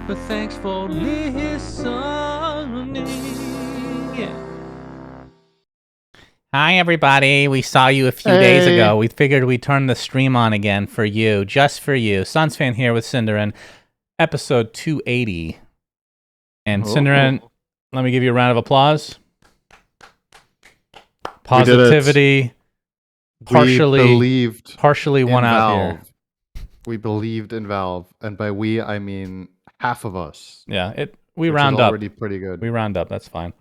but thanks for listening. Yeah. Hi, everybody. We saw you a few days ago. We figured we'd turn the stream on again for you, just for you. Suns fan here with Cinderin, episode 280. And Cinderin, let me give you a round of applause. Positivity. Partially won out here. We believed in Valve, and by we I mean half of us. Yeah, we round up. Already pretty good. We round up. That's fine.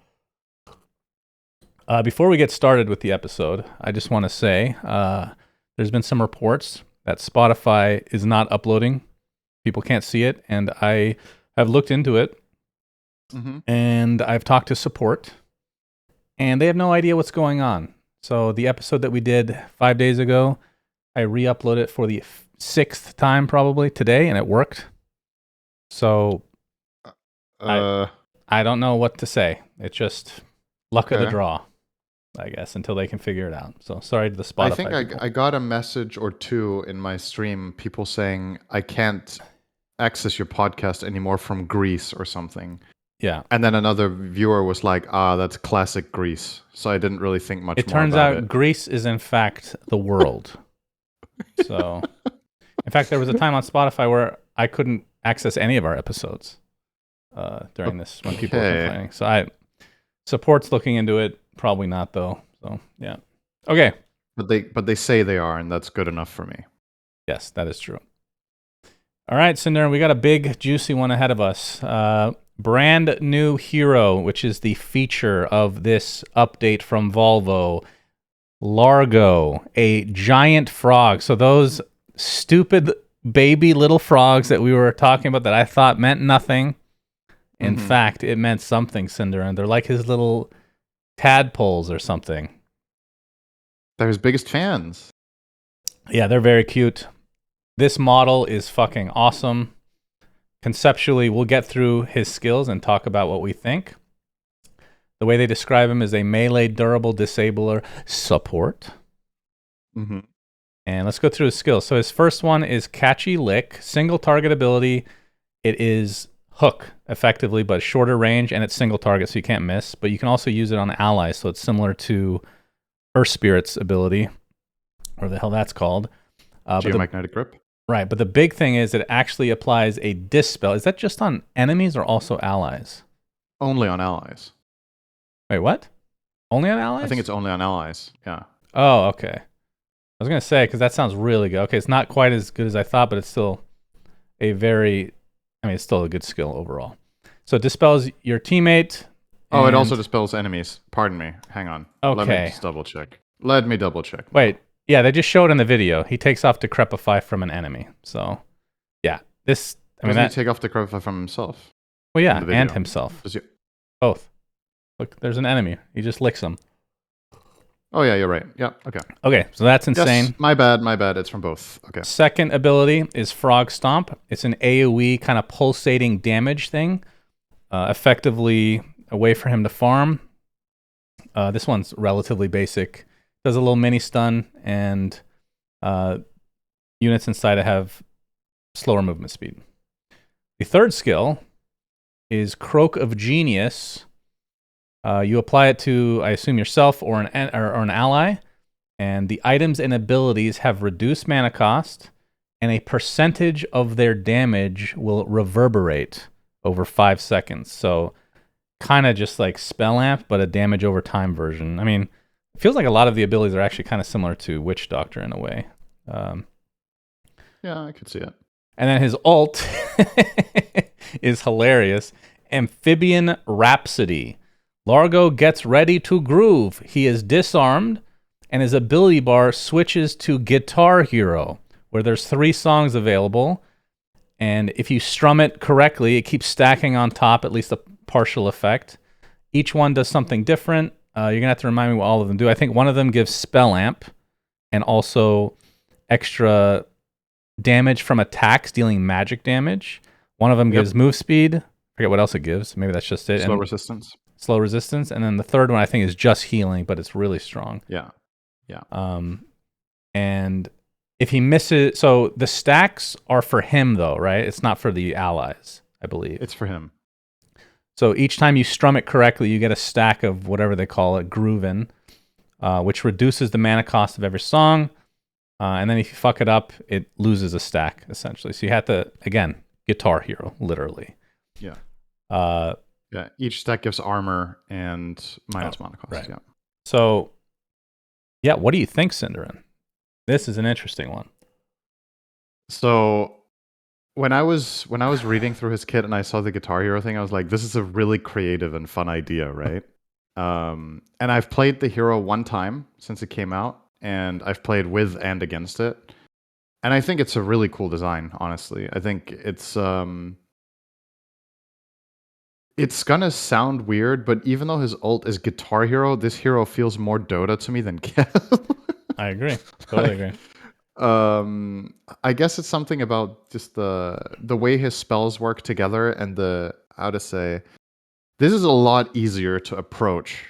Before we get started with the episode, I just want to say there's been some reports that Spotify is not uploading. People can't see it, and I have looked into it, and I've talked to support, and they have no idea what's going on. So the episode that we did 5 days ago, I re-uploaded it for the 6th time probably today, and it worked. So I don't know what to say. It's just luck of the draw, I guess, until they can figure it out. So sorry to the Spotify I think people. I got a message or two in my stream, people saying I can't access your podcast anymore from Greece or something. Yeah. And then another viewer was like, that's classic Greece. So I didn't really think much more about it. It turns out Greece is in fact the world. So, in fact, there was a time on Spotify where I couldn't access any of our episodes during this when people were complaining. So support's looking into it. Probably not though. So yeah. Okay. But they say they are, and that's good enough for me. Yes, that is true. All right, Cinder, we got a big juicy one ahead of us. Brand new hero, which is the feature of this update from Volvo. Largo, a giant frog. So those stupid baby little frogs that we were talking about that I thought meant nothing. In fact, it meant something, Cinder, and they're like his little tadpoles or something. They're his biggest fans. Yeah, they're very cute. This model is fucking awesome. Conceptually, we'll get through his skills and talk about what we think. The way they describe him is a melee durable disabler support. And let's go through his skills. So his first one is Catchy Lick. Single target ability. It is hook, effectively, but shorter range, and it's single target, so you can't miss. But you can also use it on allies, so it's similar to Earth Spirit's ability, or the hell that's called. Geomagnetic Grip. Right, but the big thing is it actually applies a dispel. Is that just on enemies or also allies? Only on allies. Wait, what? Only on allies? I think it's only on allies, yeah. Oh, okay. I was going to say, because that sounds really good. Okay, it's not quite as good as I thought, but it's still it's still a good skill overall. So it dispels your teammate. Oh, it also dispels enemies. Pardon me. Hang on. Okay. Let me just double check. Wait. Yeah, they just showed in the video. He takes off Decrepify from an enemy. So, yeah. Doesn't he take off Decrepify from himself? Well, yeah, and himself. Both. Look, there's an enemy. He just licks him. Oh, yeah, you're right. Yeah, okay. Okay, so that's insane. Yes, my bad. It's from both. Okay. Second ability is Frog Stomp. It's an AoE kind of pulsating damage thing. Effectively a way for him to farm. This one's relatively basic. Does a little mini stun, and units inside it have slower movement speed. The third skill is Croak of Genius. You apply it to, I assume, yourself or an ally, and the items and abilities have reduced mana cost, and a percentage of their damage will reverberate over 5 seconds. So kind of just like Spell Amp, but a damage over time version. I mean, it feels like a lot of the abilities are actually kind of similar to Witch Doctor in a way. Yeah, I could see it. And then his ult is hilarious. Amphibian Rhapsody. Largo gets ready to groove. He is disarmed, and his ability bar switches to Guitar Hero, where there's 3 songs available. And if you strum it correctly, it keeps stacking on top, at least a partial effect. Each one does something different. You're going to have to remind me what all of them do. I think one of them gives Spell Amp and also extra damage from attacks, dealing magic damage. One of them gives move speed. I forget what else it gives. Maybe that's just it. Slow resistance. Slow resistance. And then the third one I think is just healing, but it's really strong. Yeah. And if he misses... So the stacks are for him though, right? It's not for the allies, I believe. It's for him. So each time you strum it correctly, you get a stack of whatever they call it, groovin', which reduces the mana cost of every song. And then if you fuck it up, it loses a stack, essentially. So you have to, again, Guitar Hero, literally. Yeah. Uh, Yeah. Each stack gives armor and minus mana cost. right. Yeah. So, yeah, what do you think, Cinderin? This is an interesting one. So when I was reading through his kit and I saw the Guitar Hero thing, I was like, this is a really creative and fun idea, right? And I've played the hero one time since it came out, and I've played with and against it. And I think it's a really cool design, honestly. I think it's gonna sound weird, but even though his ult is Guitar Hero, this hero feels more Dota to me than Kev. I agree. Totally agree. I guess it's something about just the way his spells work together and the how to say this is a lot easier to approach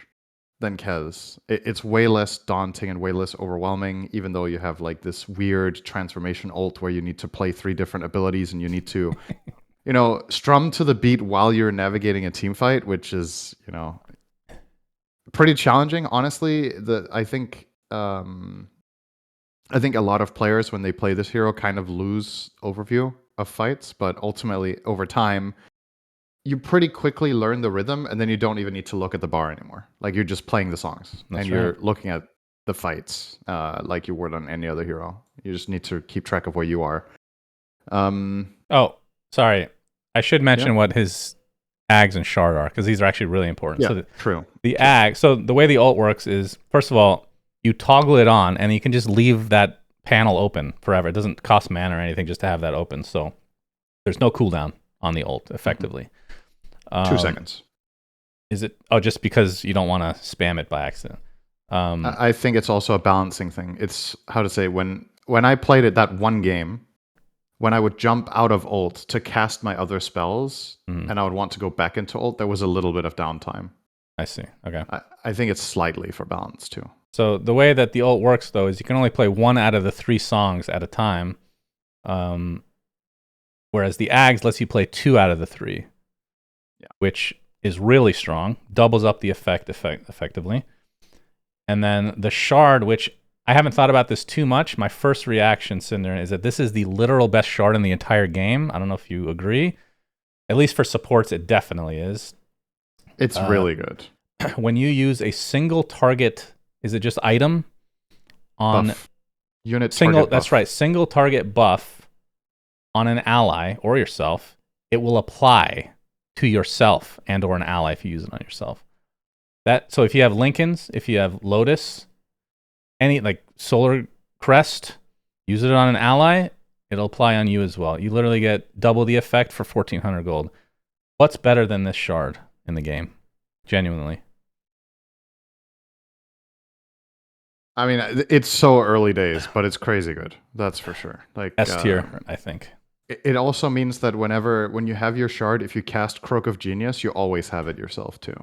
than Kez. It's way less daunting and way less overwhelming, even though you have like this weird transformation ult where you need to play 3 different abilities and you need to strum to the beat while you're navigating a team fight, which is, pretty challenging. Honestly, I think a lot of players, when they play this hero, kind of lose overview of fights, but ultimately, over time, you pretty quickly learn the rhythm, and then you don't even need to look at the bar anymore. Like, you're just playing the songs, and you're looking at the fights like you would on any other hero. You just need to keep track of where you are. Oh, sorry. I should mention what his Ags and Shard are, because these are actually really important. Yeah, so true. The Ag, so the way the ult works is, first of all, you toggle it on, and you can just leave that panel open forever. It doesn't cost mana or anything just to have that open. So there's no cooldown on the ult, effectively. 2 seconds. Is it? Oh, just because you don't want to spam it by accident. I think it's also a balancing thing. It's how to say when I played it that one game, when I would jump out of ult to cast my other spells, and I would want to go back into ult, there was a little bit of downtime. I see. Okay. I think it's slightly for balance too. So the way that the ult works, though, is you can only play 1 out of the 3 songs at a time, whereas the Ags lets you play 2 out of the 3, which is really strong, doubles up the effect effectively. And then the Shard, which I haven't thought about this too much. My first reaction, Cinder, is that this is the literal best Shard in the entire game. I don't know if you agree. At least for supports, it definitely is. It's really good. When you use a single target, is it just item? On buff. Unit single, target that's buff. right, single target buff on an ally or yourself, it will apply to yourself and or an ally if you use it on yourself. So if you have Lincolns, if you have Lotus, any like Solar Crest, use it on an ally, it'll apply on you as well. You literally get double the effect for 1,400 gold. What's better than this Shard in the game? Genuinely. I mean, it's so early days, but it's crazy good. That's for sure. Like S tier, I think. It also means that when you have your Shard, if you cast Croak of Genius, you always have it yourself too,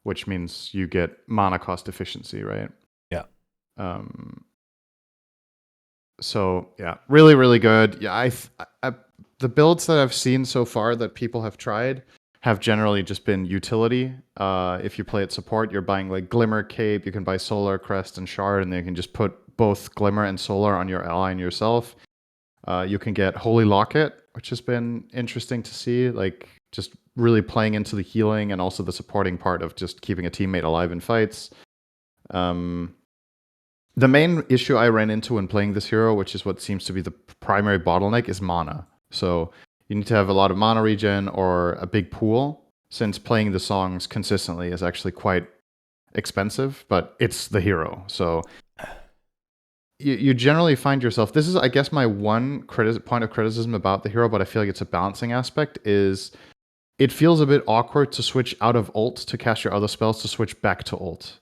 which means you get mana cost efficiency, right? Yeah. So yeah, really, really good. Yeah, the builds that I've seen so far that people have tried have generally just been utility. If you play at support, you're buying like Glimmer Cape. You can buy Solar Crest and Shard, and then you can just put both Glimmer and Solar on your ally and yourself. You can get Holy Locket, which has been interesting to see, like just really playing into the healing and also the supporting part of just keeping a teammate alive in fights. The main issue I ran into when playing this hero, which is what seems to be the primary bottleneck, is mana. So you need to have a lot of mana regen or a big pool, since playing the songs consistently is actually quite expensive, but it's the hero. So you generally find yourself, this is, I guess, my one point of criticism about the hero, but I feel like it's a balancing aspect, is it feels a bit awkward to switch out of ult to cast your other spells to switch back to ult.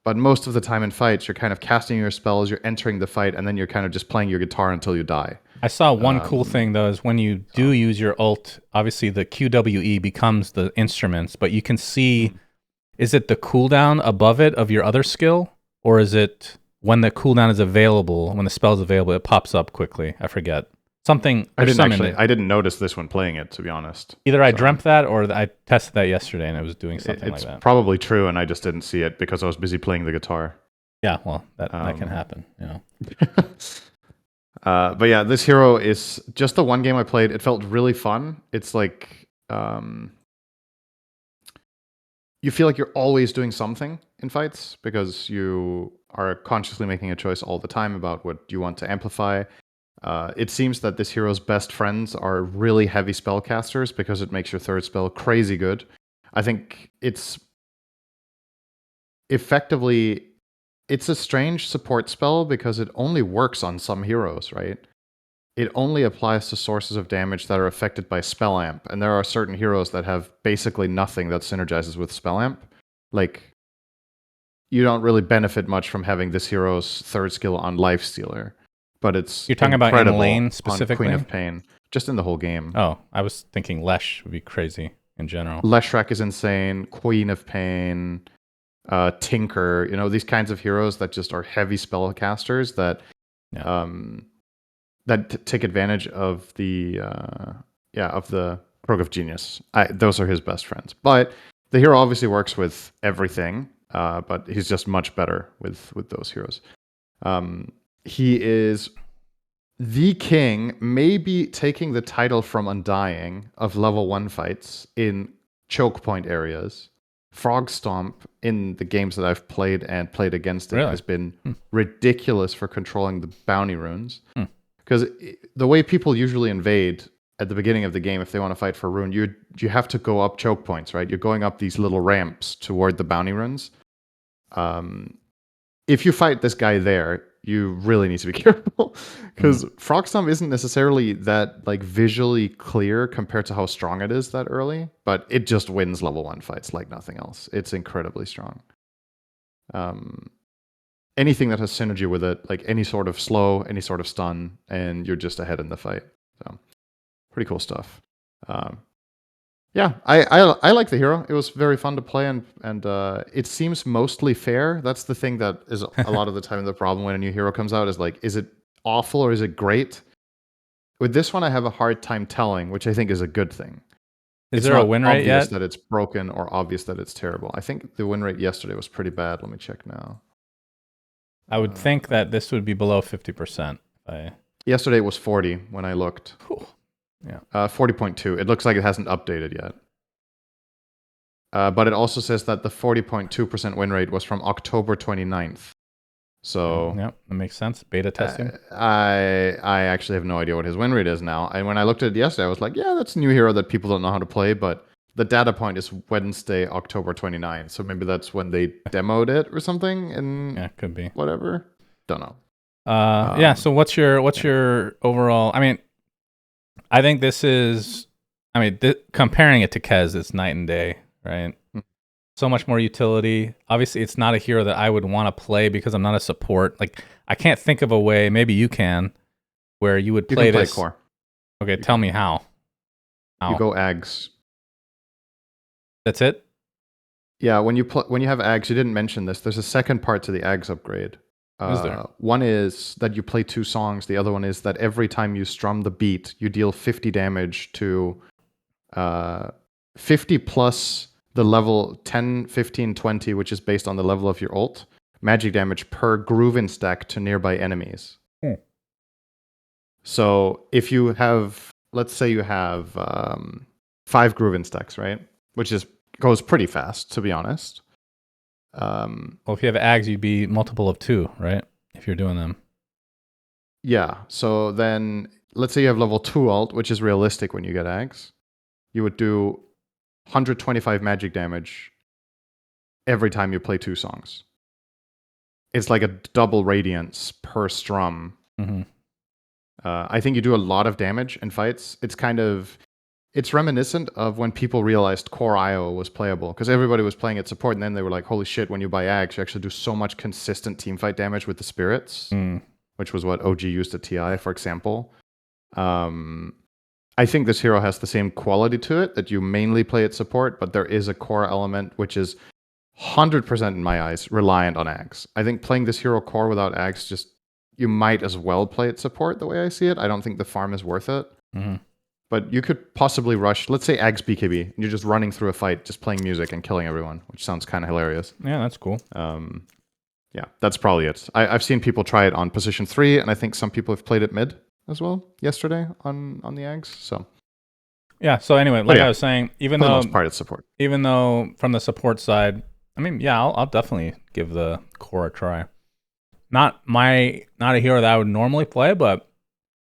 But most of the time in fights, you're kind of casting your spells, you're entering the fight, and then you're kind of just playing your guitar until you die. I saw one cool thing, though, is when you do use your ult, obviously the QWE becomes the instruments, but you can see, is it the cooldown above it of your other skill? Or is it when the cooldown is available, when the spell is available, it pops up quickly? I forget. Something. I There's didn't some in actually. it. I didn't notice this when playing it, to be honest. Either I So dreamt that or I tested that yesterday and it was doing something like it's that. probably true, and I just didn't see it because I was busy playing the guitar. Yeah, well, that can Um, happen. You know. but yeah, this hero is just the one game I played. It felt really fun. It's like you feel like you're always doing something in fights because you are consciously making a choice all the time about what you want to amplify. It seems that this hero's best friends are really heavy spellcasters because it makes your third spell crazy good. I think it's effectively it's a strange support spell because it only works on some heroes, right? It only applies to sources of damage that are affected by spell amp, and there are certain heroes that have basically nothing that synergizes with spell amp. Like you don't really benefit much from having this hero's third skill on Lifestealer, but it's You're talking about in incredible lane on Queen specifically? of Pain, just in the whole game. Oh, I was thinking Lesh would be crazy in general. Leshrac is insane, Queen of Pain, Tinker, you know, these kinds of heroes that just are heavy spellcasters that Yeah. take advantage of the Croak of Genius. Those are his best friends. But the hero obviously works with everything, but he's just much better with those heroes. He is the king, maybe taking the title from Undying of level 1 fights in choke point areas. Frog Stomp in the games that I've played and played against it Really? has been ridiculous for controlling the bounty runes. Hmm. Because the way people usually invade at the beginning of the game, if they want to fight for a rune, you have to go up choke points, right? You're going up these little ramps toward the bounty runes. If you fight this guy there, you really need to be careful because Frog Stomp isn't necessarily that like visually clear compared to how strong it is that early, but it just wins level 1 fights like nothing else. It's incredibly strong. Anything that has synergy with it, like any sort of slow, any sort of stun, and you're just ahead in the fight. So pretty cool stuff. Yeah, I like the hero. It was very fun to play, and it seems mostly fair. That's the thing that is a lot of the time the problem when a new hero comes out is like, is it awful or is it great? With this one, I have a hard time telling, which I think is a good thing. Is there a win rate obvious yet? that it's broken or obvious that it's terrible. I think the win rate yesterday was pretty bad. Let me check now. I would think that this would be below 50%. Yesterday it was 40 when I looked. Cool. Yeah. 40.2. It looks like it hasn't updated yet. But it also says that the 40.2% win rate was from October 29th. So yeah, that makes sense. Beta testing. I actually have no idea what his win rate is now. And when I looked at it yesterday, I was like, yeah, that's a new hero that people don't know how to play. But the data point is Wednesday, October 29th. So maybe that's when they demoed it or something. And yeah, could be. Whatever. Don't know. Yeah. So what's your overall? I mean, I think this is. I mean, comparing it to Kez, it's night and day, right? So much more utility. Obviously, it's not a hero that I would want to play because I'm not a support. Like, I can't think of a way. Maybe you can, where you would play this. Core. Okay, tell me how. You go Ags. That's it. Yeah, when you have Ags, you didn't mention this. There's a second part to the Ags upgrade. Is there? One is that you play 2 songs. The other one is that every time you strum the beat, you deal 50 damage to 50 plus the level 10, 15, 20, which is based on the level of your ult, magic damage per Groovin stack to nearby enemies. So if you have, let's say you have 5 Groovin stacks, right? Which goes pretty fast, to be honest. Well, if you have Ags, you'd be multiple of 2, right? If you're doing them. Yeah. So then, let's say you have level 2 ult, which is realistic when you get Ags. You would do 125 magic damage every time you play 2 songs. It's like a double radiance per strum. Mm-hmm. I think you do a lot of damage in fights. It's reminiscent of when people realized Core IO was playable, because everybody was playing it support, and then they were like, holy shit, when you buy Ags, you actually do so much consistent teamfight damage with the spirits, which was what OG used at TI, for example. I think this hero has the same quality to it, that you mainly play it support, but there is a core element which is 100% in my eyes reliant on Ags. I think playing this hero core without Ags, you might as well play it support the way I see it. I don't think the farm is worth it. Mm-hmm. But you could possibly rush, let's say Ags BKB, and you're just running through a fight, just playing music and killing everyone, which sounds kind of hilarious. Yeah, that's cool. Yeah, that's probably it. I've seen people try it on position 3, and I think some people have played it mid as well yesterday on the Ags. So yeah. So anyway, like I was saying, even for though the most part it's support. Even though from the support side, I mean, yeah, I'll definitely give the core a try. Not a hero that I would normally play, but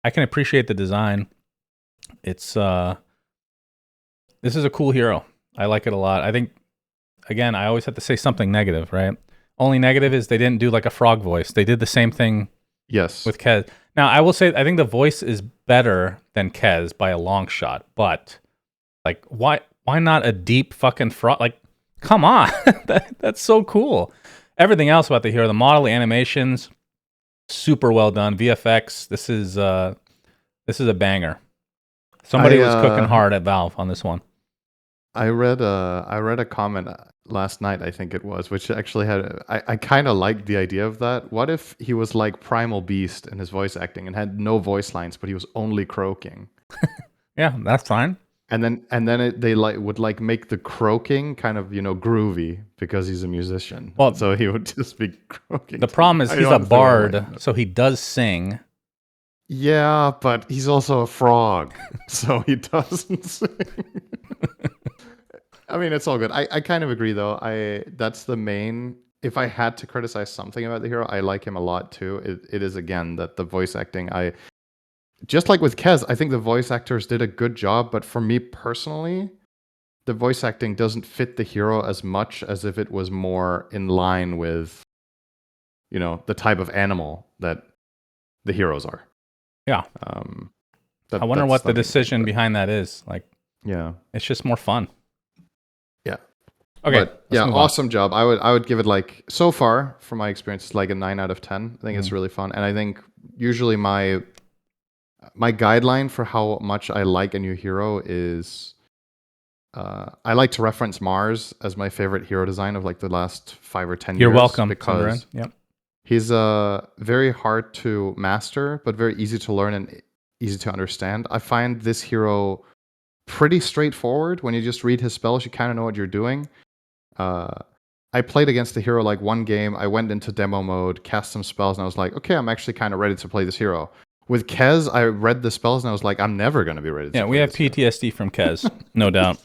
I can appreciate the design. It's this is a cool hero. I like it a lot. I think, again, I always have to say something negative, right? Only negative is they didn't do like a frog voice. They did the same thing with Kez. Now, I will say I think the voice is better than Kez by a long shot, but like why not a deep fucking frog? Like, come on. That's so cool. Everything else about the hero, the model, the animations, super well done. VFX, this is a banger. Somebody was cooking hard at Valve on this one. I read a comment last night, I think it was, which actually had I kind of liked the idea of that. What if he was like Primal Beast in his voice acting and had no voice lines, but he was only croaking? Yeah, that's fine. And then they would make the croaking kind of groovy because he's a musician. Well, so he would just be croaking. The problem is he's a bard, so he does sing. Yeah, but he's also a frog, so he doesn't sing. I mean, it's all good. I kind of agree, though. That's the main... If I had to criticize something about the hero, I like him a lot, too. It is, again, that the voice acting... Just like with Kez, I think the voice actors did a good job, but for me personally, the voice acting doesn't fit the hero as much as if it was more in line with, the type of animal that the heroes are. Yeah. I wonder what the decision behind that is. Like, yeah, it's just more fun. Yeah. Okay. But, yeah, awesome job. I would give it so far from my experience, it's like a 9 out of 10. I think it's really fun, and I think usually my guideline for how much I like a new hero is I like to reference Mars as my favorite hero design of like the last 5 or 10 years. You're welcome, because yep. He's very hard to master, but very easy to learn and easy to understand. I find this hero pretty straightforward. When you just read his spells, you kind of know what you're doing. I played against the hero like one game. I went into demo mode, cast some spells, and I was like, okay, I'm actually kind of ready to play this hero. With Kez, I read the spells and I was like, I'm never going to be ready to play this. Yeah, we have PTSD from Kez, no doubt.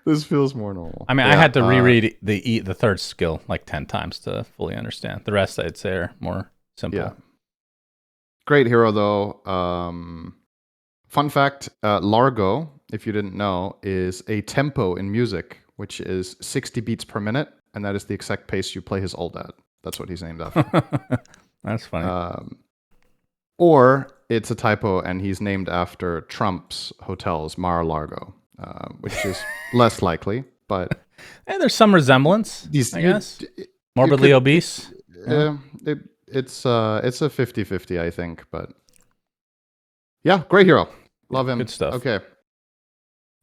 This feels more normal. I mean, I had to reread the third skill like 10 times to fully understand. The rest, I'd say, are more simple. Yeah. Great hero, though. Fun fact, Largo, if you didn't know, is a tempo in music, which is 60 beats per minute, and that is the exact pace you play his ult at. That's what he's named after. That's funny. Or it's a typo, and he's named after Trump's hotels, Mar-a-Lago, which is less likely, but... And there's some resemblance, I guess. Morbidly obese. Yeah, it's a 50-50, I think, but... Yeah, great hero. Love him. Good stuff. Okay.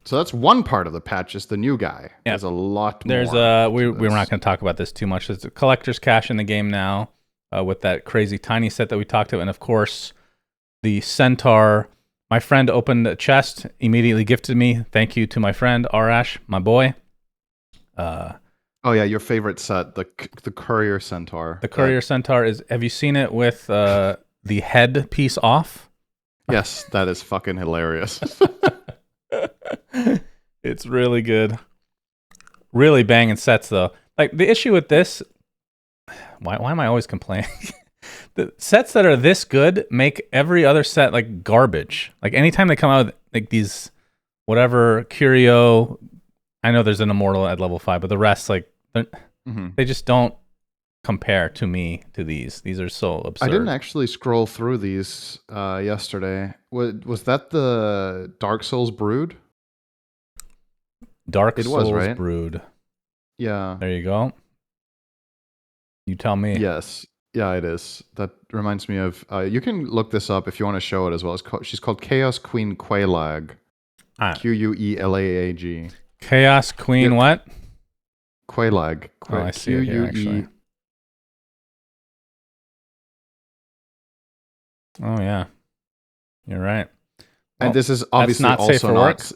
So that's one part of the patch, is the new guy. Yeah. There's a lot more. We're not going to talk about this too much. There's a collector's cache in the game now. With that crazy tiny set that we talked about. And of course, the Centaur. My friend opened a chest, immediately gifted me. Thank you to my friend, Arash, my boy. Oh yeah, your favorite set, the Courier Centaur. The Courier Centaur is, have you seen it with the head piece off? Yes, that is fucking hilarious. It's really good. Really banging sets, though. Like, the issue with this... Why am I always complaining? The sets that are this good make every other set like garbage. Like anytime they come out with like these whatever Curio, I know there's an Immortal at level 5, but the rest they just don't compare to me to these. These are so absurd. I didn't actually scroll through these yesterday. Was that the Dark Souls Brood? Dark Souls Brood. Yeah. There you go. You tell me. Yes. Yeah, it is. That reminds me of... you can look this up if you want to show it as well. She's called Chaos Queen Quelaag. Queelaag. Chaos Queen what? Quelaag. I see it here, actually. Oh yeah, you're right. And Well, this is that's obviously not safe also for work. not.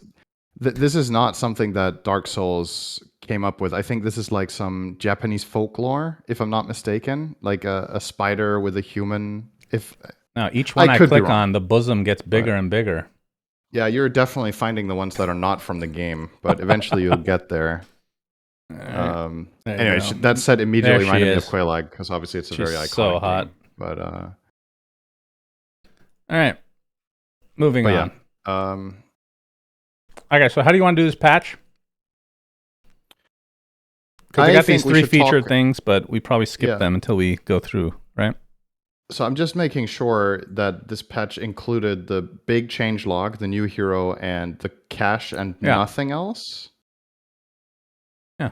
This is not something that Dark Souls came up with. I think this is like some Japanese folklore, if I'm not mistaken, like a spider with a human. If Now, each I one I could be click wrong, on, the bosom gets but bigger and bigger. yeah, you're definitely finding the ones that are not from the game, but eventually you'll get there. All right, there you Anyway, go. that set There immediately she reminded me of is. Quelaag because obviously it's a She's very so iconic hot. game. But All right, moving yeah, on. um, Okay, so how do you want to do this patch? Because they I got these think we three should featured talk. things, but we probably skip Yeah. them until we go through, right? So I'm just making sure that this patch included the big change log, the new hero, and the cache, and Yeah. nothing else. Yeah.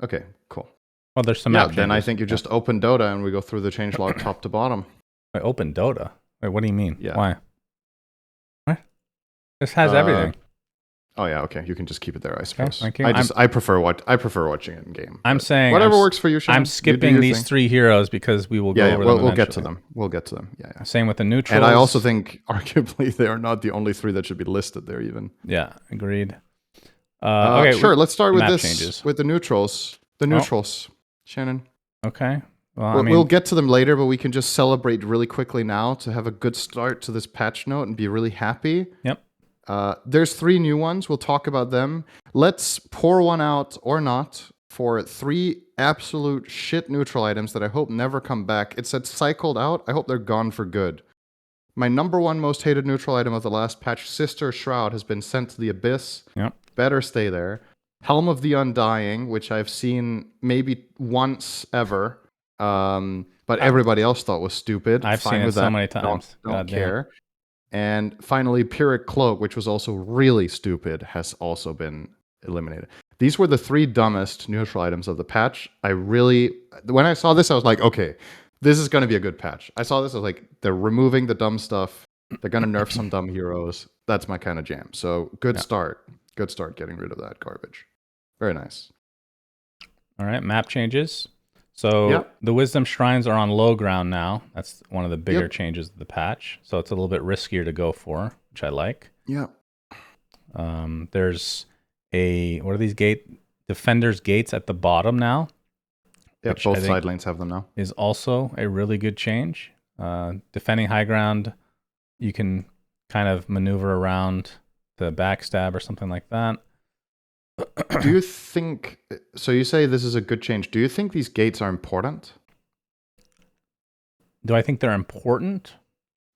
Okay, cool. Well, there's some Yeah, map then I changes. think you just open Dota and we go through the change log top to bottom. Wait, open Dota. Wait, what do you mean? Yeah. Why? What? This has Uh, everything. oh yeah, okay. You can just keep it there, I suppose. thank you. I prefer watching it in game. I'm but saying whatever works for you, Shannon. I'm You do skipping your these thing. three heroes because we will go Yeah, over them we'll eventually. get to them. We'll get to them. Yeah. Same with the neutrals. And I also think arguably they are not the only three that should be listed there even. Yeah, agreed. Okay, sure, let's start with map this changes. with the neutrals. The neutrals, Shannon. Okay. Well, We'll get to them later, but we can just celebrate really quickly now to have a good start to this patch note and be really happy. Yep. There's 3 new ones. We'll talk about them. Let's pour one out or not for 3 absolute shit neutral items that I hope never come back. It said cycled out. I hope they're gone for good. My number 1 most hated neutral item of the last patch, Sister Shroud, has been sent to the abyss. Yep. Better stay there. Helm of the Undying, which I've seen maybe once ever. But everybody else thought was stupid. I've Fine seen it with so that. many times. Don't care. And finally, Pyrrhic Cloak, which was also really stupid, has also been eliminated. These were the 3 dumbest neutral items of the patch. When I saw this, I was like, okay, this is going to be a good patch. I saw this, I was like, they're removing the dumb stuff. They're going to nerf some dumb heroes. That's my kind of jam. So good start. Good start getting rid of that garbage. Very nice. All right, map changes. So the Wisdom Shrines are on low ground now. That's one of the bigger changes of the patch. So it's a little bit riskier to go for, which I like. Yeah. There's what are these defenders gates at the bottom now? Yeah, both side lanes have them now. Is also a really good change. Defending high ground, you can kind of maneuver around to backstab or something like that. Do you think, so you say this is a good change. Do you think these gates are important? Do I think they're important?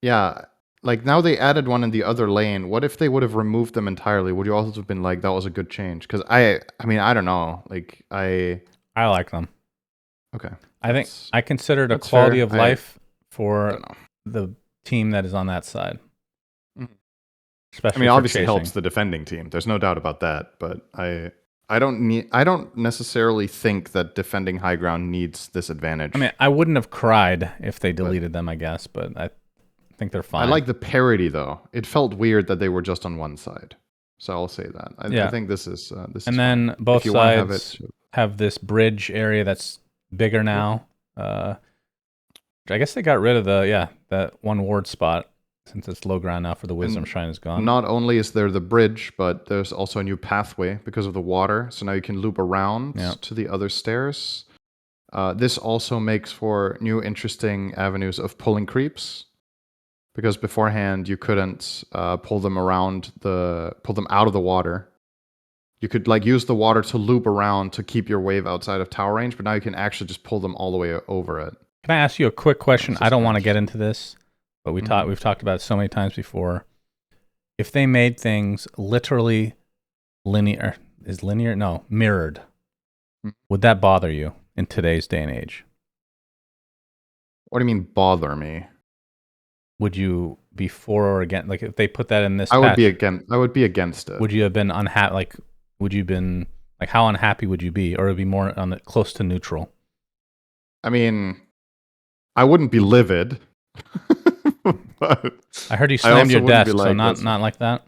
Yeah. Like now they added one in the other lane. What if they would have removed them entirely? Would you also have been like, that was a good change? Because I mean, I don't know. Like I like them. Okay. I think I consider it a quality of life for the team that is on that side. I mean, obviously it helps the defending team. There's no doubt about that. But I don't necessarily think that defending high ground needs this advantage. I mean, I wouldn't have cried if they deleted them, I guess, but I think they're fine. I like the parity though. It felt weird that they were just on one side. So I'll say that. I think this is this. And is then fine. both sides have this bridge area that's bigger now. I guess they got rid of that one ward spot. Since it's low ground now for the Wisdom Shrine is gone. Not only is there the bridge, but there's also a new pathway because of the water. So now you can loop around to the other stairs. This also makes for new interesting avenues of pulling creeps. Because beforehand you couldn't pull them out of the water. You could like use the water to loop around to keep your wave outside of tower range, but now you can actually just pull them all the way over it. Can I ask you a quick question? I don't want to get into this. But we've talked about it so many times before. If they made things literally mirrored, would that bother you in today's day and age? What do you mean bother me? Would you be for or against? Like if they put that in this I patch, would be against it. Would you have been unhappy? Like, would you have been like, how unhappy would you be? Or would it be more on the close to neutral? I mean, I wouldn't be livid. But I heard you slammed your desk, so not like that.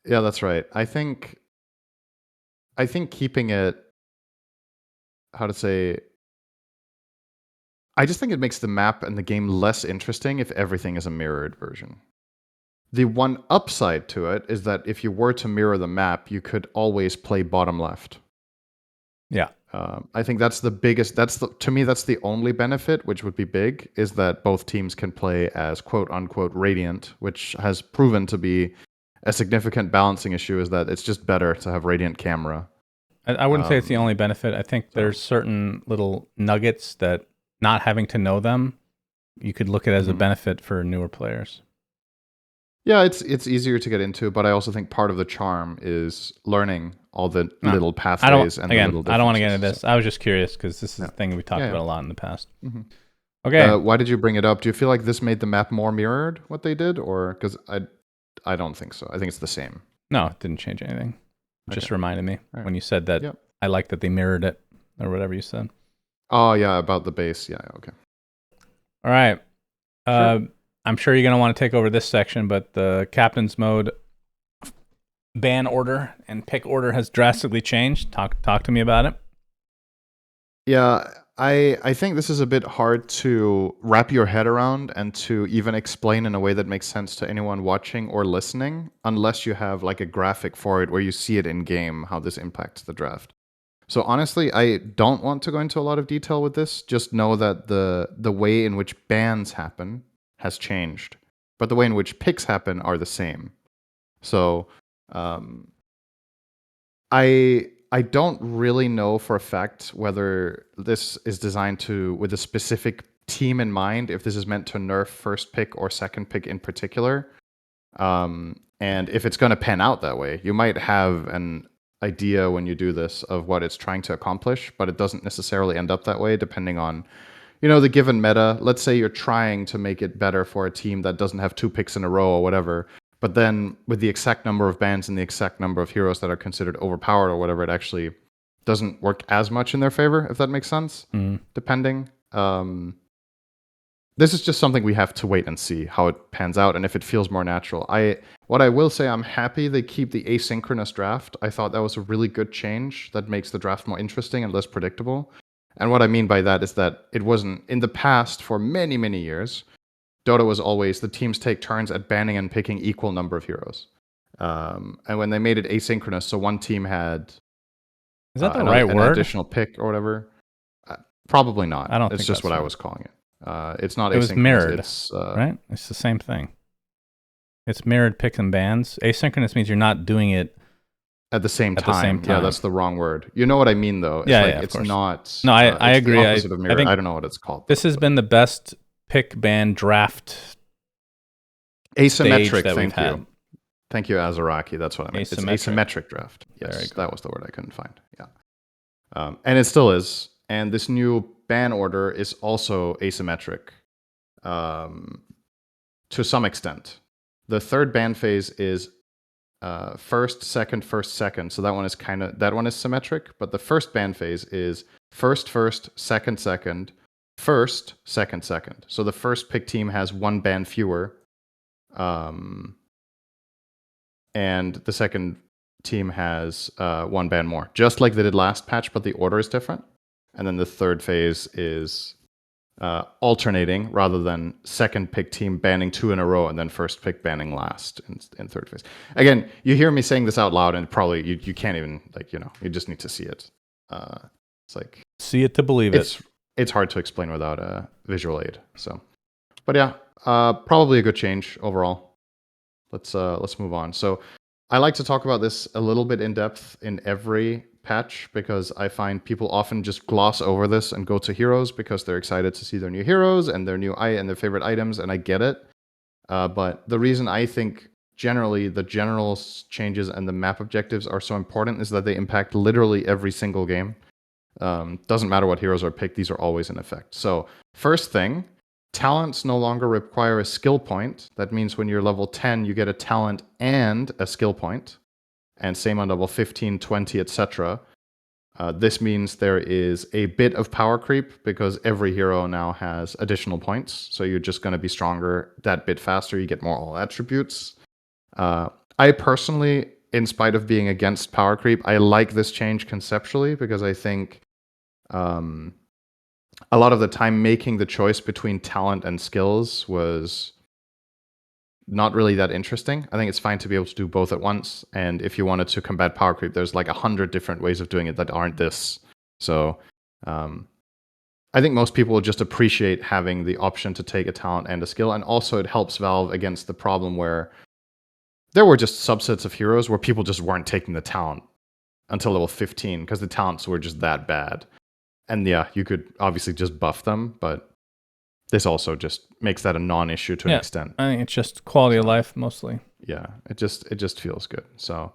Yeah, that's right. I think keeping it, how to say, I just think it makes the map and the game less interesting if everything is a mirrored version. The one upside to it is that if you were to mirror the map, you could always play bottom left. Yeah. I think that's the biggest. To me, that's the only benefit, which would be big, is that both teams can play as quote unquote Radiant, which has proven to be a significant balancing issue. Is that it's just better to have Radiant camera. I wouldn't say it's the only benefit. I think there's certain little nuggets that not having to know them, you could look at as a benefit for newer players. Yeah, it's easier to get into, but I also think part of the charm is learning all the little pathways and the little differences. I don't want to get into this. So. I was just curious because this is a thing we talked about a lot in the past. Mm-hmm. Okay. Why did you bring it up? Do you feel like this made the map more mirrored, what they did? Or because I don't think so. I think it's the same. No, it didn't change anything. It just reminded me when you said that I like that they mirrored it or whatever you said. Oh, yeah, about the base. Yeah, okay. All right. Sure. I'm sure you're going to want to take over this section, but the captain's mode ban order and pick order has drastically changed. Talk to me about it. Yeah, I think this is a bit hard to wrap your head around and to even explain in a way that makes sense to anyone watching or listening, unless you have like a graphic for it where you see it in game, how this impacts the draft. So honestly, I don't want to go into a lot of detail with this. Just know that the way in which bans happen has changed, but the way in which picks happen are the same. So I don't really know for a fact whether this is designed to with a specific team in mind, if this is meant to nerf first pick or second pick in particular, and if it's going to pan out that way. You might have an idea when you do this of what it's trying to accomplish, but it doesn't necessarily end up that way depending on the given meta. Let's say you're trying to make it better for a team that doesn't have 2 picks in a row or whatever, but then with the exact number of bans and the exact number of heroes that are considered overpowered or whatever, it actually doesn't work as much in their favor, if that makes sense, depending. This is just something we have to wait and see how it pans out and if it feels more natural. What I will say, I'm happy they keep the asynchronous draft. I thought that was a really good change that makes the draft more interesting and less predictable. And what I mean by that is that it wasn't, in the past, for many, many years, Dota was always the teams take turns at banning and picking equal number of heroes. And when they made it asynchronous, so one team had is that the right an word? Additional pick or whatever. Probably not. I don't. It's think just that's what right. I was calling it. It's not. It asynchronous. Was mirrored. It's right. It's the same thing. It's mirrored picks and bans. Asynchronous means you're not doing it at the same time. Yeah, that's the wrong word. You know what I mean, though. It's it's course. Not. No, I agree. The opposite of mirror. I don't know what it's called. This has been the best pick ban draft asymmetric. That thank you. Thank you, Azaraki. That's what I meant. It's asymmetric draft. Yes, that was the word I couldn't find. Yeah. And it still is. And this new ban order is also asymmetric to some extent. The third ban phase is first, second, first, second. So that one is symmetric. But the first ban phase is first, second, second, first, second, second. So the first pick team has 1 ban fewer. And the second team has 1 ban more, just like they did last patch, but the order is different. And then the third phase is alternating rather than second pick team banning 2 in a row and then first pick banning last in third phase. Again, you hear me saying this out loud and probably you can't even you just need to see it. It's like see it to believe it. It's hard to explain without a visual aid. So, but yeah, probably a good change overall. Let's move on. So I like to talk about this a little bit in depth in every patch because I find people often just gloss over this and go to heroes because they're excited to see their new heroes and their their favorite items, and I get it. But the reason I think generally the general changes and the map objectives are so important is that they impact literally every single game. Doesn't matter what heroes are picked, these are always in effect. So first thing, talents no longer require a skill point. That means when you're level 10, you get a talent and a skill point. And same on level 15, 20, etc. This means there is a bit of power creep because every hero now has additional points. So you're just going to be stronger that bit faster. You get more all attributes. I personally, in spite of being against power creep, I like this change conceptually because I think a lot of the time making the choice between talent and skills was not really that interesting. I think it's fine to be able to do both at once. And if you wanted to combat power creep, there's like 100 different ways of doing it that aren't this. So I think most people will just appreciate having the option to take a talent and a skill. And also it helps Valve against the problem where there were just subsets of heroes where people just weren't taking the talent until level 15 because the talents were just that bad. And yeah, you could obviously just buff them, but this also just makes that a non-issue to an extent. I think it's just quality of life mostly. Yeah, it just feels good. So,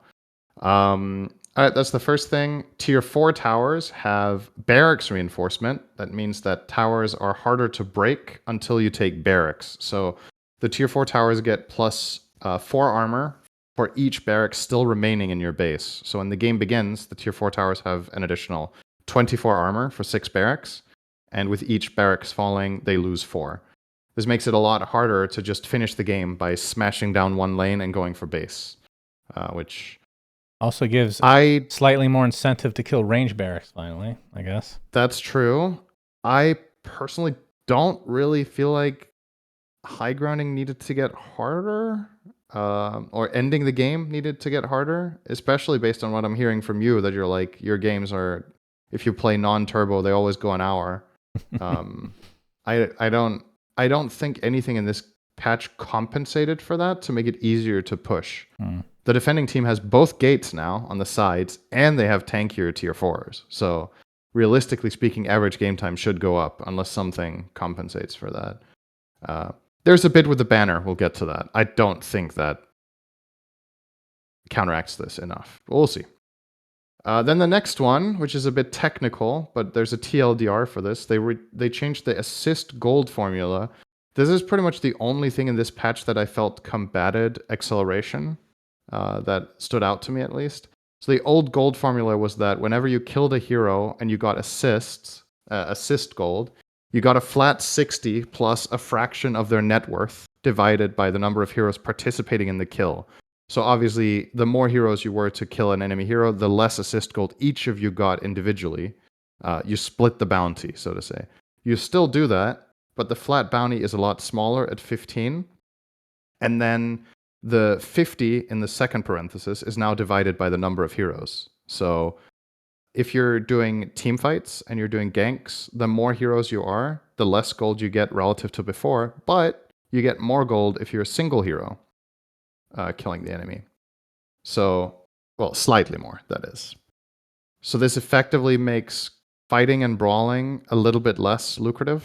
all right, that's the first thing. Tier 4 towers have barracks reinforcement. That means that towers are harder to break until you take barracks. So the Tier 4 towers get plus 4 armor for each barracks still remaining in your base. So when the game begins, the Tier 4 towers have an additional 24 armor for 6 barracks. And with each barracks falling, they lose 4. This makes it a lot harder to just finish the game by smashing down one lane and going for base, which also gives slightly more incentive to kill range barracks, finally, I guess. That's true. I personally don't really feel like high grounding needed to get harder, or ending the game needed to get harder, especially based on what I'm hearing from you, that you're like, your games are, if you play non-turbo, they always go an hour. I don't think anything in this patch compensated for that to make it easier to push. The defending team has both gates now on the sides, and they have tankier tier 4s. So realistically speaking, average game time should go up unless something compensates for that. There's a bit with the banner. We'll get to that. I don't think that counteracts this enough. But we'll see. Then the next one, which is a bit technical, but there's a TLDR for this. They changed the assist gold formula. This is pretty much the only thing in this patch that I felt combated acceleration, that stood out to me at least. So the old gold formula was that whenever you killed a hero and you got assist gold, you got a flat 60 plus a fraction of their net worth divided by the number of heroes participating in the kill. So obviously, the more heroes you were to kill an enemy hero, the less assist gold each of you got individually. You split the bounty, so to say. You still do that, but the flat bounty is a lot smaller at 15. And then the 50 in the second parenthesis is now divided by the number of heroes. So if you're doing team fights and you're doing ganks, the more heroes you are, the less gold you get relative to before, but you get more gold if you're a single hero killing the enemy. So, well, slightly more, that is. So this effectively makes fighting and brawling a little bit less lucrative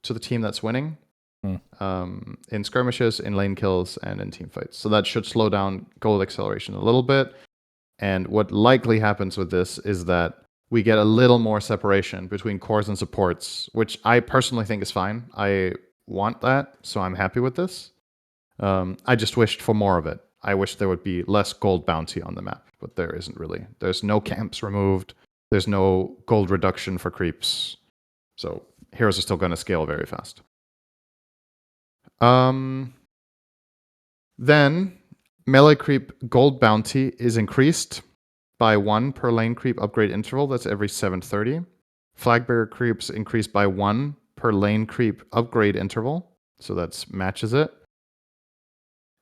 to the team that's winning. In skirmishes, in lane kills, and in team fights. So that should slow down gold acceleration a little bit. And what likely happens with this is that we get a little more separation between cores and supports, which I personally think is fine. I want that, so I'm happy with this. I just wished for more of it. I wish there would be less gold bounty on the map, but there isn't really. There's no camps removed. There's no gold reduction for creeps. So heroes are still going to scale very fast. Then melee creep gold bounty is increased by 1 per lane creep upgrade interval. That's every 730. Flag bearer creeps increased by 1 per lane creep upgrade interval. So that's matches it.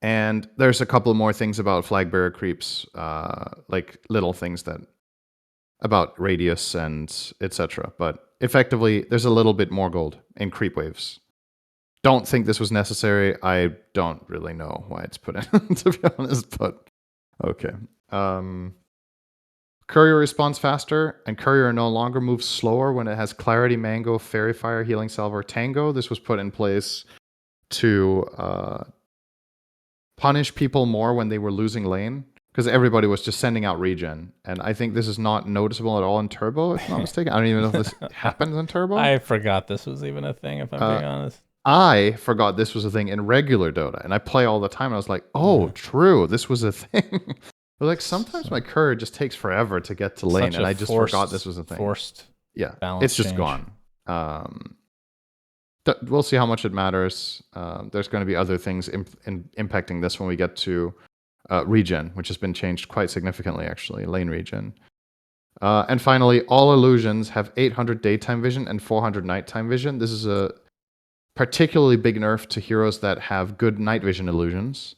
And there's a couple more things about flag bearer creeps, like little things that about radius and etc. But effectively, there's a little bit more gold in creep waves. Don't think this was necessary. I don't really know why it's put in, to be honest, but okay. Courier responds faster, and Courier no longer moves slower when it has Clarity, Mango, Fairy Fire, Healing Salve, or Tango. This was put in place to punish people more when they were losing lane, because everybody was just sending out regen. And I think this is not noticeable at all in Turbo, if I'm not mistaken. I don't even know if this happens in Turbo. I forgot this was even a thing, if I'm being honest. I forgot this was a thing in regular Dota, and I play all the time, and I was like, oh, true, this was a thing. But like, sometimes my courier just takes forever to get to lane, and I just forgot this was a thing. Forced it's just change. Gone. We'll see how much it matters. There's going to be other things impacting this when we get to regen, which has been changed quite significantly, actually, lane regen. And finally, all illusions have 800 daytime vision and 400 nighttime vision. This is a particularly big nerf to heroes that have good night vision illusions.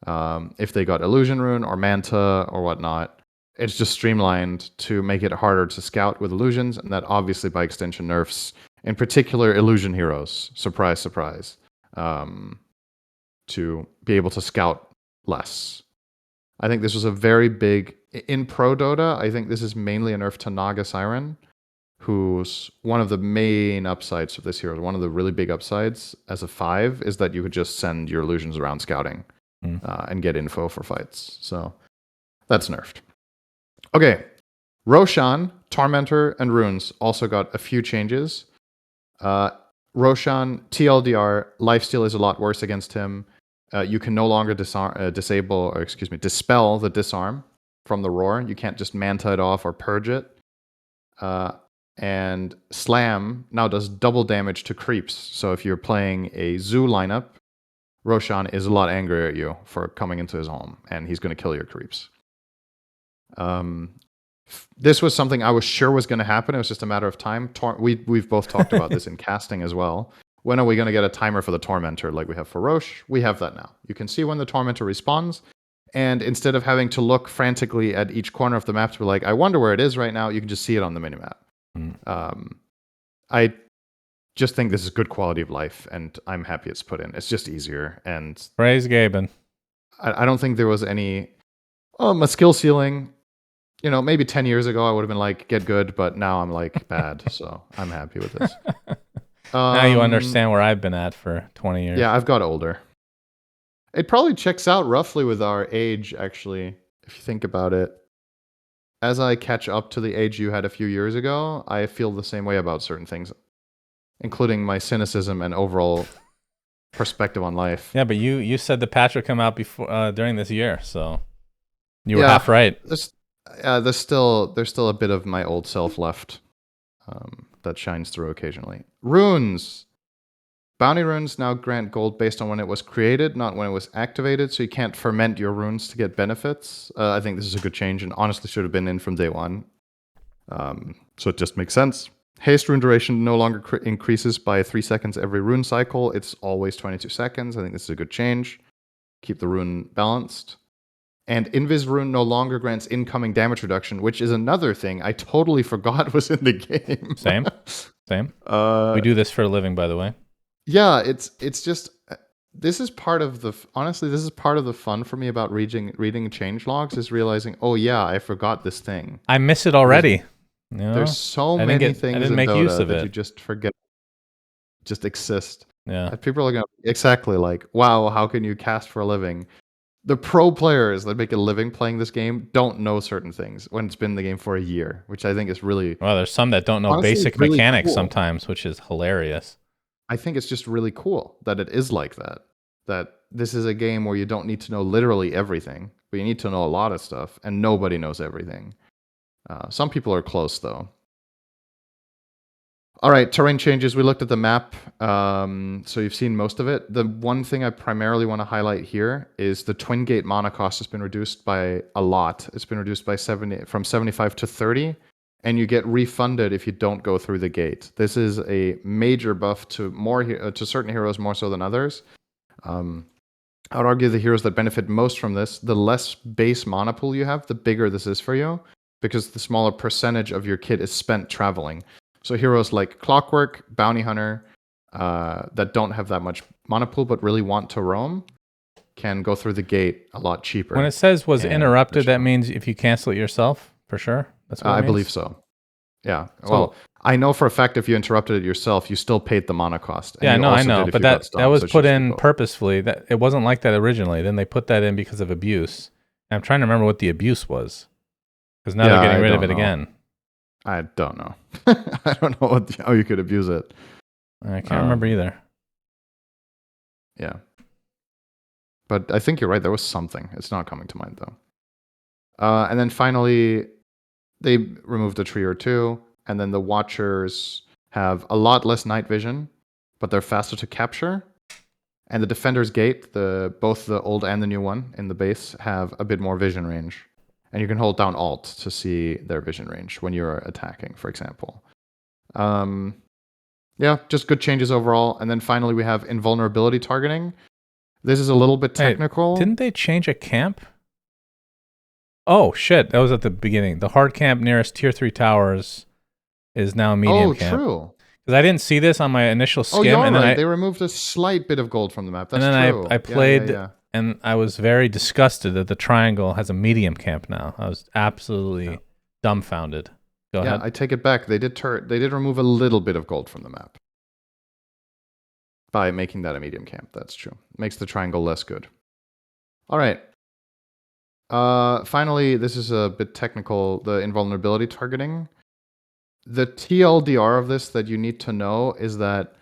If they got Illusion Rune or Manta or whatnot, it's just streamlined to make it harder to scout with illusions, and that obviously by extension nerfs, in particular, illusion heroes. Surprise, surprise. To be able to scout less. I think this was a very big... In Pro Dota, I think this is mainly a nerf to Naga Siren, who's one of the main upsides of this hero. One of the really big upsides as a 5 is that you could just send your illusions around scouting and get info for fights. So that's nerfed. Okay, Roshan, Tormentor, and Runes also got a few changes. Roshan, TLDR, lifesteal is a lot worse against him. You can no longer dispel the disarm from the roar. You can't just manta it off or purge it. And Slam now does double damage to creeps. So if you're playing a Zoo lineup, Roshan is a lot angrier at you for coming into his home, and he's going to kill your creeps. This was something I was sure was going to happen. It was just a matter of time. We've both talked about this in casting as well. When are we going to get a timer for the Tormentor like we have for Roche? We have that now. You can see when the Tormentor respawns, and instead of having to look frantically at each corner of the map to be like, I wonder where it is right now, you can just see it on the minimap. I just think this is good quality of life, and I'm happy it's put in. It's just easier, and Praise Gaben. I don't think there was any... my skill ceiling... maybe 10 years ago I would have been like, get good, but now I'm like, bad. So I'm happy with this. Now you understand where I've been at for 20 years. Yeah, I've got older. It probably checks out roughly with our age, actually, if you think about it. As I catch up to the age you had a few years ago, I feel the same way about certain things, including my cynicism and overall perspective on life. Yeah, but you said the patch would come out before during this year, so you were half right. There's still a bit of my old self left that shines through occasionally. Runes. Bounty runes now grant gold based on when it was created, not when it was activated, so you can't ferment your runes to get benefits. I think this is a good change, and honestly should have been in from day one. So it just makes sense. Haste rune duration no longer increases by 3 seconds every rune cycle. It's always 22 seconds. I think this is a good change. Keep the rune balanced. And Invis rune no longer grants incoming damage reduction, which is another thing I totally forgot was in the game. Same. We do this for a living, by the way. Yeah, it's just this is part of the fun for me about reading changelogs is realizing, oh yeah, I forgot this thing. I miss it already. There's so many things in Dota that you just forget, just exist. Yeah, people are going exactly like, wow, how can you cast for a living? The pro players that make a living playing this game don't know certain things when it's been in the game for a year, which I think is really... Well, there's some that don't know honestly, basic really mechanics cool. Sometimes, which is hilarious. I think it's just really cool that it is like that. That this is a game where you don't need to know literally everything, but you need to know a lot of stuff, and nobody knows everything. Some people are close, though. All right, terrain changes. We looked at the map, so you've seen most of it. The one thing I primarily want to highlight here is the Twin Gate mana cost has been reduced by a lot. It's been reduced by from 75 to 30, and you get refunded if you don't go through the gate. This is a major buff to certain heroes more so than others. I would argue the heroes that benefit most from this, the less base mana pool you have, the bigger this is for you, because the smaller percentage of your kit is spent traveling. So heroes like Clockwork, Bounty Hunter, that don't have that much mana pool but really want to roam, can go through the gate a lot cheaper. When it says was interrupted, that means if you cancel it yourself, for sure? That's what it means? I believe so. Yeah. So, well, I know for a fact if you interrupted it yourself, you still paid the mana cost. Yeah, I know. But that was put in purposefully. That it wasn't like that originally. Then they put that in because of abuse. And I'm trying to remember what the abuse was. Because now they're getting rid of it again. I don't know. I don't know how you could abuse it. I can't remember either. Yeah. But I think you're right. There was something. It's not coming to mind, though. And then finally, they removed a tree or two. And then the Watchers have a lot less night vision, but they're faster to capture. And the Defender's Gate, both the old and the new one in the base, have a bit more vision range. and you can hold down Alt to see their vision range when you're attacking, for example. Yeah, just good changes overall. And then finally, we have invulnerability targeting. This is a little bit technical. Didn't they change a camp? Oh, shit. That was at the beginning. The hard camp nearest tier 3 towers is now a medium camp. Oh, true. Because I didn't see this on my initial skim. Oh, you're and right. They removed a slight bit of gold from the map. That's and then true. I played, and I was very disgusted that the triangle has a medium camp now. I was absolutely dumbfounded. Go ahead. I take it back. They did remove a little bit of gold from the map by making that a medium camp. That's true. Makes the triangle less good. All right. Finally, this is a bit technical, the invulnerability targeting. The TLDR of this that you need to know is that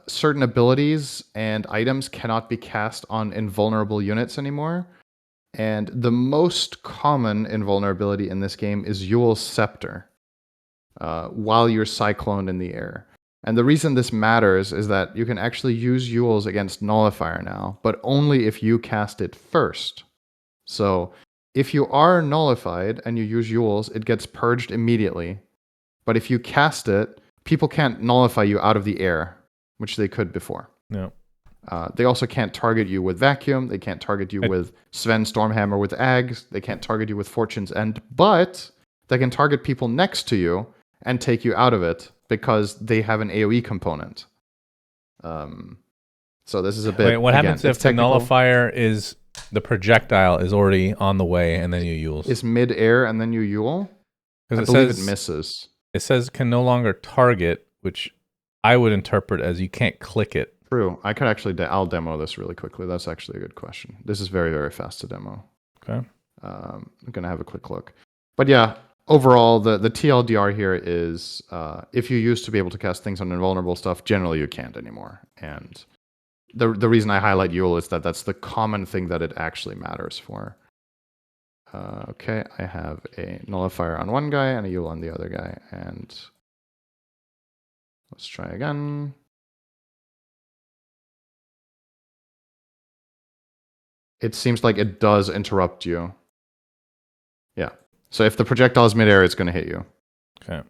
certain abilities and items cannot be cast on invulnerable units anymore. And the most common invulnerability in this game is Yule's Scepter, while you're cycloned in the air. And the reason this matters is that you can actually use Yule's against Nullifier now, but only if you cast it first. So if you are nullified and you use Yule's, it gets purged immediately. But if you cast it, people can't nullify you out of the air, which they could before. No. They also can't target you with Vacuum. They can't target you with Sven Stormhammer with Ags. They can't target you with Fortune's End. But they can target people next to you and take you out of it because they have an AoE component. So this is a bit... Wait, what happens if the nullifier is... the projectile is already on the way and then you Yule? It's mid-air and then you Yule? I believe it misses. It says can no longer target, which I would interpret as you can't click it. True. I could actually... I'll demo this really quickly. That's actually a good question. This is very, very fast to demo. Okay. I'm going to have a quick look. But yeah, overall, the TLDR here is if you used to be able to cast things on invulnerable stuff, generally you can't anymore. And the reason I highlight Yule is that that's the common thing that it actually matters for. Okay, I have a nullifier on one guy and a Yule on the other guy. And let's try again. It seems like it does interrupt you. Yeah. So if the projectile is midair, it's going to hit you. Okay.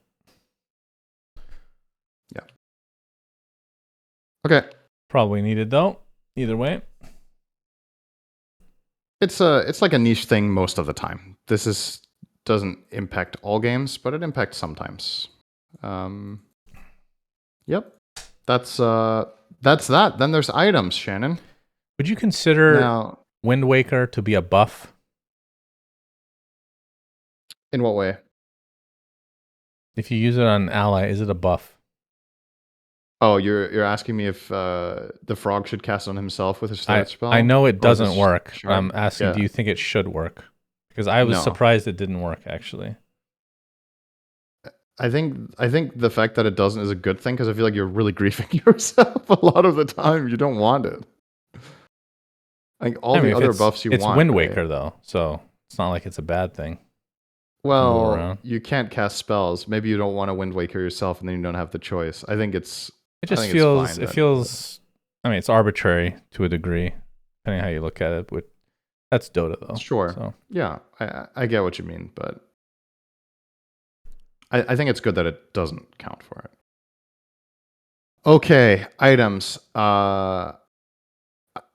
Yeah. Okay. Probably needed though. Either way. It's like a niche thing most of the time. This doesn't impact all games, but it impacts sometimes. Yep. That's that. Then there's items, Shannon. Would you consider Wind Waker to be a buff? In what way? If you use it on an ally, is it a buff? Oh, you're asking me if the frog should cast on himself with his third spell? I know it doesn't work. I'm asking, do you think it should work? Because I was surprised it didn't work, actually. I think the fact that it doesn't is a good thing, because I feel like you're really griefing yourself a lot of the time. You don't want it. Like the other buffs you want. It's Wind Waker, though, so it's not like it's a bad thing. Well, you can't cast spells. Maybe you don't want to Wind Waker yourself, and then you don't have the choice. I think it's... It just feels... It feels... I mean, it's arbitrary to a degree, depending on how you look at it. But that's Dota, though. Sure. So. Yeah, I get what you mean, but... I think it's good that it doesn't count for it. Okay, items. I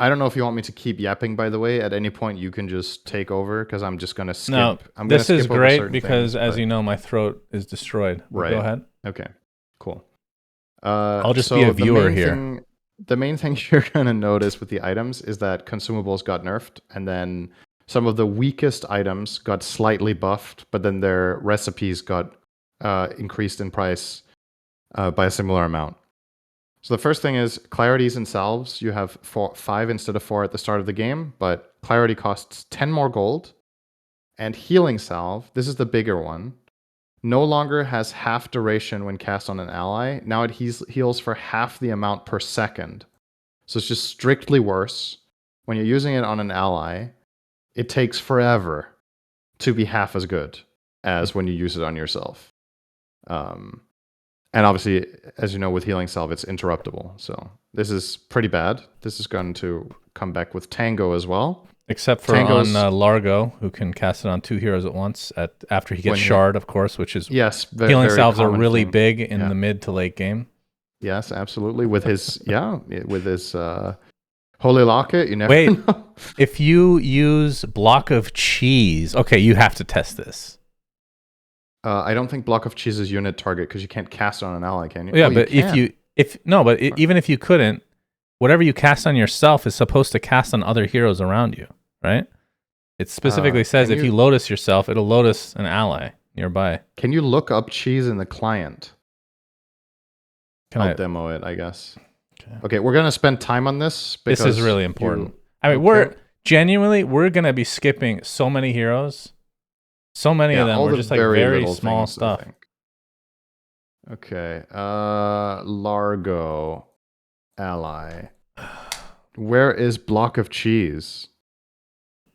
don't know if you want me to keep yapping, by the way. At any point, you can just take over, because I'm just going to skip. No, this is great because, as you know, my throat is destroyed. Right. Go ahead. Okay, cool. I'll just be a viewer here. The main thing you're going to notice with the items is that consumables got nerfed, and then some of the weakest items got slightly buffed, but then their recipes got increased in price by a similar amount. So the first thing is clarities and salves. You have 5 instead of 4 at the start of the game, but clarity costs 10 more gold. And healing salve, this is the bigger one, no longer has half duration when cast on an ally. Now it heals for half the amount per second. So it's just strictly worse. When you're using it on an ally, it takes forever to be half as good as when you use it on yourself. And obviously, as you know, with healing salve, it's interruptible. So this is pretty bad. This is going to come back with Tango as well. Except for Tango's on Largo, who can cast it on 2 heroes at once after he gets shard, of course, which is yes, healing very salves are common really thing. big in the mid to late game. Yes, absolutely. With his Holy Locket, you never know. If you use Block of Cheese, okay, you have to test this. I don't think Block of Cheese is unit target because you can't cast it on an ally, can you? Yeah, but even if you couldn't, whatever you cast on yourself is supposed to cast on other heroes around you, right? It specifically says if you Lotus yourself, it'll Lotus an ally nearby. Can you look up Cheese in the client? I'll demo it, I guess. Okay, we're gonna spend time on this because this is really important. We're going to be skipping so many heroes. So many of them are just like very small stuff. Okay, Largo ally. Where is Block of Cheese?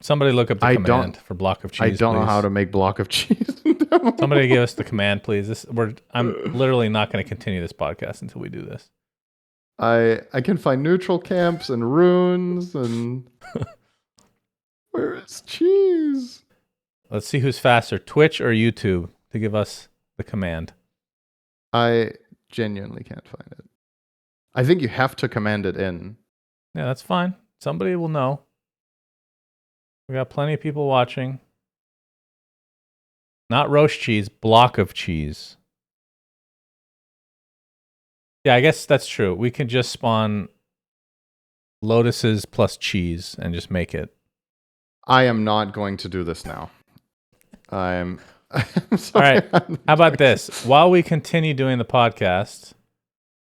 Somebody look up the command for Block of Cheese. I don't know how to make Block of Cheese. Somebody give us the command, please. I'm literally not going to continue this podcast until we do this. I can find neutral camps and runes and where is Cheese? Let's see who's faster, Twitch or YouTube, to give us the command. I genuinely can't find it. I think you have to command it in. Yeah, that's fine. Somebody will know. We got plenty of people watching. Not roast cheese, Block of Cheese. Yeah, I guess that's true. We can just spawn lotuses plus cheese and just make it. I am not going to do this now. I'm sorry. All right. How about this? While we continue doing the podcast,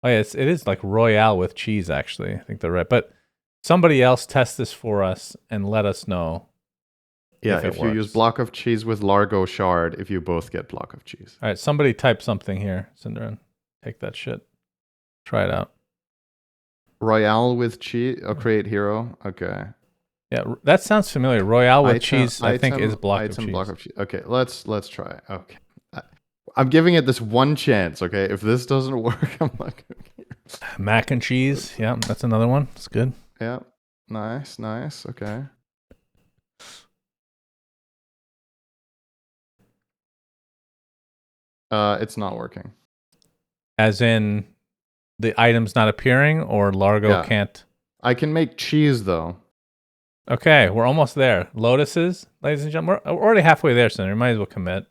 it is like Royale with cheese, actually. I think they're right. But somebody else test this for us and let us know. Yeah, if you use Block of Cheese with Largo Shard, if you both get Block of Cheese. All right, somebody type something here, Cinderin. Take that shit. Try it out. Royale with cheese? Oh, create hero? Okay. Yeah, that sounds familiar. Royale with cheese, I think, is Block of Cheese. Block of cheese. Okay, let's try. Okay. I'm giving it this one chance, okay? If this doesn't work, I'm not going to. Mac and cheese. Yeah, that's another one. It's good. Yeah. Nice. Okay. It's not working. As in the item's not appearing, or Largo can't? I can make cheese, though. Okay, we're almost there. Lotuses, ladies and gentlemen. We're already halfway there, so we might as well commit.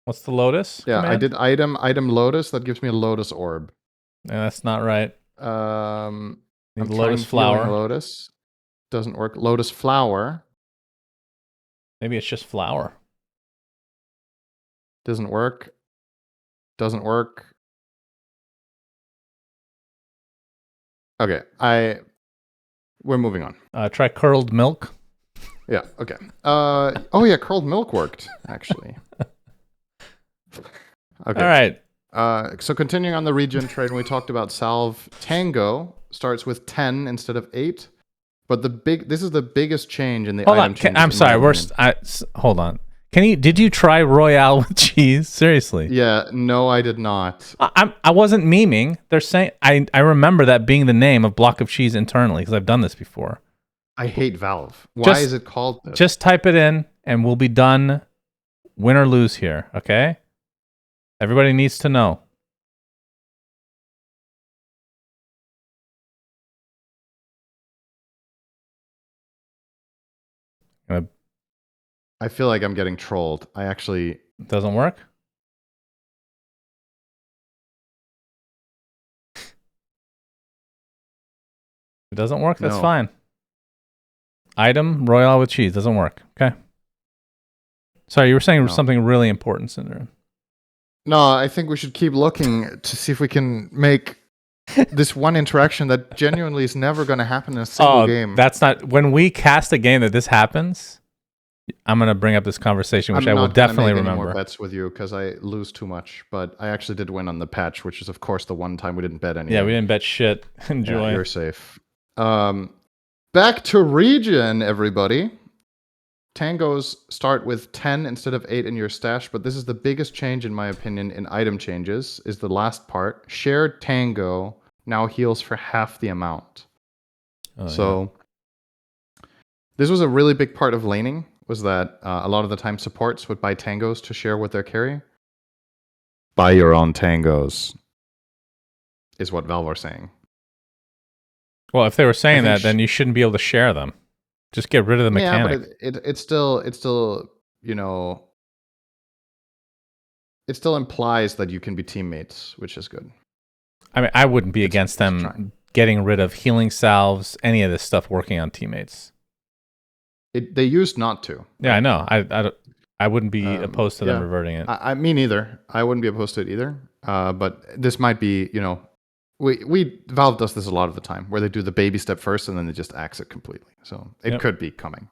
What's the Lotus? Yeah, command? I did item Lotus. That gives me a Lotus orb. Yeah, that's not right. Need Lotus flower. Lotus. Doesn't work. Lotus flower. Maybe it's just flower. Doesn't work. Okay, we're moving on. Try curdled milk. Yeah, okay. Oh yeah, curdled milk worked, actually. Okay. All right. So continuing on the regen trade, when we talked about salve, Tango starts with 10 instead of 8. But this is the biggest change in the item change. I'm sorry. Hold on. Did you try Royale with cheese? Seriously? Yeah, no, I did not. I wasn't memeing. They're saying I remember that being the name of Block of Cheese internally because I've done this before. I hate Valve. Why is it called this? Just type it in and we'll be done. Win or lose here, okay? Everybody needs to know. I feel like I'm getting trolled. It doesn't work? It doesn't work? That's fine. Item, Royale with cheese. Doesn't work. Okay. Sorry, you were saying something really important, Cinder. No, I think we should keep looking to see if we can make this one interaction that genuinely is never going to happen in a single game. That's not... When we cast a game that this happens, I'm going to bring up this conversation, which I will definitely remember. I'm not going to make any more bets with you because I lose too much. But I actually did win on the patch, which is, of course, the one time we didn't bet anything. Yeah, we didn't bet shit. Enjoy. Yeah, you're safe. Back to regen, everybody. Tangos start with 10 instead of 8 in your stash, but this is the biggest change, in my opinion, in item changes, is the last part. Shared Tango now heals for half the amount. So This was a really big part of laning, was that a lot of the time supports would buy tangos to share with their carry. Buy your own tangos, is what Valve are saying. Well, if they were saying that, then you shouldn't be able to share them. Just get rid of the mechanic. Yeah, but it still, you know, it still implies that you can be teammates, which is good. I mean, I wouldn't be against them getting rid of healing salves, any of this stuff working on teammates. They used not to. Yeah, right? I know. I wouldn't be opposed to them reverting it. Me neither. I wouldn't be opposed to it either. But this might be, Valve does this a lot of the time, where they do the baby step first and then they just axe it completely. So it could be coming.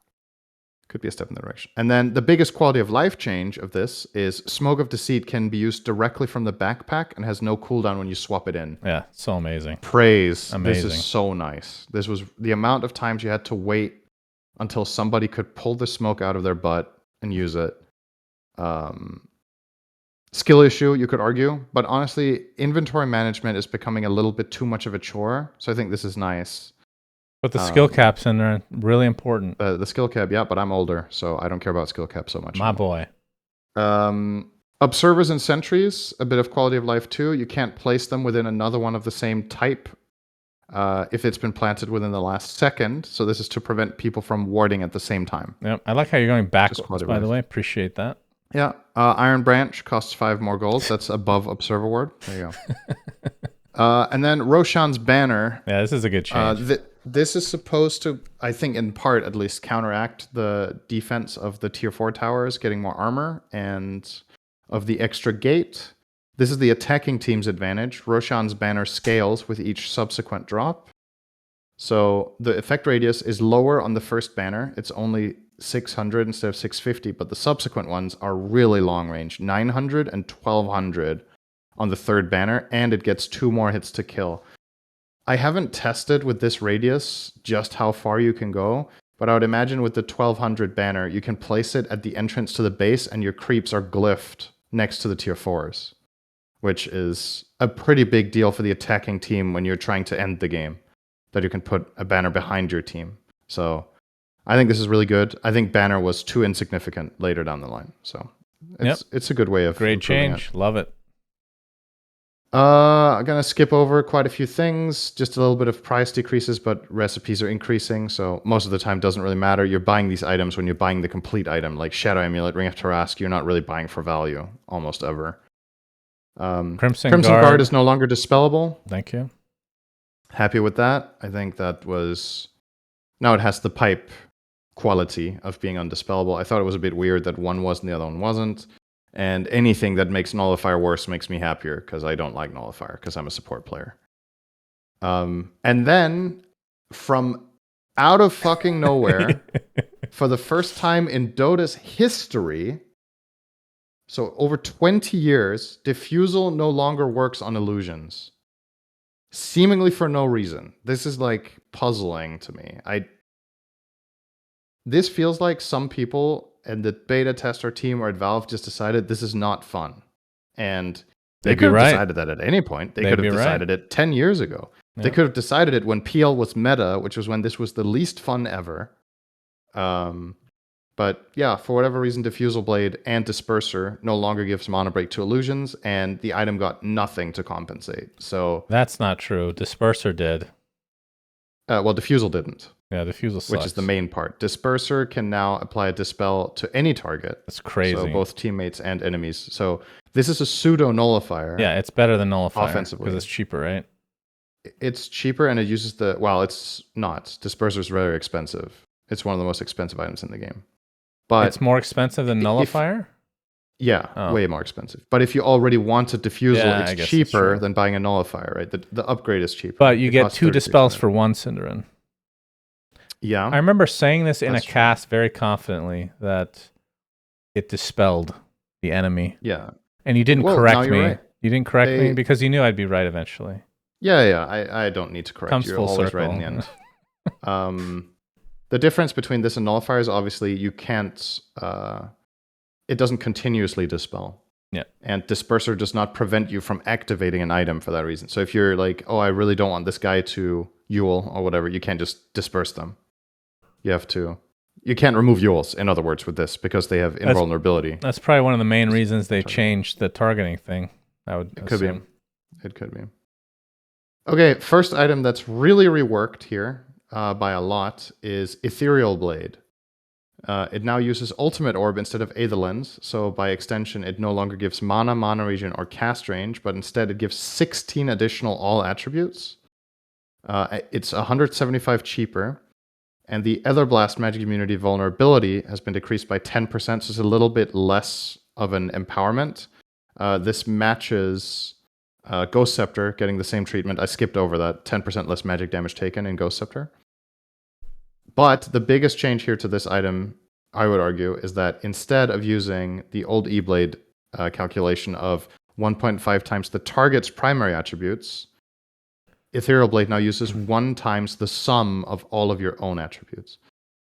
Could be a step in the direction. And then the biggest quality of life change of this is Smoke of Deceit can be used directly from the backpack and has no cooldown when you swap it in. Yeah, so amazing. Praise. Amazing. This is so nice. This was the amount of times you had to wait until somebody could pull the smoke out of their butt and use it. Skill issue, you could argue. But honestly, inventory management is becoming a little bit too much of a chore. So I think this is nice. But the skill caps in there, really important. The skill cap, yeah, but I'm older, so I don't care about skill cap so much. My boy. Observers and sentries, a bit of quality of life too. You can't place them within another one of the same type if it's been planted within the last second. So this is to prevent people from warding at the same time. Yep, I like how you're going backwards, by the way. Appreciate that. Yeah, Iron Branch costs 5 more gold. That's above Observer Ward. There you go. And then Roshan's Banner. Yeah, this is a good change. This is supposed to, I think in part at least, counteract the defense of the tier 4 towers getting more armor and of the extra gate. This is the attacking team's advantage. Roshan's Banner scales with each subsequent drop. So the effect radius is lower on the first banner. It's only 600 instead of 650, but the subsequent ones are really long range, 900 and 1200 on the third banner, and it gets 2 more hits to kill. I haven't tested with this radius just how far you can go, but I would imagine with the 1200 banner, you can place it at the entrance to the base and your creeps are glyphed next to the tier 4s, which is a pretty big deal for the attacking team when you're trying to end the game, that you can put a banner behind your team. So I think this is really good. I think banner was too insignificant later down the line. So it's a good way of great change. Love it. I'm going to skip over quite a few things. Just a little bit of price decreases, but recipes are increasing. So most of the time, it doesn't really matter. You're buying these items when you're buying the complete item, like Shadow Amulet, Ring of Tarrasque. You're not really buying for value, almost ever. Crimson Guard is no longer dispellable. Thank you. Happy with that. I think that was... Now it has the pipe quality of being undispellable. I thought it was a bit weird that one was and the other one wasn't. And anything that makes Nullifier worse makes me happier, because I don't like Nullifier, because I'm a support player. And then, from out of fucking nowhere, for the first time in Dota's history, so over 20 years, Diffusal no longer works on illusions. Seemingly for no reason. This is like puzzling to me. This feels like some people and the beta tester team or at Valve just decided this is not fun. And they could have decided that at any point. They could have decided it 10 years ago. Yeah. They could have decided it when PL was meta, which was when this was the least fun ever. But yeah, for whatever reason, Diffusal Blade and Disperser no longer gives mana break to illusions, and the item got nothing to compensate. So that's not true. Disperser did. Well, Diffusal didn't. Yeah, Diffusal sucks. Which is the main part. Disperser can now apply a Dispel to any target. That's crazy. So both teammates and enemies. So this is a pseudo nullifier. Yeah, it's better than Nullifier. Offensively. Because it's cheaper, right? It's cheaper and it uses the... Well, it's not. Disperser is very expensive. It's one of the most expensive items in the game. But it's more expensive than Nullifier? Way more expensive. But if you already wanted Diffusal, it's cheaper than buying a Nullifier, right? The upgrade is cheaper. But you get 2 Dispels for 1 Cinderin. Yeah. I remember saying this in a cast very confidently, that it dispelled the enemy. Yeah. And you didn't correct me. Right. You didn't correct me because you knew I'd be right eventually. Yeah. I don't need to correct you. You're always right in the end. The difference between this and Nullifier is obviously you can't... it doesn't continuously dispel. Yeah. And Disperser does not prevent you from activating an item for that reason. So if you're like, oh, I really don't want this guy to Yule or whatever, you can't just disperse them. You have to You can't remove Yules, in other words, with this because they have invulnerability. That's probably one of the main reasons they changed the targeting thing. I would assume. It could be. Okay, first item that's really reworked here by a lot is Ethereal Blade. It now uses Ultimate Orb instead of Aether Lens, so by extension, it no longer gives mana region, or cast range, but instead it gives 16 additional all attributes. It's 175 cheaper, and the Etherblast magic immunity vulnerability has been decreased by 10%, so it's a little bit less of an empowerment. This matches Ghost Scepter getting the same treatment. I skipped over that. 10% less magic damage taken in Ghost Scepter. But the biggest change here to this item, I would argue, is that instead of using the old E-Blade calculation of 1.5 times the target's primary attributes, Ethereal Blade now uses 1 times the sum of all of your own attributes,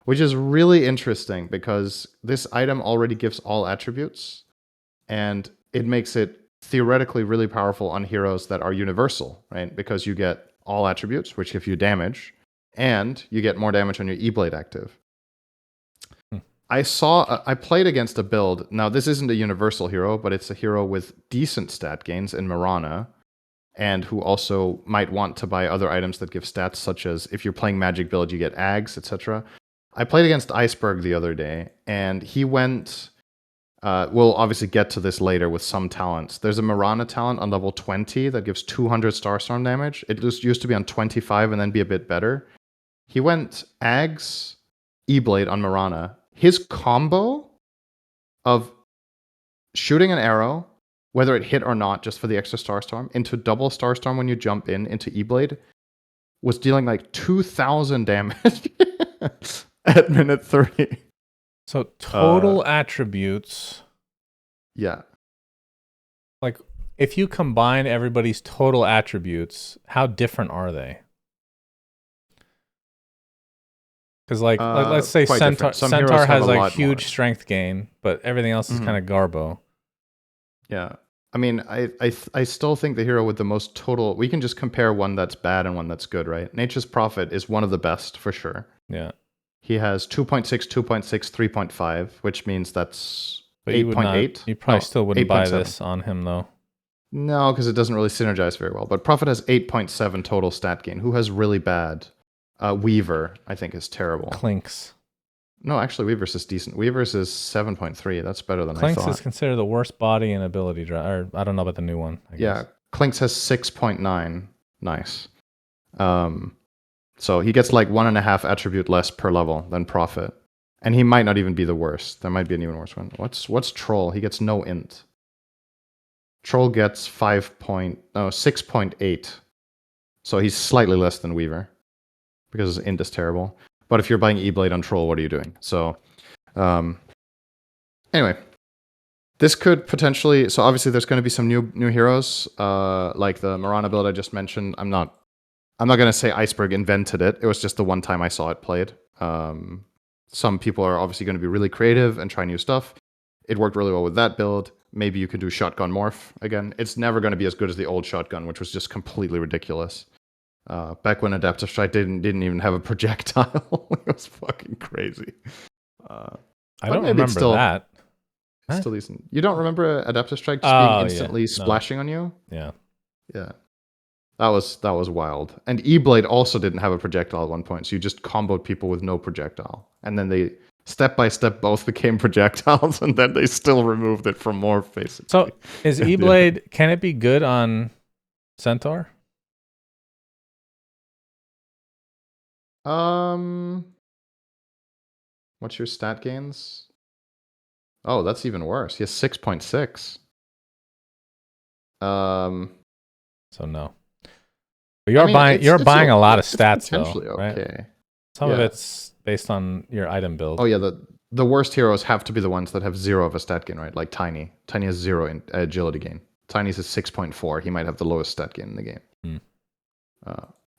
which is really interesting because this item already gives all attributes, and it makes it theoretically really powerful on heroes that are universal, right? Because you get all attributes, which give you damage, and you get more damage on your E-Blade active. I played against a build. Now, this isn't a universal hero, but it's a hero with decent stat gains in Mirana, and who also might want to buy other items that give stats, such as if you're playing magic build, you get Ags, etc. I played against Iceberg the other day, and he went... we'll obviously get to this later with some talents. There's a Mirana talent on level 20 that gives 200 Starstorm damage. It used to be on 25 and then be a bit better. He went Ags, E-Blade on Mirana. His combo of shooting an arrow, whether it hit or not, just for the extra Starstorm, into double Starstorm when you jump into E-Blade, was dealing like 2,000 damage at minute 30. So total attributes. Yeah. Like, if you combine everybody's total attributes, how different are they? Because let's say Centaur has like huge strength gain, but everything else is kind of garbo. Yeah. I mean, I still think the hero with the most total... We can just compare one that's bad and one that's good, right? Nature's Prophet is one of the best, for sure. Yeah. He has 2.6, 2.6, 3.5, which means that's 8.8. You probably still wouldn't buy this on him, though. No, because it doesn't really synergize very well. But Prophet has 8.7 total stat gain. Who has really bad? Weaver, I think, is terrible. Clinks. No, actually, Weaver's is decent. Weaver's is 7.3. That's better than I thought. Clinks is considered the worst body and ability drive. Or I don't know about the new one. I guess. Clinks has 6.9. Nice. So he gets like 1.5 attribute less per level than Prophet. And he might not even be the worst. There might be an even worse one. What's Troll? He gets no int. Troll gets 6.8. So he's slightly less than Weaver. Because his int is terrible. But if you're buying E-Blade on Troll, what are you doing? So, anyway. This could potentially... So obviously there's going to be some new heroes. Like the Mirana build I just mentioned. I'm not going to say Iceberg invented it. It was just the one time I saw it played. Some people are obviously going to be really creative and try new stuff. It worked really well with that build. Maybe you could do Shotgun Morph again. It's never going to be as good as the old Shotgun, which was just completely ridiculous. Back when Adaptive Strike didn't even have a projectile. It was fucking crazy. I don't remember that. It's still decent. You don't remember Adaptive Strike just being instantly splashing on you? Yeah. Yeah. That was wild. And E-Blade also didn't have a projectile at one point, so you just comboed people with no projectile. And then they, step by step, both became projectiles, and then they still removed it from Morph, basically. So, is E-Blade, can it be good on Centaur? What's your stat gains? Oh, that's even worse. He has 6.6. So no. But you're buying a lot of stats, potentially though, okay. Right? Some of it's based on your item build. Oh yeah, the worst heroes have to be the ones that have 0 of a stat gain, right? Like Tiny. Tiny has 0 in agility gain. Tiny's is 6.4. He might have the lowest stat gain in the game.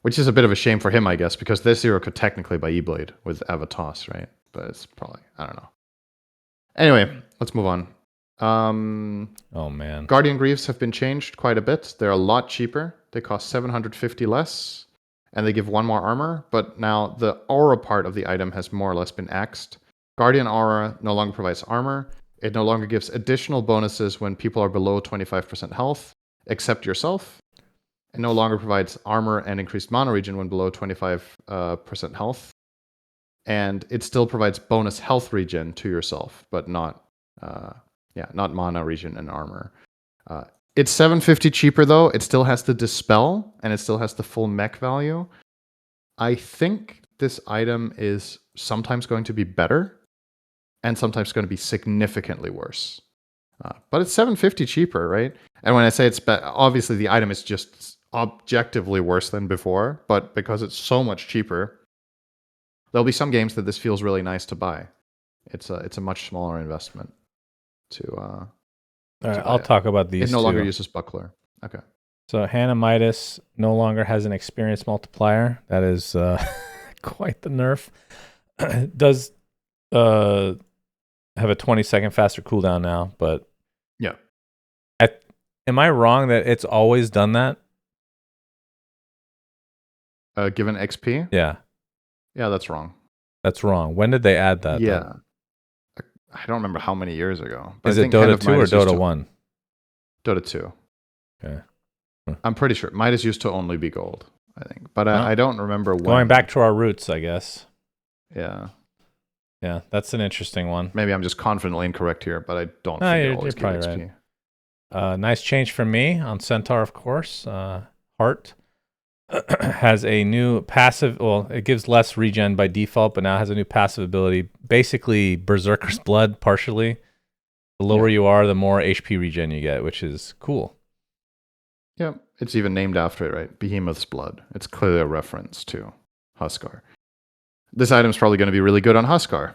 Which is a bit of a shame for him, I guess, because this hero could technically buy E-Blade with Avatos, right? But it's probably, I don't know. Anyway, let's move on. Oh man. Guardian Greaves have been changed quite a bit. They're a lot cheaper. They cost 750 less, and they give 1 more armor. But now the aura part of the item has more or less been axed. Guardian Aura no longer provides armor. It no longer gives additional bonuses when people are below 25% health, except yourself. It no longer provides armor and increased mana regen when below 25% health. And it still provides bonus health regen to yourself, but not mana regen and armor. It's 750 cheaper though. It still has the dispel and it still has the full mech value. I think this item is sometimes going to be better and sometimes going to be significantly worse. But it's 750 cheaper, right? And when I say it's obviously the item is just objectively worse than before, but because it's so much cheaper, there'll be some games that this feels really nice to buy. It's a much smaller investment to All right, I'll talk about these. It no longer uses buckler. Okay. So Hannah Midas no longer has an experience multiplier. That is quite the nerf. Does have a 20-second faster cooldown now, but yeah. Am I wrong that it's always done that? Given XP? Yeah. Yeah, that's wrong. That's wrong. When did they add that? Yeah. Though? I don't remember how many years ago. But Is I it think Dota 2 or Dota 1? Dota 2. Okay. I'm pretty sure. Midas used to only be gold, I think. But I don't remember when. Going back to our roots, I guess. Yeah. Yeah, that's an interesting one. Maybe I'm just confidently incorrect here, but I don't think it always probably XP. Right. Nice change for me on Centaur, of course. Heart has a new passive. Well, it gives less regen by default, but now has a new passive ability. Basically, Berserker's Blood, partially. The lower you are, the more HP regen you get, which is cool. Yeah, it's even named after it, right? Behemoth's Blood. It's clearly a reference to Huskar. This item's probably going to be really good on Huskar,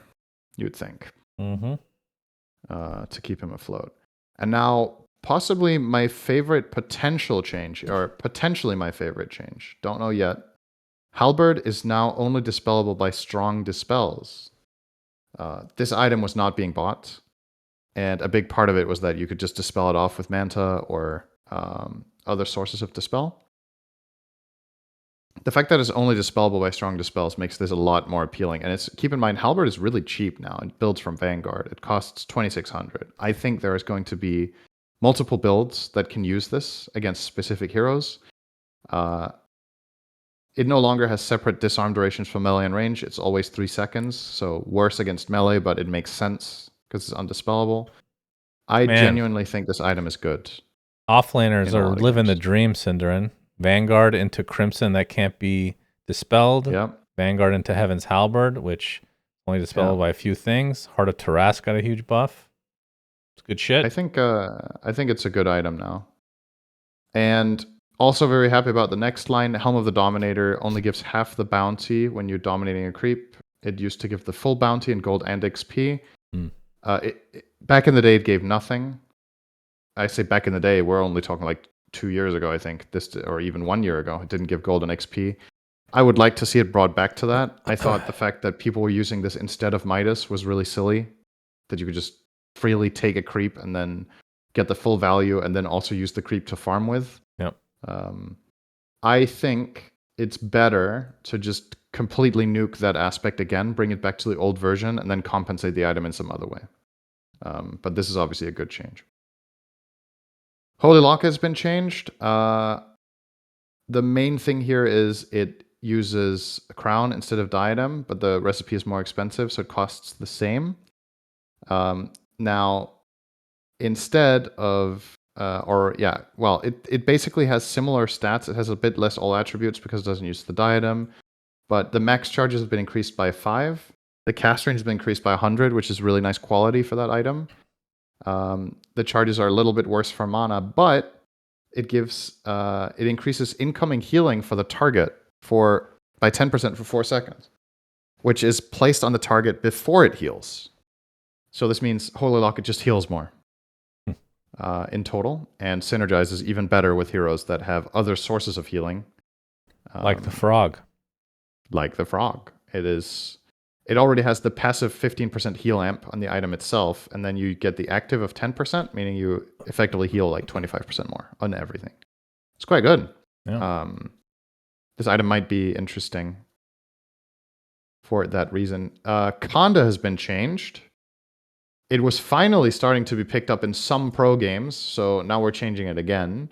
you'd think, to keep him afloat. And now, possibly my favorite potential change, or potentially my favorite change. Don't know yet. Halberd is now only dispellable by strong dispels. This item was not being bought, and a big part of it was that you could just dispel it off with Manta or other sources of dispel. The fact that it's only dispellable by strong dispels makes this a lot more appealing. And keep in mind, Halberd is really cheap now. It builds from Vanguard. It costs 2,600. I think there is going to be multiple builds that can use this against specific heroes. It no longer has separate disarm durations for melee and range. It's always 3 seconds, so worse against melee, but it makes sense because it's undispellable. I genuinely think this item is good. Offlaners are living the dream, Cinderin. Vanguard into Crimson that can't be dispelled. Yep. Vanguard into Heaven's Halberd, which only dispelled by a few things. Heart of Taras got a huge buff. It's good shit. I think it's a good item now. And also very happy about the next line. Helm of the Dominator only gives half the bounty when you're dominating a creep. It used to give the full bounty in gold and XP. Back in the day, it gave nothing. I say back in the day, we're only talking like 2 years ago, I think, or even 1 year ago. It didn't give gold and XP. I would like to see it brought back to that. I thought the fact that people were using this instead of Midas was really silly. That you could just freely take a creep and then get the full value and then also use the creep to farm with. Yep. I think it's better to just completely nuke that aspect again, bring it back to the old version, and then compensate the item in some other way. But this is obviously a good change. Holy Lock has been changed. The main thing here is it uses a crown instead of diadem, but the recipe is more expensive, so it costs the same. Now, instead of, it basically has similar stats. It has a bit less all attributes because it doesn't use the diadem, but the max charges have been increased by 5. The cast range has been increased by 100, which is really nice quality for that item. The charges are a little bit worse for mana, but it increases incoming healing for the target by 10% for 4 seconds, which is placed on the target before it heals. So this means Holy Locket just heals more in total, and synergizes even better with heroes that have other sources of healing. Like the frog. Like the frog. It already has the passive 15% heal amp on the item itself, and then you get the active of 10%, meaning you effectively heal like 25% more on everything. It's quite good. Yeah. This item might be interesting. for that reason. Conda has been changed. It was finally starting to be picked up in some pro games, so now we're changing it again.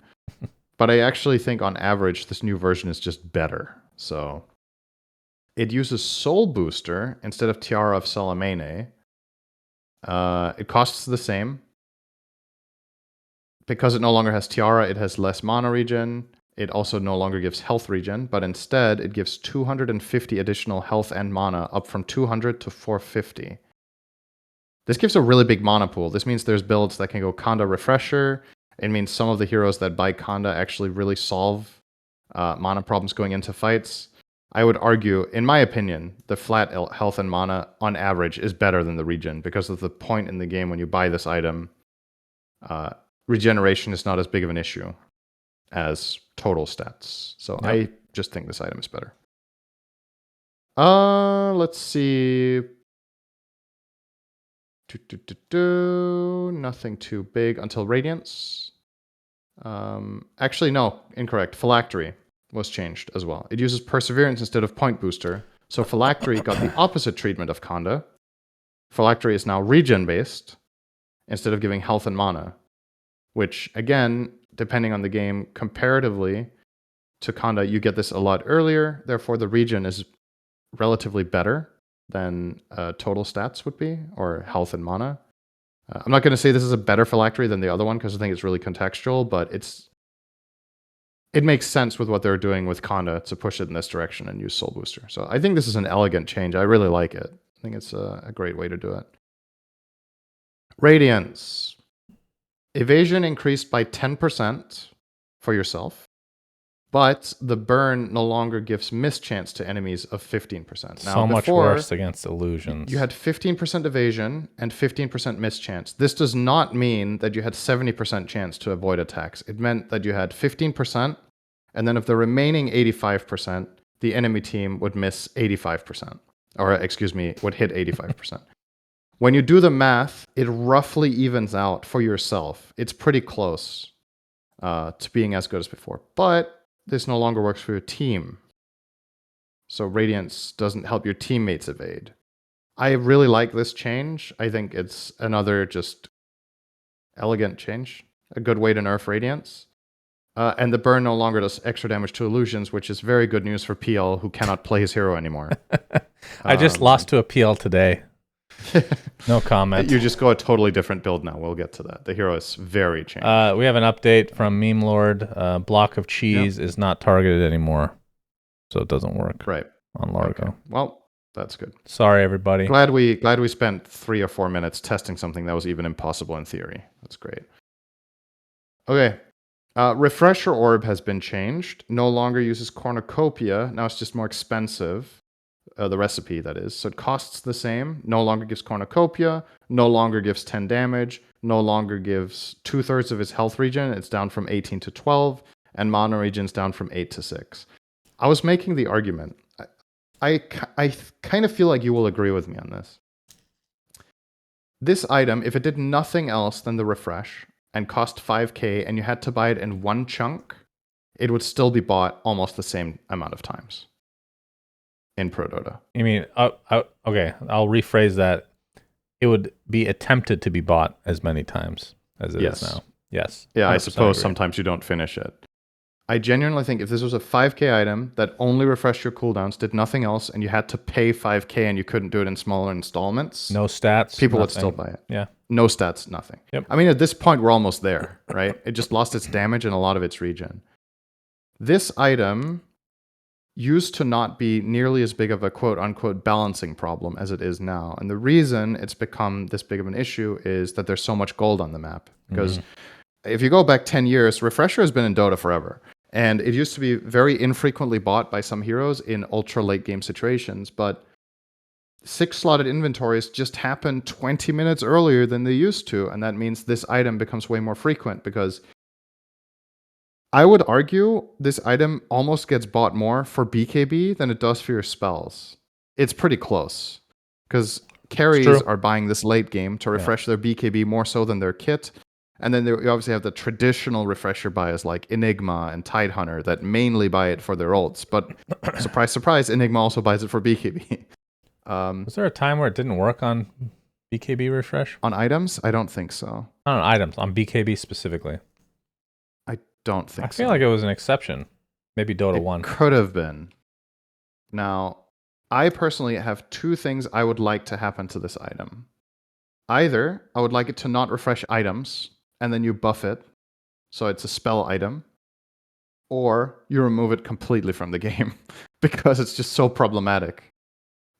But I actually think on average, this new version is just better. So it uses Soul Booster instead of Tiara of Salamene. It costs the same. Because it no longer has Tiara, it has less mana regen. It also no longer gives health regen, but instead it gives 250 additional health and mana, up from 200 to 450. This gives a really big mana pool. This means there's builds that can go Conda Refresher. It means some of the heroes that buy Conda actually really solve mana problems going into fights. I would argue, in my opinion, the flat health and mana on average is better than the regen because of the point in the game when you buy this item. Regeneration is not as big of an issue as total stats. So Yep. I just think this item is better. Let's see. Nothing too big until Radiance. Actually, no, incorrect. Phylactery was changed as well. It uses Perseverance instead of Point Booster. So Phylactery got the opposite treatment of Conda. Phylactery is now regen-based instead of giving health and mana, which, again, depending on the game, comparatively to Conda, you get this a lot earlier. Therefore, the regen is relatively better than total stats would be, or health and mana. I'm not going to say this is a better Phylactery than the other one because I think it's really contextual, but it makes sense with what they're doing with Conda to push it in this direction and use Soul Booster. So I think this is an elegant change. I really like it. I think it's a great way to do it. Radiance. Evasion increased by 10% for yourself, but the burn no longer gives mischance to enemies of 15%. Now, So much worse against illusions. You had 15% evasion and 15% mischance. This does not mean that you had 70% chance to avoid attacks. It meant that you had 15%, and then of the remaining 85%, the enemy team would miss 85%. Or, excuse me, would hit 85%. When you do the math, it roughly evens out for yourself. It's pretty close to being as good as before. But this no longer works for your team. So Radiance doesn't help your teammates evade. I really like this change. I think it's another just elegant change. A good way to nerf Radiance. And the burn no longer does extra damage to illusions, which is very good news for PL who cannot play his hero anymore. I just lost to a PL today. No comment. You just go a totally different build now. We'll get to that. The hero is very changed. We have an update from Meme Lord. Block of cheese is not targeted anymore, so it doesn't work on Largo. Okay. Well, that's good. Sorry, everybody. Glad we spent 3 or 4 minutes testing something that was even impossible in theory. That's great. Okay. Refresher Orb has been changed. No longer uses Cornucopia. Now it's just more expensive. The recipe, that is. So it costs the same. No longer gives Cornucopia. No longer gives 10 damage. No longer gives 2/3 of his health regen. It's down from 18 to 12. And mana regen's down from 8 to 6. I was making the argument. I kind of feel like you will agree with me on this. This item, if it did nothing else than the refresh and cost 5k and you had to buy it in one chunk, it would still be bought almost the same amount of times in Pro Dota. You mean, okay, I'll rephrase that. It would be attempted to be bought as many times as it is now. Yes. Yeah, I suppose sometimes you don't finish it. I genuinely think if this was a 5k item that only refreshed your cooldowns, did nothing else, and you had to pay 5k and you couldn't do it in smaller installments, no stats, people would still buy it. Yeah. No stats, nothing. Yep. I mean, at this point, we're almost there, right? It just lost its damage and a lot of its regen. This item used to not be nearly as big of a quote-unquote balancing problem as it is now. And the reason it's become this big of an issue is that there's so much gold on the map. Because if you go back 10 years, Refresher has been in Dota forever. And it used to be very infrequently bought by some heroes in ultra late game situations. But 6-slotted inventories just happen 20 minutes earlier than they used to. And that means this item becomes way more frequent because I would argue this item almost gets bought more for BKB than it does for your spells. It's pretty close. Because carries are buying this late game to refresh their BKB more so than their kit. And then you obviously have the traditional refresher buys like Enigma and Tidehunter that mainly buy it for their ults. But surprise, surprise, Enigma also buys it for BKB. Was there a time where it didn't work on BKB refresh? On items, I don't think so. Not on items, on BKB specifically. I don't think I feel so. like it was an exception. Maybe Dota It 1. could have been. Now, I personally have two things I would like to happen to this item. Either I would like it to not refresh items, and then you buff it, so it's a spell item, or you remove it completely from the game, because it's just so problematic.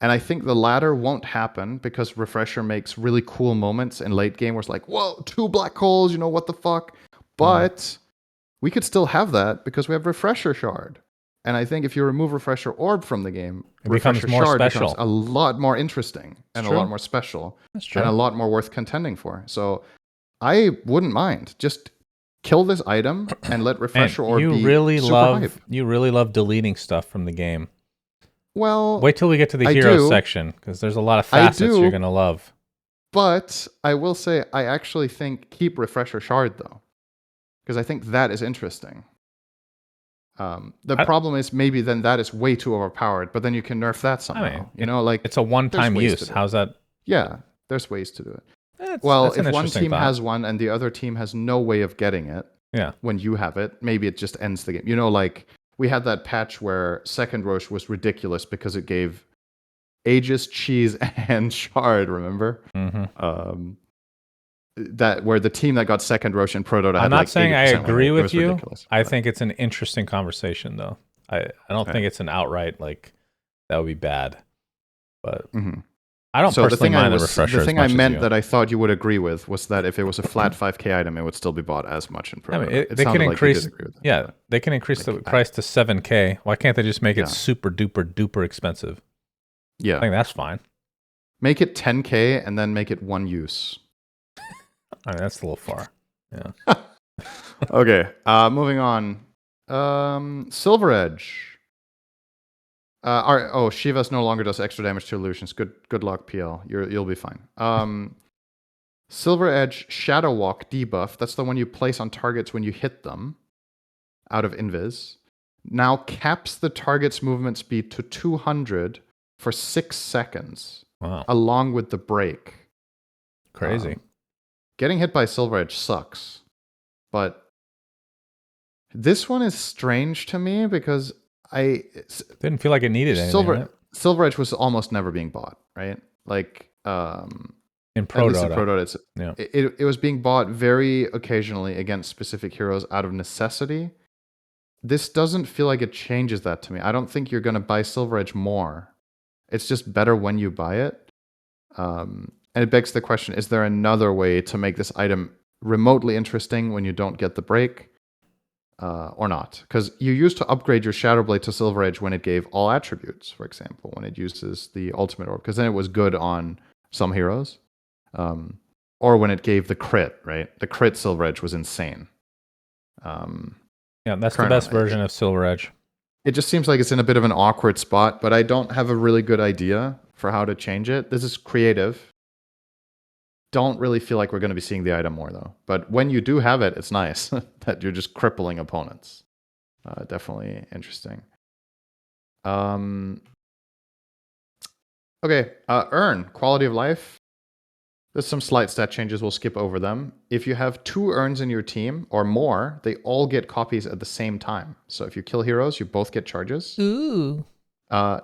And I think the latter won't happen, because Refresher makes really cool moments in late game where it's like, whoa, 2 black holes, what the fuck? But we could still have that, because we have Refresher Shard. And I think if you remove Refresher Orb from the game, It becomes Refresher more Shard special. becomes a lot more interesting and true. a lot more special. That's true. And a lot more worth contending for. So I wouldn't mind. Just kill this item and let Refresher Orb be super hype. You really love deleting stuff from the game. Well, wait till we get to the heroes section, because there's a lot of facets you're going to love. But I will say, I actually think keep Refresher Shard, though. Because I think that is interesting. The problem is maybe then that is way too overpowered, but then you can nerf that somehow. It's a one-time use. How's that? Yeah, there's ways to do it. If one team has one and the other team has no way of getting it, when you have it, maybe it just ends the game. We had that patch where Second Roche was ridiculous because it gave Aegis, Cheese, and Shard, remember? Mm-hmm. That where the team that got Second Roche in Pro Dota had I'm not saying I agree with you. Ridiculous. I think it's an interesting conversation, though. I don't think it's an outright, that would be bad. But I don't personally mind the refresher. The thing I meant that I thought you would agree with was that if it was a flat 5k item, it would still be bought as much in Pro Dota. They can increase, they can increase the price to 7k. Why can't they just make it super duper duper expensive? Yeah. I think that's fine. Make it 10k and then make it one use. I mean, that's a little far. Yeah. Okay. Moving on. Silver Edge. Shivas no longer does extra damage to illusions. Good luck, PL. You'll be fine. Silver Edge Shadow Walk debuff. That's the one you place on targets when you hit them out of Invis. Now caps the target's movement speed to 200 for 6 seconds. Wow. Along with the break. Crazy. Getting hit by Silver Edge sucks. But this one is strange to me because I didn't feel like it needed anything. Silver Edge was almost never being bought, right? In Pro Dota, it was being bought very occasionally against specific heroes out of necessity. This doesn't feel like it changes that to me. I don't think you're going to buy Silver Edge more. It's just better when you buy it. And it begs the question, is there another way to make this item remotely interesting when you don't get the break? Or not? Because you used to upgrade your Shadow Blade to Silver Edge when it gave all attributes, for example, when it uses the ultimate orb, because then it was good on some heroes. Or when it gave the crit, right? The crit Silver Edge was insane. That's the best version of Silver Edge. It just seems like it's in a bit of an awkward spot, but I don't have a really good idea for how to change it. This is creative. Don't really feel like we're going to be seeing the item more, though. But when you do have it, it's nice that you're just crippling opponents. Definitely interesting. Okay, Earn, quality of life. There's some slight stat changes. We'll skip over them. If you have 2 Earns in your team or more, they all get copies at the same time. So if you kill heroes, you both get charges. Ooh.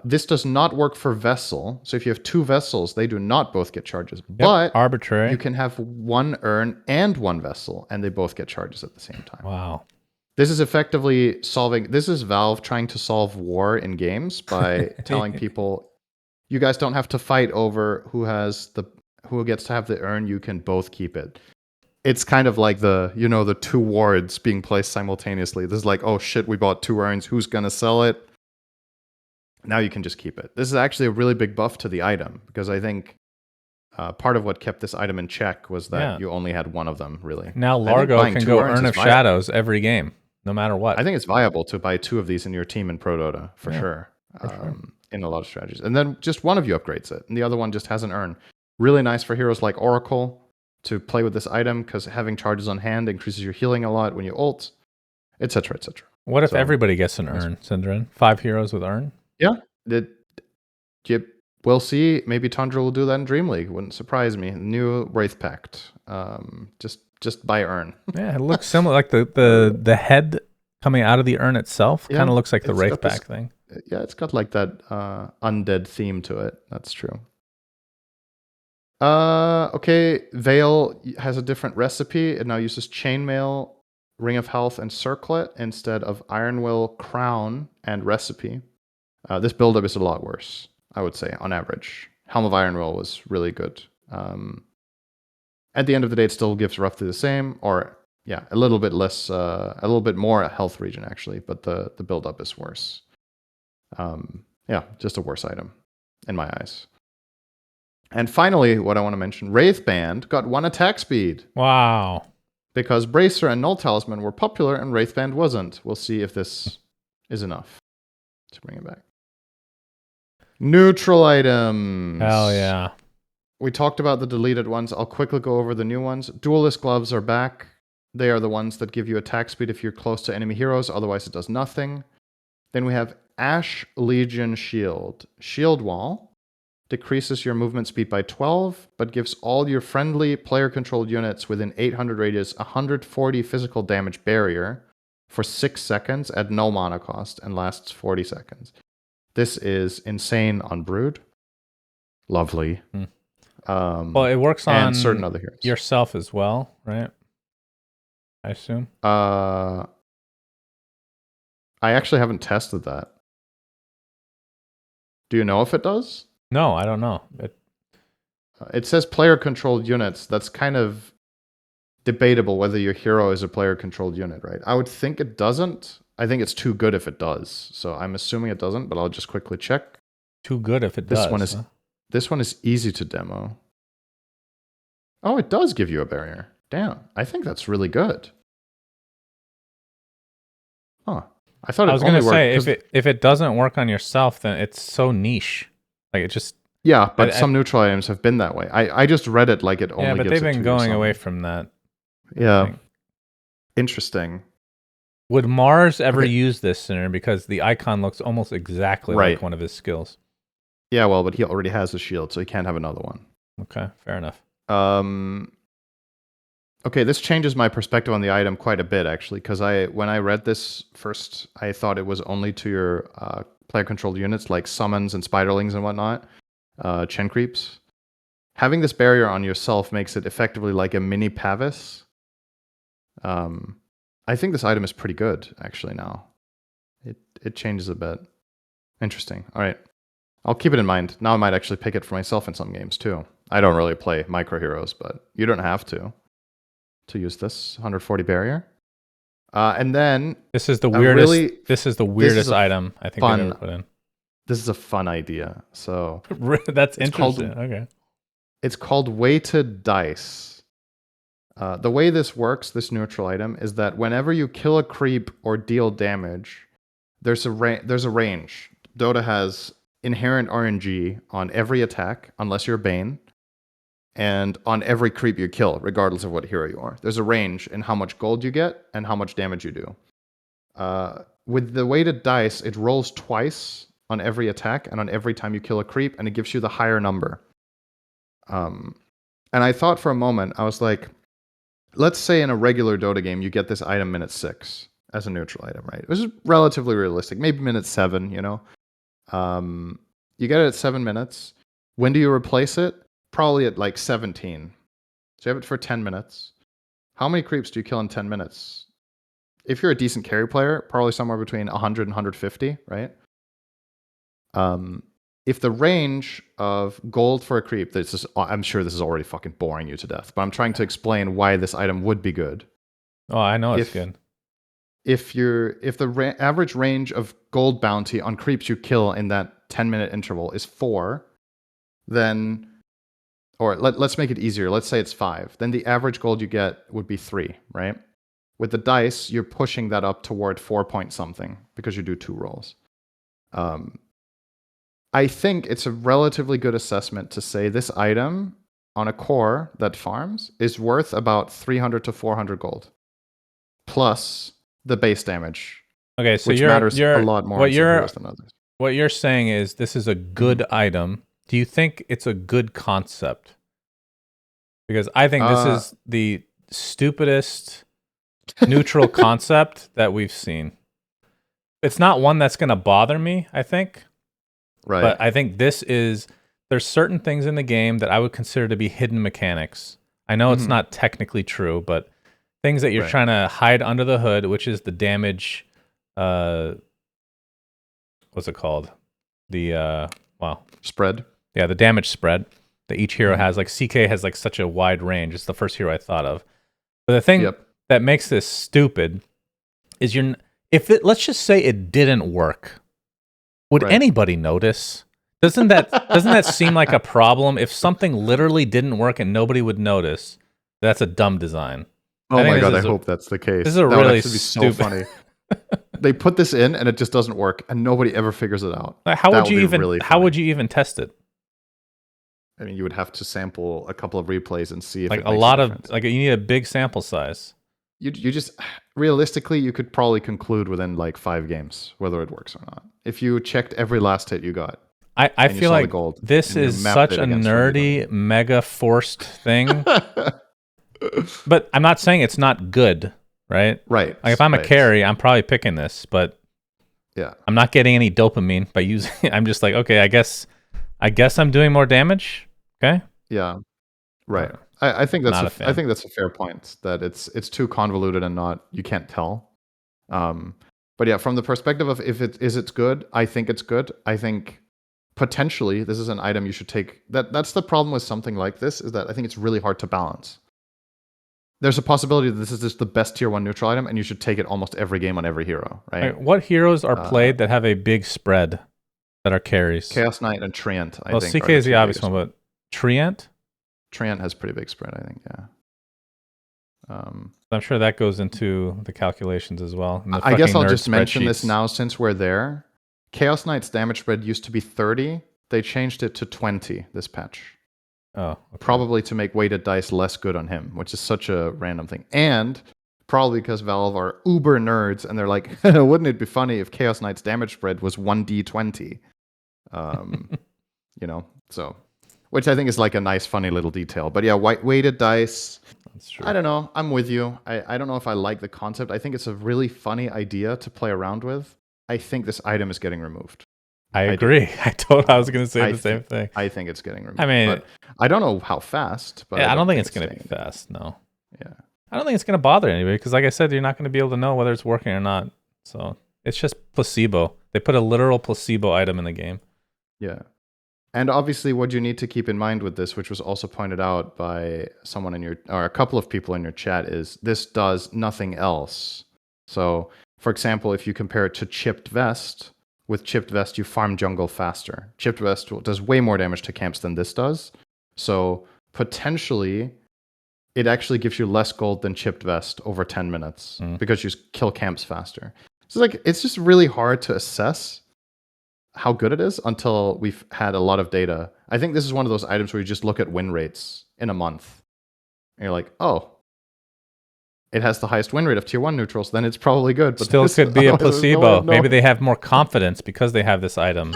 This does not work for Vessel. So if you have 2 Vessels, they do not both get charges. But arbitrary. You can have 1 Earn and 1 Vessel, and they both get charges at the same time. Wow. This is effectively this is Valve trying to solve war in games by telling people, you guys don't have to fight over who gets to have the Earn, you can both keep it. It's kind of like the 2 wards being placed simultaneously. This is like, oh shit, we bought 2 Earns, who's gonna sell it? Now you can just keep it. This is actually a really big buff to the item, because I think part of what kept this item in check was that you only had 1 of them, really. Now Largo can go Earn of Shadows every game, no matter what. I think it's viable to buy 2 of these in your team in Pro Dota, for sure. In a lot of strategies. And then just one of you upgrades it, and the other one just has an Earn. Really nice for heroes like Oracle to play with this item, because having charges on hand increases your healing a lot when you ult, etc., etc. What if everybody gets an Earn, Syndran? 5 heroes with Earn? Yeah. we'll see. Maybe Tundra will do that in Dream League. Wouldn't surprise me. New Wraith Pact. Just by urn. Yeah, it looks similar. Like the head coming out of the urn itself kind Yeah, of looks like the it's Wraith got this. Pack thing. Yeah, it's got like that undead theme to it. That's true. Okay. Veil has a different recipe. It now uses chainmail, ring of health, and circlet instead of iron will, crown, and recipe. This build-up is a lot worse, I would say, on average. Helm of Iron Will was really good. At the end of the day, it still gives roughly the same, or yeah, a little bit less, a little bit more health regen actually, but the build-up is worse. Yeah, just a worse item in my eyes. And finally, what I want to mention, Wraith Band got 1 attack speed. Wow. Because Bracer and Null Talisman were popular and Wraith Band wasn't. We'll see if this is enough to bring it back. Neutral items. Hell yeah. We talked about the deleted ones. I'll quickly go over the new ones. Duelist gloves are back. They are the ones that give you attack speed if you're close to enemy heroes. Otherwise, it does nothing. Then we have Ash Legion Shield. Shield Wall decreases your movement speed by 12, but gives all your friendly player-controlled units within 800 radius 140 physical damage barrier for 6 seconds at no mana cost and lasts 40 seconds. This is insane on Brood. Lovely. Well, it works on certain other heroes. Yourself as well, right? I assume. I actually haven't tested that. Do you know if it does? No, I don't know. It says player-controlled units. That's kind of debatable whether your hero is a player-controlled unit, right? I would think it doesn't. I think it's too good if it does. So I'm assuming it doesn't, but I'll just quickly check. Too good if it does. This one is easy to demo. Oh, it does give you a barrier. Damn, I think that's really good. Huh. I thought I was gonna say if it doesn't work on yourself, then it's so niche. Like it just. Yeah, but some neutral items have been that way. I just read it like it only. Yeah, but gives they've been going away from that. Yeah. Interesting. Would Mars ever use this sooner? Because the icon looks almost exactly like one of his skills. Yeah, well, but he already has a shield, so he can't have another one. Okay, fair enough. Okay, this changes my perspective on the item quite a bit, actually, because when I read this first, I thought it was only to your player-controlled units, like summons and spiderlings and whatnot, Chen creeps. Having this barrier on yourself makes it effectively like a mini Pavis. I think this item is pretty good, actually, now. It changes a bit. Interesting. All right. I'll keep it in mind. Now I might actually pick it for myself in some games, too. I don't really play micro heroes, but you don't have to use this 140 barrier. And then this is the weirdest. This is the weirdest item I think I've ever put in. This is a fun idea. So that's interesting. Okay. It's called weighted dice. The way this works, this neutral item, is that whenever you kill a creep or deal damage, there's a range. Dota has inherent RNG on every attack, unless you're Bane, and on every creep you kill, regardless of what hero you are. There's a range in how much gold you get and how much damage you do. With the weighted dice, it rolls twice on every attack and on every time you kill a creep, and it gives you the higher number. And I thought for a moment, I was like, let's say in a regular Dota game, you get this item minute 6 as a neutral item, right? It was relatively realistic, maybe minute 7, you know? You get it at 7 minutes. When do you replace it? Probably at like 17. So you have it for 10 minutes. How many creeps do you kill in 10 minutes? If you're a decent carry player, probably somewhere between 100 and 150, right? If the range of gold for a creep, I'm sure this is already fucking boring you to death, but I'm trying to explain why this item would be good. Oh, I know it's good. If the average range of gold bounty on creeps you kill in that 10-minute interval is 4, then, or let's make it easier. Let's say it's 5. Then the average gold you get would be 3, right? With the dice, you're pushing that up toward 4 point something because you do 2 rolls. I think it's a relatively good assessment to say this item on a core that farms is worth about 300 to 400 gold. Plus the base damage. Okay, so which matters a lot more in some heroes than others. What you're saying is this is a good item Do you think it's a good concept? Because I think this is the stupidest neutral concept that we've seen. It's not one that's going to bother me, I think. Right. But I think there's certain things in the game that I would consider to be hidden mechanics. I know it's not technically true, but things that you're trying to hide under the hood, which is the damage, what's it called? The, spread. Yeah, the damage spread that each hero has. Like CK has like such a wide range. It's the first hero I thought of. But the thing that makes this stupid is let's just say it didn't work. Would anybody notice? Doesn't that seem like a problem? If something literally didn't work and nobody would notice, that's a dumb design. Oh my god, I hope that's the case. This is that really would actually be so funny. They put this in and it just doesn't work and nobody ever figures it out. How would you even test it? I mean, you would have to sample a couple of replays and see if like it a makes lot a of difference. like you need a big sample size. You just realistically you could probably conclude within like 5 games whether it works or not. If you checked every last hit you got. I feel like this is such a nerdy, mega forced thing. But I'm not saying it's not good, right? Right. Like if I'm a carry, I'm probably picking this, but yeah, I'm not getting any dopamine by using it. I'm just like, okay, I guess I'm doing more damage. Okay. Yeah. Right. I think that's I think that's a fair point. That it's too convoluted and you can't tell. But yeah, from the perspective of if it's good, I think it's good. I think potentially this is an item you should take. That's the problem with something like this, is that I think it's really hard to balance. There's a possibility that this is just the best tier 1 neutral item and you should take it almost every game on every hero, right? What heroes are played that have a big spread that are carries? Chaos Knight and Treant, I think. CK is the obvious one, but Treant? Treant has pretty big spread, I think, yeah. I'm sure that goes into the calculations as well. I guess I'll just mention this now since we're there. Chaos Knight's damage spread used to be 30. They changed it to 20 this patch. Oh, okay. Probably to make weighted dice less good on him, which is such a random thing. And probably because Valve are uber nerds and they're like, wouldn't it be funny if Chaos Knight's damage spread was 1d20? So, which I think is like a nice, funny little detail. But yeah, weighted dice. That's true. I don't know. I'm with you. I don't know if I like the concept. I think it's a really funny idea to play around with. I think this item is getting removed. I agree. I was going to say the same thing. I think it's getting removed. I mean, but I don't know how fast. But yeah, I don't think it's going to be fast. No. Yeah. I don't think it's going to bother anybody because, like I said, you're not going to be able to know whether it's working or not. So it's just placebo. They put a literal placebo item in the game. Yeah. And obviously, what you need to keep in mind with this, which was also pointed out by someone or a couple of people in your chat, is this does nothing else. So, for example, if you compare it to Chipped Vest, with Chipped Vest, you farm jungle faster. Chipped Vest does way more damage to camps than this does. So potentially, it actually gives you less gold than Chipped Vest over 10 minutes because you kill camps faster. So it's just really hard to assess how good it is until we've had a lot of data. I think this is one of those items where you just look at win rates in a month. And you're like, oh, it has the highest win rate of tier 1 neutrals, then it's probably good. But still could be a placebo. Maybe they have more confidence because they have this item.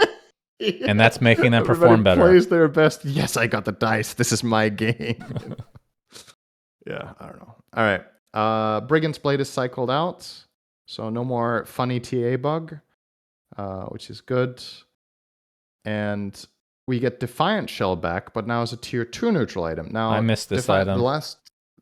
Yeah. And that's making them perform better. Plays their best. Yes, I got the dice. This is my game. Yeah, I don't know. All right. Brigand's Blade is cycled out. So no more funny TA bug, which is good. And we get Defiant Shell back, but now as a tier 2 neutral item. Now I missed this item.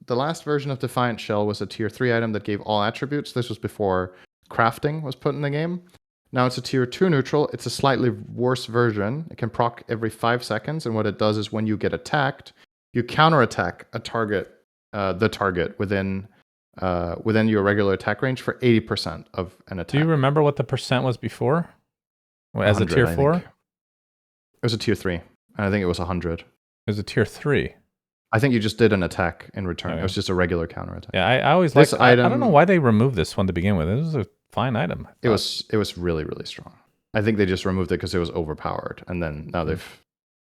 The last version of Defiant Shell was a tier 3 item that gave all attributes. This was before crafting was put in the game. Now it's a tier 2 neutral. It's a slightly worse version. It can proc every 5 seconds, and what it does is when you get attacked, you counterattack the target within your regular attack range for 80% of an attack. Do you remember what the percent was before? As a tier 4? It was a tier 3, and I think it was 100. It was a tier 3. I think you just did an attack in return. Okay. It was just a regular counterattack. Yeah, I always liked this item. I don't know why they removed this one to begin with. It was a fine item. It was really, really strong. I think they just removed it because it was overpowered, and then now they've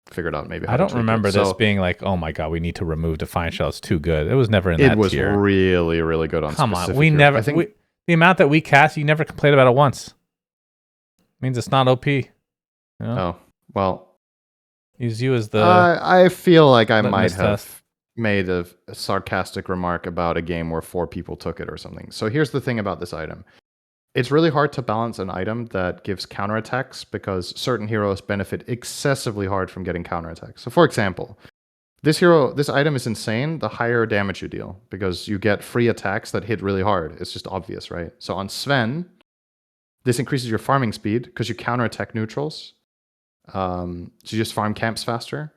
figured out maybe how I don't remember this being like, oh my god, we need to remove Defiant Shell. It's too good. It was never in that tier. It was really, really good on Come on, we never... the amount that we cast, you never complained about it once. It means it's not OP. You know? Oh, well... Use you as the I feel like I might litmus test. have made a sarcastic remark about a game where 4 people took it or something. So here's the thing about this item. It's really hard to balance an item that gives counterattacks because certain heroes benefit excessively hard from getting counterattacks. So for example, this item is insane the higher damage you deal because you get free attacks that hit really hard. It's just obvious, right? So on Sven, this increases your farming speed because you counterattack neutrals. So you just farm camps faster.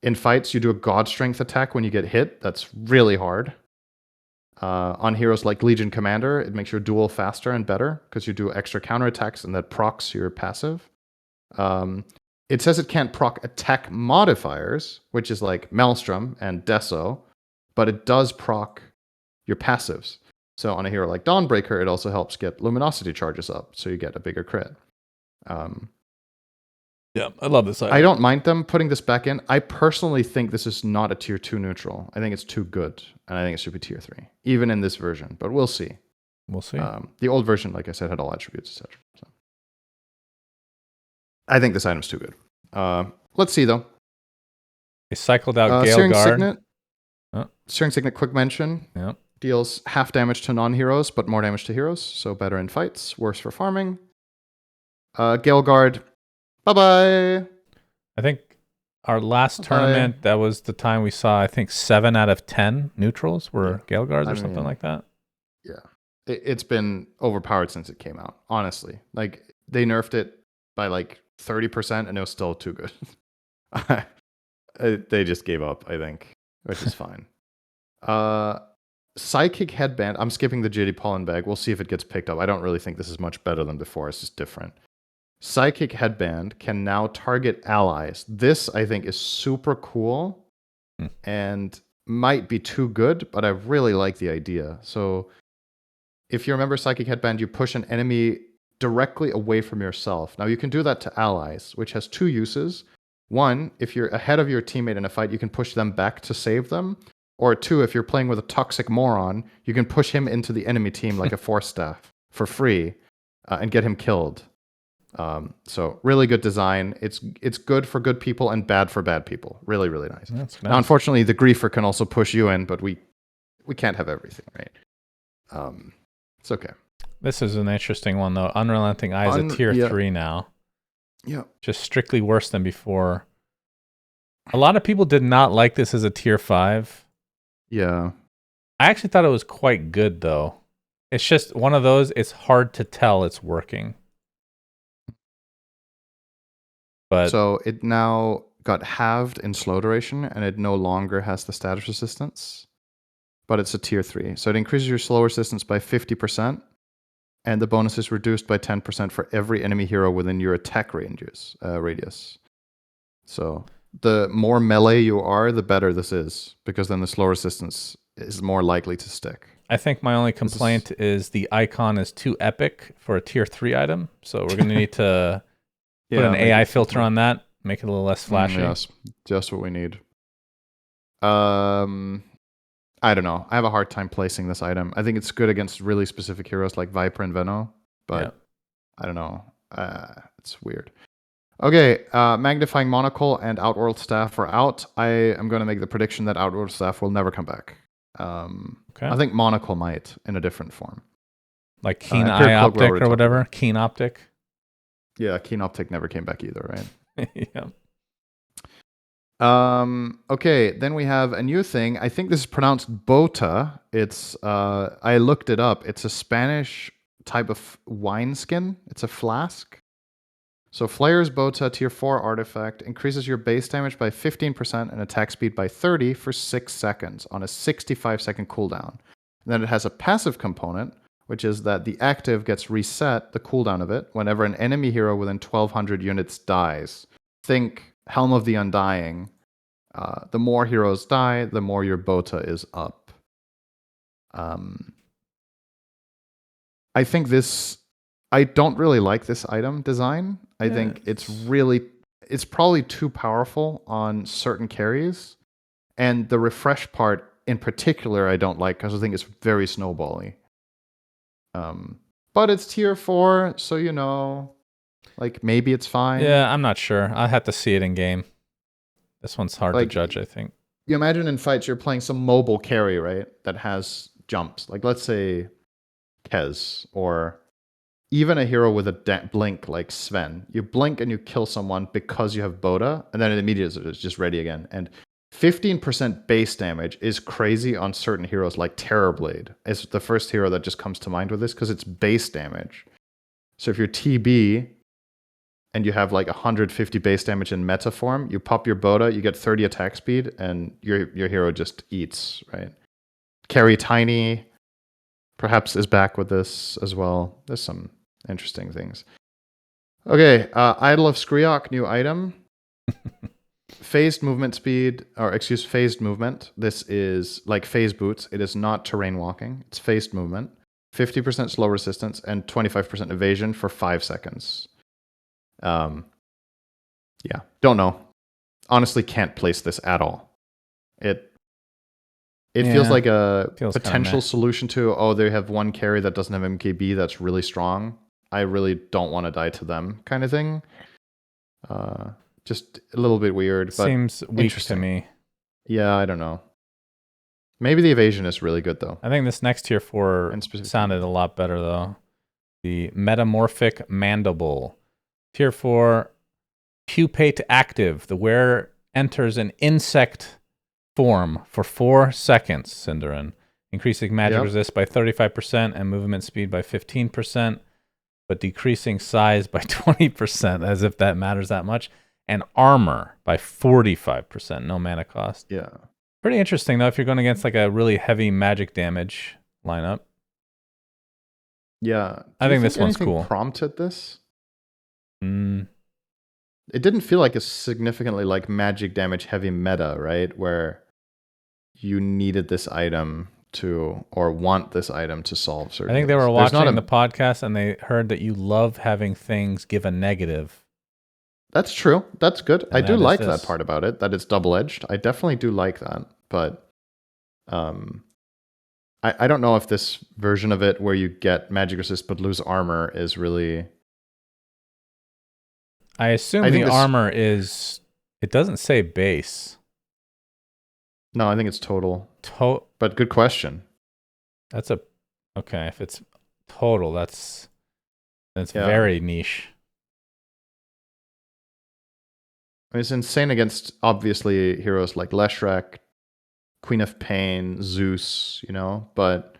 In fights, you do a God Strength attack when you get hit. That's really hard. On heroes like Legion Commander, it makes your duel faster and better because you do extra counterattacks and that procs your passive. It says it can't proc attack modifiers, which is like Maelstrom and Deso, but it does proc your passives. So on a hero like Dawnbreaker, it also helps get Luminosity charges up, so you get a bigger crit. Yeah, I love this item. I don't mind them putting this back in. I personally think this is not a tier 2 neutral. I think it's too good, and I think it should be tier 3, even in this version, but we'll see. We'll see. The old version, like I said, had all attributes, etc. So. I think this item's too good. Let's see, though. They cycled out Gale Searing Guard. Signet. Searing Signet, quick mention. Yep. Deals half damage to non-heroes, but more damage to heroes, so better in fights, worse for farming. Gale Guard. Bye-bye. I think our last tournament, that was the time we saw, I think, 7 out of 10 neutrals were Gale Guards or something like that. Yeah. It's been overpowered since it came out, honestly. Like, they nerfed it by like 30%, and it was still too good. They just gave up, I think, which is fine. Psychic Headband. I'm skipping the Jitty Pollen Bag. We'll see if it gets picked up. I don't really think this is much better than before. It's just different. Psychic Headband can now target allies. This, I think, is super cool and might be too good, but I really like the idea. So if you remember Psychic Headband, you push an enemy directly away from yourself. Now, you can do that to allies, which has 2 uses. 1, if you're ahead of your teammate in a fight, you can push them back to save them. Or 2, if you're playing with a toxic moron, you can push him into the enemy team like a Force Staff for free and get him killed. So really good design. It's good for good people and bad for bad people. Really, really nice. That's nice. Now, unfortunately, the Griefer can also push you in, but we can't have everything, right? It's okay. This is an interesting one, though. Unrelenting Eye is a tier 3 now. Yeah. Just strictly worse than before. A lot of people did not like this as a tier 5. Yeah. I actually thought it was quite good, though. It's just one of those, it's hard to tell it's working. But so it now got halved in slow duration, and it no longer has the status resistance, but it's a tier 3. So it increases your slow resistance by 50%, and the bonus is reduced by 10% for every enemy hero within your attack radius. So the more melee you are, the better this is, because then the slow resistance is more likely to stick. I think my only complaint is the icon is too epic for a tier 3 item, so we're going to need to put an AI filter on that, make it a little less flashy. Yes, just what we need. I don't know. I have a hard time placing this item. I think it's good against really specific heroes like Viper and Veno, but I don't know. It's weird. Okay, Magnifying Monocle and Outworld Staff are out. I am going to make the prediction that Outworld Staff will never come back. I think Monocle might in a different form. Like Keen Eye Optic or whatever? Keen Optic? Yeah, Keen Optic never came back either, right? Yeah. Okay, then we have a new thing. I think this is pronounced Bota. It's I looked it up. It's a Spanish type of wineskin. It's a flask. So Flayer's Bota tier 4 artifact increases your base damage by 15% and attack speed by 30 for 6 seconds on a 65-second cooldown. And then it has a passive component, which is that the active gets reset, the cooldown of it, whenever an enemy hero within 1,200 units dies. Think Helm of the Undying. The more heroes die, the more your Bota is up. I think this... I don't really like this item design. I think it's probably too powerful on certain carries. And the refresh part in particular I don't like because I think it's very snowbally. But it's tier 4, so like maybe it's fine. Yeah, I'm not sure. I'll have to see it in game. This one's hard to Like, judge, I think. you imagine in fights you're playing some mobile carry, right? That has jumps. Like, let's say Kez, or even a hero with a blink like Sven. You blink and you kill someone because you have Boda, and then it immediately is just ready again. And 15% base damage is crazy on certain heroes, like Terrorblade is the first hero that just comes to mind with this, because it's base damage. So if you're TB and you have like 150 base damage in meta form, you pop your Boda, you get 30 attack speed, and your hero just eats, right? Carry Tiny perhaps is back with this as well. There's some interesting things. Okay, Idol of Skriok, new item. Phased movement speed, or excuse, phased movement. This is like phase boots. It is not terrain walking. It's phased movement. 50% slow resistance and 25% evasion for 5 seconds. Yeah, don't know. Honestly, can't place this at all. It feels like a potential solution to, oh, they have one carry that doesn't have MKB that's really strong. I really don't want to die to them, kind of thing. Just a little bit weird, but seems weak to me. Yeah, I don't know. Maybe the evasion is really good though. I think this next tier 4 sounded a lot better though. The Metamorphic Mandible. Tier 4, Pupate Active. The wearer enters an insect form for 4 seconds, Cinderin, increasing magic resist by 35% and movement speed by 15%, but decreasing size by 20%, as if that matters that much, and armor by 45%, no mana cost. Yeah. Pretty interesting, though, if you're going against like a really heavy magic damage lineup. Yeah. I think this one's cool. Prompted this? It didn't feel like a significantly like magic damage heavy meta, right? Where you needed this item to, or want this item to solve certain I think they things. were watching the podcast and they heard that you love having things give a negative. That's true. That's good. I do like that part about it, that it's double-edged. I definitely do like that. But I don't know if this version of it where you get magic resist but lose armor is really... I assume the armor is... It doesn't say base. No, I think it's total. But good question. That's a... Okay, if it's total, that's very niche. I mean, it's insane against, obviously, heroes like Leshrac, Queen of Pain, Zeus, you know? But,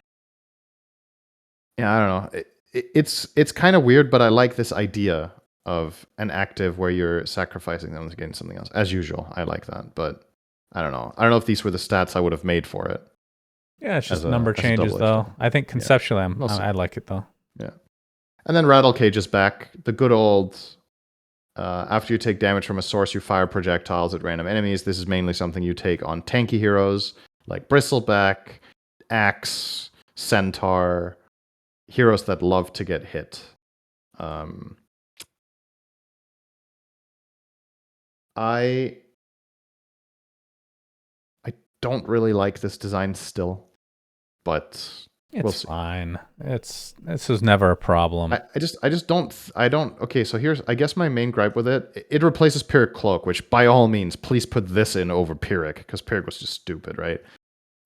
yeah, I don't know. It's kind of weird, but I like this idea of an active where you're sacrificing them against something else. As usual, I like that. But, I don't know. I don't know if these were the stats I would have made for it. Yeah, it's just number changes, though. I think conceptually, I like it, though. Yeah. And then Rattle Cage is back. The good old... after you take damage from a source, you fire projectiles at random enemies. This is mainly something you take on tanky heroes like Bristleback, Axe, Centaur, heroes that love to get hit. I don't really like this design still, but it's fine. This is never a problem. I just don't. Okay, so here's, I guess, my main gripe with it. It replaces Pyrrhic Cloak, which by all means, please put this in over Pyrrhic, because Pyrrhic was just stupid, right?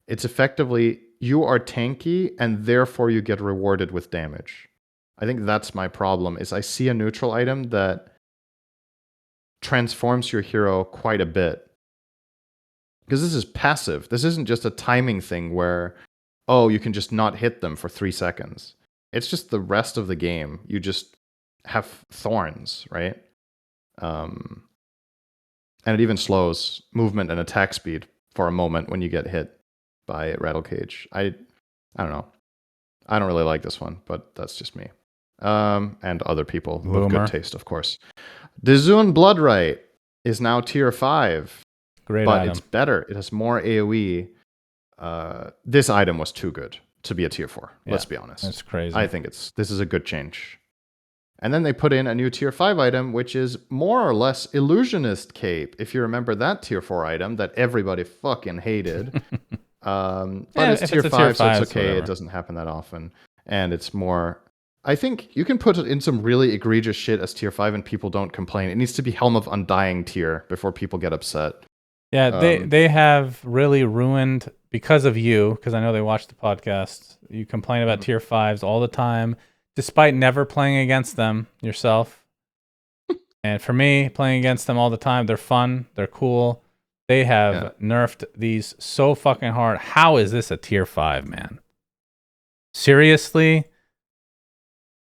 It's effectively, you are tanky, and therefore you get rewarded with damage. I think that's my problem, is I see a neutral item that transforms your hero quite a bit. Because this is passive. This isn't just a timing thing where, oh, you can just not hit them for 3 seconds. It's just the rest of the game. You just have thorns, right? And it even slows movement and attack speed for a moment when you get hit by Rattle Cage. I don't know. I don't really like this one, but that's just me. And other people who have good taste, of course. Dizun Bloodright is now tier 5. Great but item. It's better. It has more AoE. This item was too good to be a tier 4. Let's be honest. That's crazy. I think this is a good change. And then they put in a new tier 5 item, which is more or less Illusionist Cape. If you remember that tier 4 item that everybody fucking hated. But it's tier 5, so it's okay. Whatever. It doesn't happen that often. And it's more... I think you can put it in some really egregious shit as tier 5 and people don't complain. It needs to be Helm of Undying tier before people get upset. Yeah, they have really ruined because of you, because I know they watch the podcast. You complain about tier 5s all the time, despite never playing against them yourself. And for me, playing against them all the time, they're fun, they're cool. They have nerfed these so fucking hard. How is this a tier 5, man? Seriously?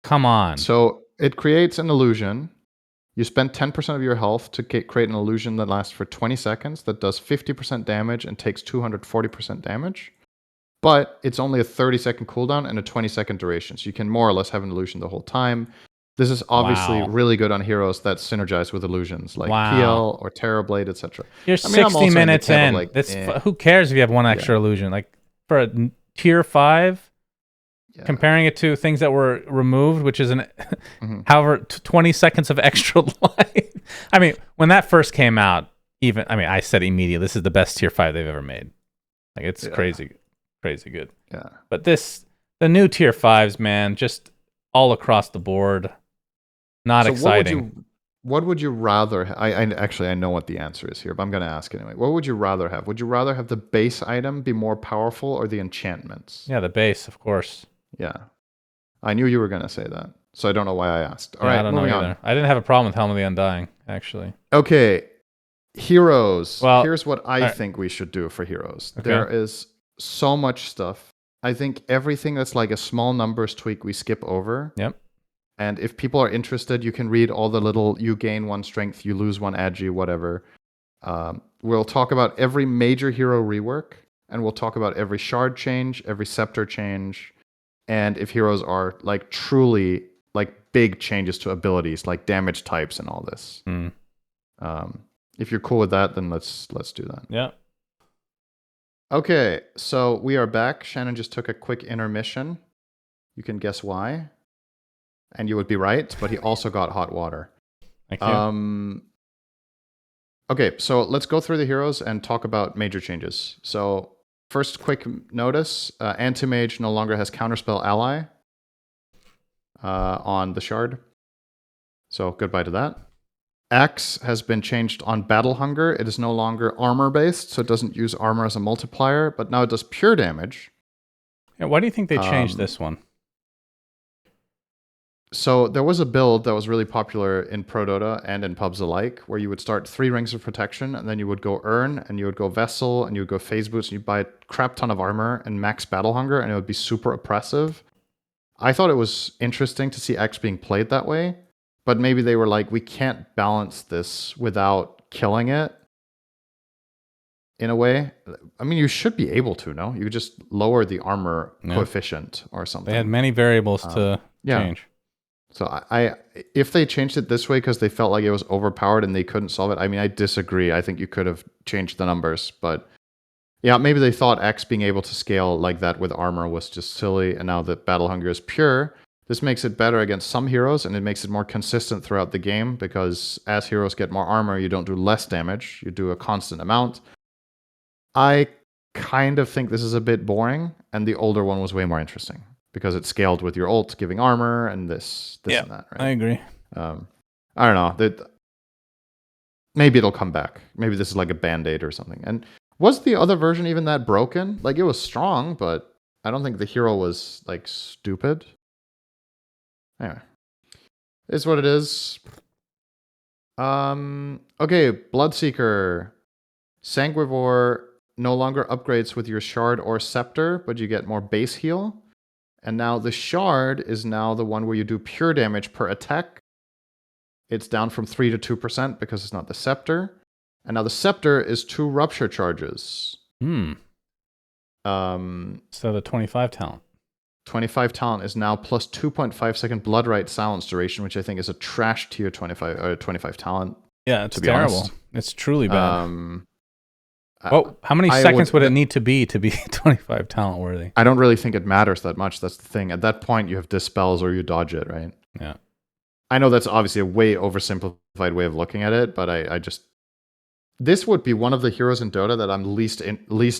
Come on. So it creates an illusion. You spend 10% of your health to create an illusion that lasts for 20 seconds, that does 50% damage and takes 240% damage. But it's only a 30-second cooldown and a 20-second duration. So you can more or less have an illusion the whole time. This is obviously really good on heroes that synergize with illusions, like PL or Terrorblade, etc. You're 60 minutes in. Like, who cares if you have one extra illusion? Like, for a tier 5, comparing it to things that were removed, which is however 20 seconds of extra life. I mean, when that first came out, I said immediately, this is the best tier 5 they've ever made. Like, it's crazy good. Yeah. But the new tier 5s, man, just all across the board, not exciting. What would you rather? I know what the answer is here, but I'm going to ask anyway. What would you rather have? Would you rather have the base item be more powerful or the enchantments? Yeah, the base, of course. Yeah, I knew you were going to say that, so I don't know why I asked. All right, I don't know either. I didn't have a problem with Helm of the Undying, actually. Okay, heroes. Well, here's what I think we should do for heroes. Okay. There is so much stuff. I think everything that's like a small numbers tweak we skip over. Yep. And if people are interested, you can read all the little, you gain 1 strength, you lose 1 agi, whatever. We'll talk about every major hero rework, and we'll talk about every shard change, every scepter change, and if heroes are like truly like big changes to abilities, like damage types and all this. If you're cool with that, then let's do that. Yeah. Okay, so we are back. Shannon just took a quick intermission. You can guess why. And you would be right, but he also got hot water. Thank you. Okay, so let's go through the heroes and talk about major changes. So first quick notice, Anti-Mage no longer has Counterspell Ally on the shard. So goodbye to that. Axe has been changed on Battle Hunger. It is no longer armor-based, so it doesn't use armor as a multiplier, but now it does pure damage. Yeah, why do you think they changed this one? So there was a build that was really popular in Pro Dota and in pubs alike, where you would start 3 Rings of Protection, and then you would go Urn, and you would go Vessel, and you would go Phase Boost, and you'd buy a crap ton of armor and max Battle Hunger, and it would be super oppressive. I thought it was interesting to see X being played that way, but maybe they were like, we can't balance this without killing it in a way. I mean, you should be able to, no? You could just lower the armor coefficient or something. They had many variables to change. So if they changed it this way because they felt like it was overpowered and they couldn't solve it, I mean, I disagree. I think you could have changed the numbers, but yeah, maybe they thought X being able to scale like that with armor was just silly, and now that Battle Hunger is pure, this makes it better against some heroes, and it makes it more consistent throughout the game, because as heroes get more armor, you don't do less damage, you do a constant amount. I kind of think this is a bit boring, and the older one was way more interesting, because it scaled with your ult giving armor and this and that, right? I agree. I don't know. Maybe it'll come back. Maybe this is like a band-aid or something. And was the other version even that broken? Like, it was strong, but I don't think the hero was like stupid. Anyway, it's what it is. Okay, Bloodseeker. Sanguivore no longer upgrades with your shard or scepter, but you get more base heal. And now the shard is now the one where you do pure damage per attack. It's down from 3 to 2% because it's not the scepter. And now the scepter is 2 rupture charges. So the 25 talent. 25 talent is now plus 2.5 second Bloodright silence duration, which I think is a trash tier 25 talent. Yeah, it's terrible. Honest. It's truly bad. How many seconds would it need to be 25 talent worthy? I don't really think it matters that much. That's the thing. At that point, you have dispels or you dodge it, right? Yeah. I know that's obviously a way oversimplified way of looking at it, but I just... This would be one of the heroes in Dota that I'm least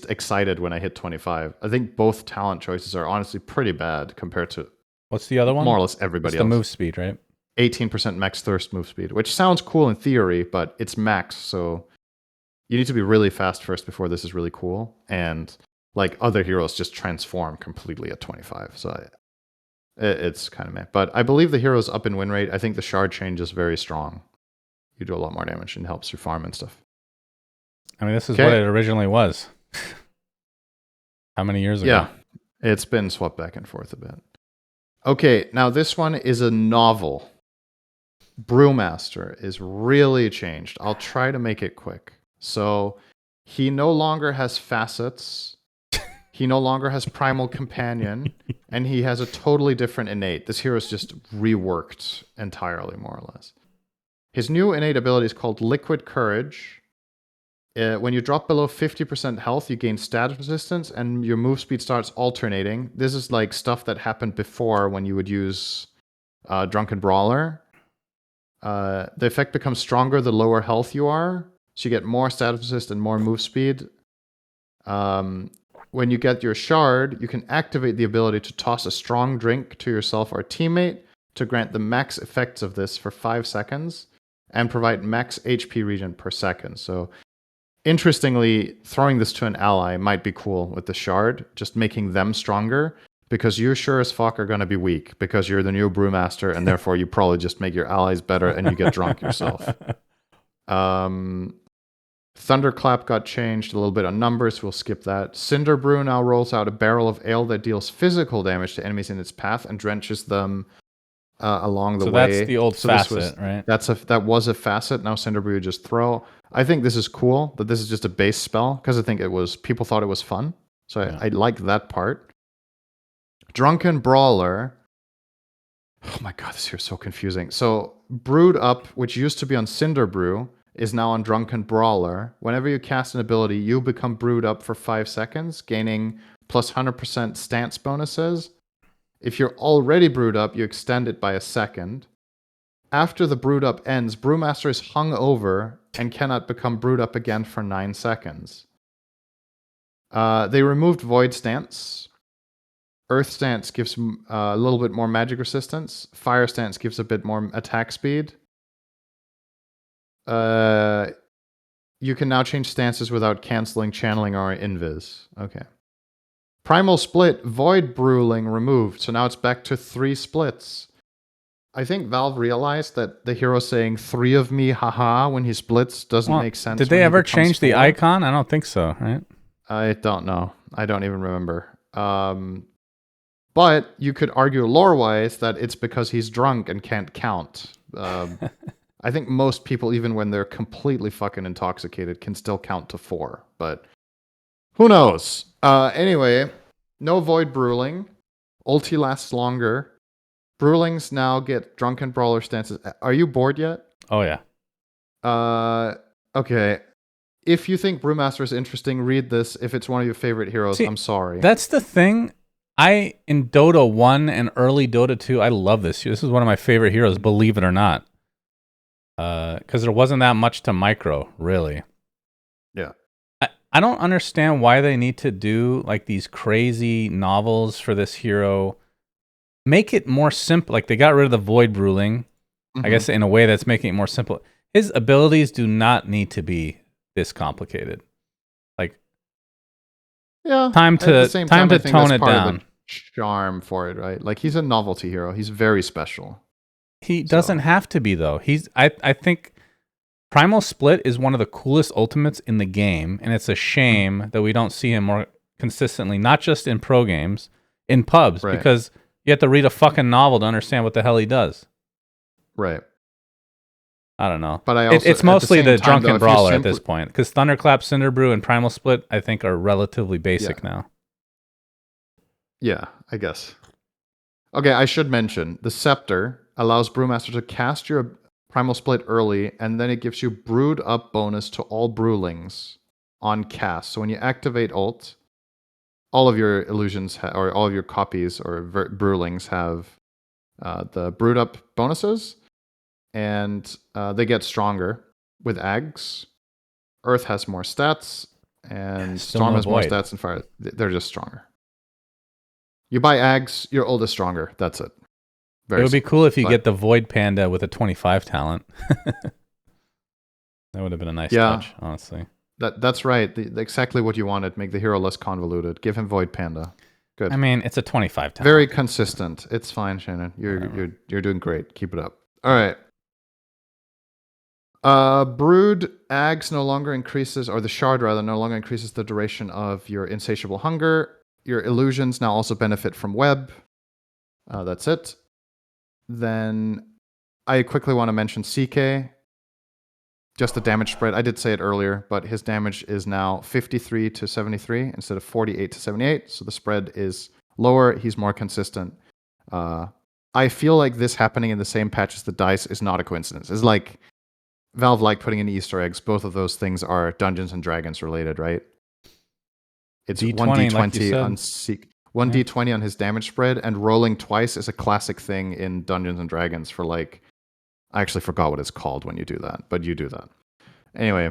excited when I hit 25. I think both talent choices are honestly pretty bad compared to... What's the other one? More or less everybody else. The move speed, right? 18% max thirst move speed, which sounds cool in theory, but it's max, so... you need to be really fast first before this is really cool. And like other heroes just transform completely at 25. So it's kind of meh. But I believe the hero's up in win rate. I think the shard change is very strong. You do a lot more damage and helps you farm and stuff. I mean, this is what it originally was. How many years ago? Yeah, it's been swapped back and forth a bit. Okay, now this one is a novel. Brewmaster is really changed. I'll try to make it quick. So he no longer has facets. He no longer has Primal Companion, and he has a totally different innate. This hero is just reworked entirely, more or less. His new innate ability is called Liquid Courage. When you drop below 50% health, you gain status resistance, and your move speed starts alternating. This is like stuff that happened before when you would use Drunken Brawler. The effect becomes stronger the lower health you are, so you get more status resist and more move speed. When you get your shard, you can activate the ability to toss a strong drink to yourself or teammate to grant the max effects of this for 5 seconds and provide max HP regen per second. So, interestingly, throwing this to an ally might be cool with the shard, just making them stronger, because you sure as fuck are going to be weak because you're the new brewmaster, and therefore you probably just make your allies better and you get drunk yourself. Thunderclap got changed a little bit on numbers. We'll skip that. Cinder Brew now rolls out a barrel of ale that deals physical damage to enemies in its path and drenches them along the way. So that's the old facet, right? That was a facet. Now Cinder Brew just throw. I think this is cool that this is just a base spell because I think people thought it was fun. So I like that part. Drunken Brawler. Oh my god, this here is so confusing. So Brewed Up, which used to be on Cinder Brew, is now on Drunken Brawler. Whenever you cast an ability, you become brewed up for 5 seconds, gaining plus 100% stance bonuses. If you're already brewed up, you extend it by a second. After the brewed up ends, Brewmaster is hung over and cannot become brewed up again for 9 seconds. They removed Void Stance. Earth Stance gives a little bit more magic resistance. Fire Stance gives a bit more attack speed. You can now change stances without canceling, channeling, or invis. Okay. Primal Split, Void Bruling removed. So now it's back to 3 splits. I think Valve realized that the hero saying 3 of me, haha, when he splits doesn't make sense. Did they ever change the icon? I don't think so, right? I don't know. I don't even remember. But you could argue lore-wise that it's because he's drunk and can't count. I think most people, even when they're completely fucking intoxicated, can still count to 4. But who knows? Anyway, no Void Bruling. Ulti lasts longer. Brewlings now get Drunken Brawler stances. Are you bored yet? Oh, yeah. Okay. If you think Brewmaster is interesting, read this. If it's one of your favorite heroes, I'm sorry. That's the thing. In Dota 1 and early Dota 2, I love this. This is one of my favorite heroes, believe it or not. Because there wasn't that much to micro, really. Yeah. I don't understand why they need to do like these crazy novels for this hero. Make it more simple. Like they got rid of the Void Bruling. I guess in a way that's making it more simple. His abilities do not need to be this complicated. Like, yeah, time to tone it down. Charm for it, right? Like he's a novelty hero. He's very special. He doesn't have to be though. I think Primal Split is one of the coolest ultimates in the game, and it's a shame that we don't see him more consistently, not just in pro games, in pubs, because you have to read a fucking novel to understand what the hell he does. Right. I don't know. But it's mostly the Drunken Brawler at this point, because Thunderclap, Cinderbrew, and Primal Split, I think, are relatively basic now. Yeah, I guess. Okay, I should mention, the Scepter allows Brewmaster to cast your Primal Split early, and then it gives you Brewed Up bonus to all Brewlings on cast. So when you activate ult, all of your illusions, or all of your copies or Brewlings have the Brewed Up bonuses, and they get stronger with Ags. Earth has more stats, and Storm has more stats, and Fire, they're just stronger. You buy Ags, your ult is stronger. That's it. It would be cool if you get the Void Panda with a 25 talent. That would have been a nice touch, honestly. That's right. Exactly what you wanted. Make the hero less convoluted. Give him Void Panda. Good. I mean, it's a 25 talent. Very consistent. It's fine, Shannon. You're doing great. Keep it up. All right. Brood Ags no longer increases, or the shard rather, no longer increases the duration of your insatiable hunger. Your illusions now also benefit from web. That's it. Then I quickly want to mention CK. Just the damage spread. I did say it earlier, but his damage is now 53 to 73 instead of 48 to 78. So the spread is lower. He's more consistent. I feel like this happening in the same patch as the dice is not a coincidence. It's like Valve like putting in Easter eggs. Both of those things are Dungeons and Dragons related, right? It's D20, 1d20 like on d20 on his damage spread, and rolling twice is a classic thing in Dungeons and Dragons for like, I actually forgot what it's called when you do that, but you do that. Anyway,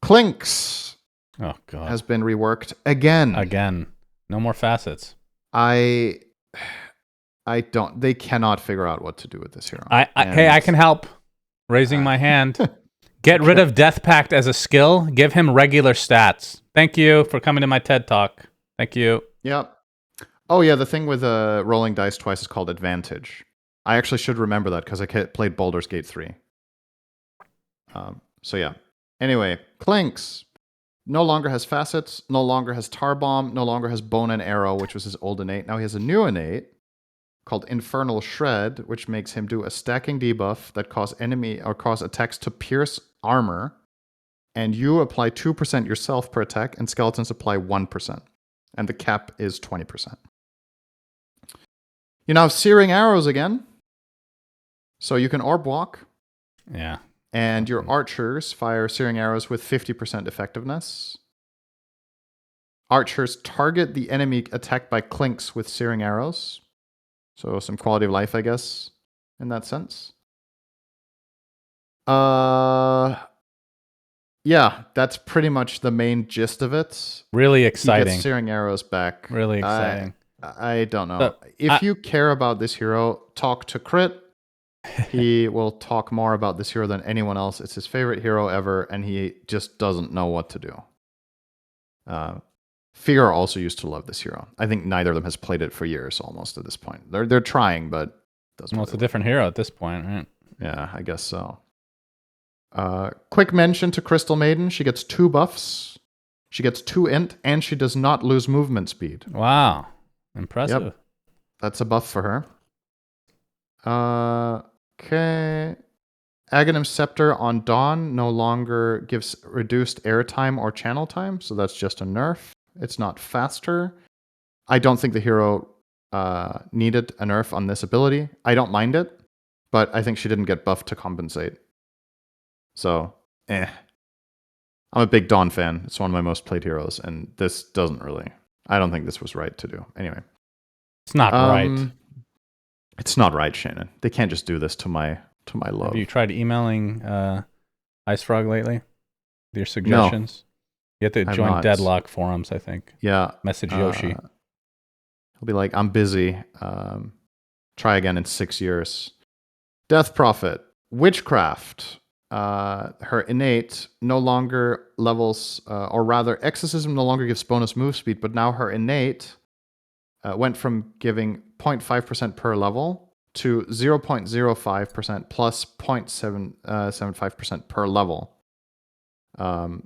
Clinks has been reworked again. Again. No more facets. I don't. They cannot figure out what to do with this hero. Hey, I can help. Raising my hand. Get rid of Death Pact as a skill. Give him regular stats. Thank you for coming to my TED Talk. Thank you. Yep. Oh yeah, the thing with rolling dice twice is called advantage. I actually should remember that because I played Baldur's Gate 3. So yeah. Anyway, Clinks no longer has facets, no longer has Tar Bomb, no longer has Bone and Arrow, which was his old innate. Now he has a new innate called Infernal Shred, which makes him do a stacking debuff that cause attacks to pierce armor, and you apply 2% yourself per attack, and skeletons apply 1%, and the cap is 20%. You now have Searing Arrows again, so you can orb walk. Yeah. And your archers fire Searing Arrows with 50% effectiveness. Archers target the enemy attacked by Clinks with Searing Arrows. So some quality of life, I guess, in that sense. Yeah, that's pretty much the main gist of it. Really exciting. He gets Searing Arrows back. Really exciting. I don't know. If you care about this hero, talk to Crit. He will talk more about this hero than anyone else. It's his favorite hero ever, and he just doesn't know what to do. Fear also used to love this hero. I think neither of them has played it for years almost at this point. They're trying, but doesn't. Well, it's a different hero at this point, right? Yeah, I guess so. Quick mention to Crystal Maiden. She gets 2 buffs. She gets 2 int, and she does not lose movement speed. Wow. Impressive. Yep. That's a buff for her. Okay. Aghanim Scepter on Dawn no longer gives reduced airtime or channel time, so that's just a nerf. It's not faster. I don't think the hero needed a nerf on this ability. I don't mind it, but I think she didn't get buffed to compensate. So, I'm a big Dawn fan. It's one of my most played heroes, and this doesn't really. I don't think this was right to do. Anyway. It's not right. It's not right, Shannon. They can't just do this to my love. Have you tried emailing Ice Frog lately with your suggestions? No, you have to join Deadlock forums, I think. Yeah. Message Yoshi. He'll be like, I'm busy. Try again in 6 years. Death Prophet. Witchcraft. Her innate no longer levels, or rather, Exorcism no longer gives bonus move speed, but now her innate went from giving 0.5% per level to 0.05% plus 0.75% per level.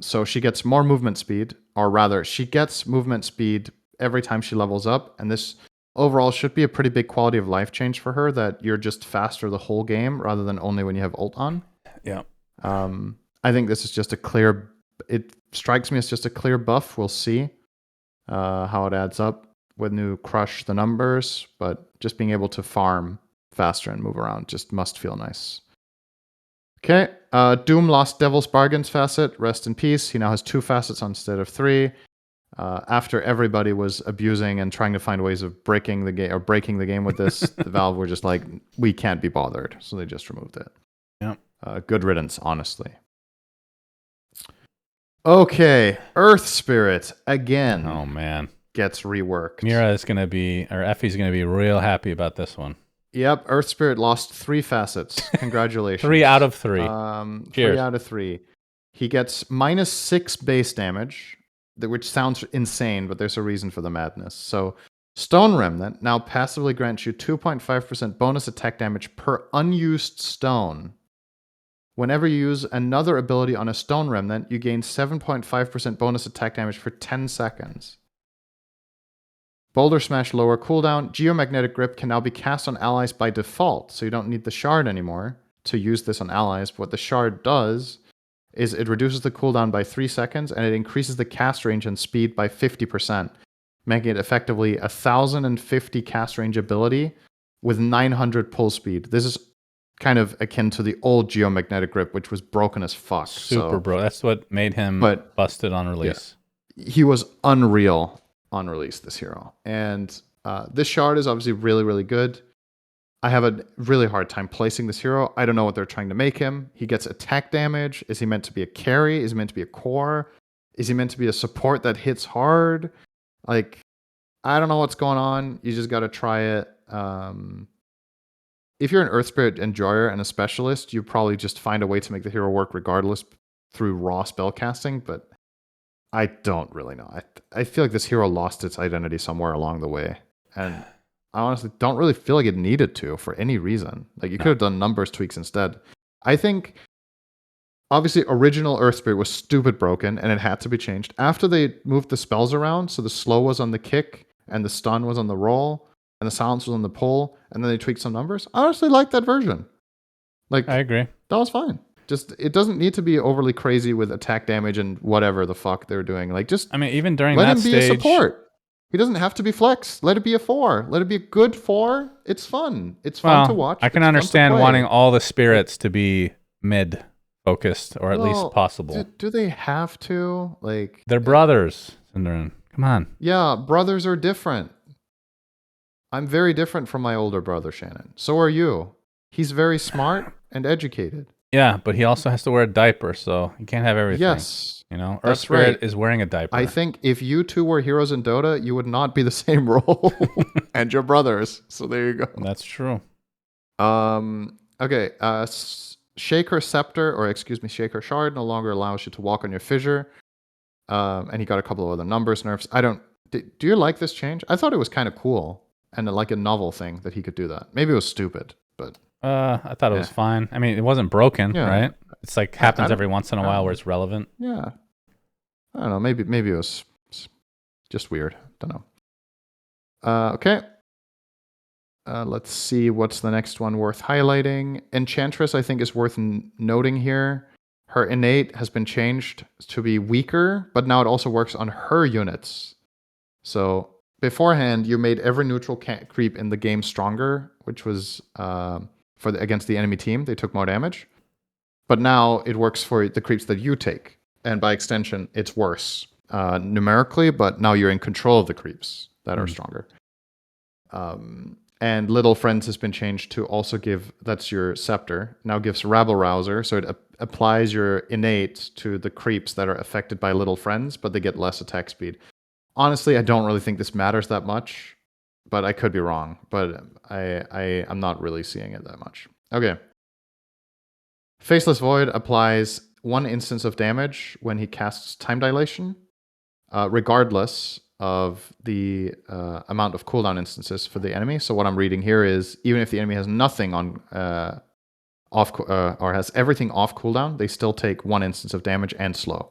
So she gets more movement speed, or rather, she gets movement speed every time she levels up, and this overall should be a pretty big quality of life change for her, that you're just faster the whole game rather than only when you have ult on. Yeah. I think this is just it strikes me as just a clear buff. We'll see how it adds up when you crush the numbers, but just being able to farm faster and move around just must feel nice. Okay, Doom lost Devil's Bargains facet. Rest in peace. He now has 2 facets instead of 3. After everybody was abusing and trying to find ways of breaking the game with this, the Valve were just like, we can't be bothered, so they just removed it. Yeah. Good riddance, honestly. Okay, Earth Spirit again. Oh man, gets reworked. Mira is gonna be, or Effie's gonna be real happy about this one. Yep, Earth Spirit lost 3 facets. Congratulations. 3 out of 3. 3 Cheers. out of 3. He gets -6 base damage, which sounds insane, but there's a reason for the madness. So, Stone Remnant now passively grants you 2.5% bonus attack damage per unused stone. Whenever you use another ability on a Stone Remnant, you gain 7.5% bonus attack damage for 10 seconds. Boulder Smash lower cooldown. Geomagnetic Grip can now be cast on allies by default, so you don't need the shard anymore to use this on allies. What the shard does is it reduces the cooldown by 3 seconds, and it increases the cast range and speed by 50%, making it effectively 1,050 cast range ability with 900 pull speed. This is kind of akin to the old Geomagnetic Grip, which was broken as fuck. Super bro. That's what made him busted on release. Yeah, he was unreal on release, this hero. And this shard is obviously really, really good. I have a really hard time placing this hero. I don't know what they're trying to make him. He gets attack damage. Is he meant to be a carry? Is he meant to be a core? Is he meant to be a support that hits hard? Like, I don't know what's going on. You just got to try it. If you're an Earth Spirit enjoyer and a specialist, you probably just find a way to make the hero work regardless through raw spell casting, but I don't really know. I feel like this hero lost its identity somewhere along the way. And I honestly don't really feel like it needed to for any reason. Like, you could have done numbers tweaks instead. I think, obviously, original Earth Spirit was stupid broken, and it had to be changed. After they moved the spells around, so the slow was on the kick, and the stun was on the roll, and the silence was on the pull, and then they tweaked some numbers. I honestly like that version. Like, I agree. That was fine. Just, it doesn't need to be overly crazy with attack damage and whatever the fuck they're doing. Like, just, I mean, even during let that him be a support. He doesn't have to be flex. Let it be a 4. Let it be a good 4. It's fun. It's fun to watch. I can understand wanting all the spirits to be mid focused, or at least possible. Do they have to? Like, they're brothers, Cinderin. Come on. Yeah, brothers are different. I'm very different from my older brother, Shannon. So are you. He's very smart and educated. Yeah, but he also has to wear a diaper, so he can't have everything. Yes. You know, Earth Spirit is wearing a diaper. I think if you two were heroes in Dota, you would not be the same role. And your brothers. So there you go. That's true. Okay. Shaker Scepter, or excuse me, Shaker Shard no longer allows you to walk on your fissure. And he got a couple of other numbers nerfs. Do you like this change? I thought it was kind of cool and like a novel thing that he could do that. Maybe it was stupid, but I thought it was fine. I mean, it wasn't broken, right? It's like happens every once in a while where it's relevant. Yeah. I don't know. Maybe it was just weird. Don't know. Okay. Let's see what's the next one worth highlighting. Enchantress, I think, is worth noting here. Her innate has been changed to be weaker, but now it also works on her units. So beforehand, you made every neutral creep in the game stronger, which was against the enemy team. They took more damage. But now it works for the creeps that you take. And by extension, it's worse numerically, but now you're in control of the creeps that are stronger. And Little Friends has been changed to also give, that's your scepter, now gives Rabble Rouser, so it applies your innate to the creeps that are affected by Little Friends, but they get less attack speed. Honestly, I don't really think this matters that much, but I could be wrong. But I'm not really seeing it that much. Okay. Faceless Void applies 1 instance of damage when he casts Time Dilation, regardless of the amount of cooldown instances for the enemy. So what I'm reading here is, even if the enemy has nothing on or has everything off cooldown, they still take 1 instance of damage and slow.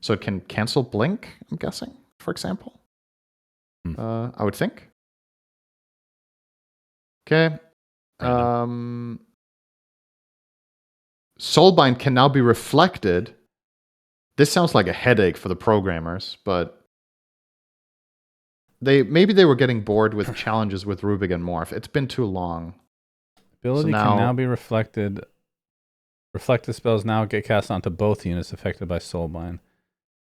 So it can cancel Blink, I'm guessing, for example. I would think. Okay. Soulbind can now be reflected. This sounds like a headache for the programmers, but maybe they were getting bored with challenges with Rubik and Morph. It's been too long. Ability can now be reflected. Reflected spells now get cast onto both units affected by Soulbind.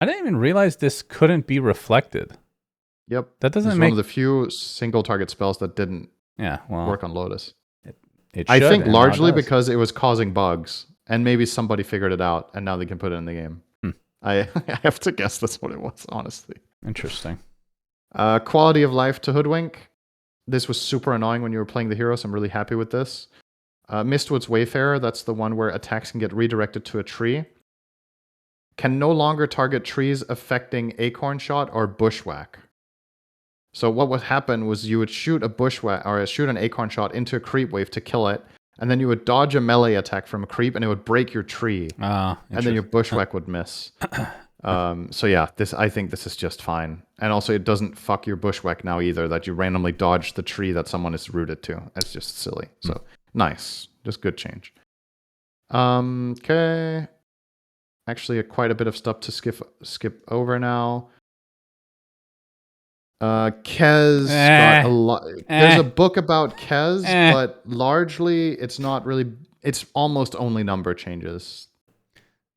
I didn't even realize this couldn't be reflected. Yep. That doesn't make one of the few single target spells that didn't work on Lotus. I think largely because it was causing bugs, and maybe somebody figured it out, and now they can put it in the game. I have to guess that's what it was, honestly. Interesting. Quality of life to Hoodwink. this was super annoying when you were playing the hero, so I'm really happy with this. Mistwood's Wayfarer, that's the one where attacks can get redirected to a tree. Can no longer target trees affecting Acorn Shot or Bushwhack. So what would happen was you would shoot a Bushwhack or shoot an Acorn Shot into a creep wave to kill it, and then you would dodge a melee attack from a creep, and it would break your tree, and then your Bushwhack would miss. So yeah, I think this is just fine. And also it doesn't fuck your Bushwhack now either, that you randomly dodge the tree that someone is rooted to. That's just silly. So nice. Just good change. Okay. Actually, quite a bit of stuff to skip over now. Kez got a lot. There's a book about Kez, but largely it's not really. It's almost only number changes.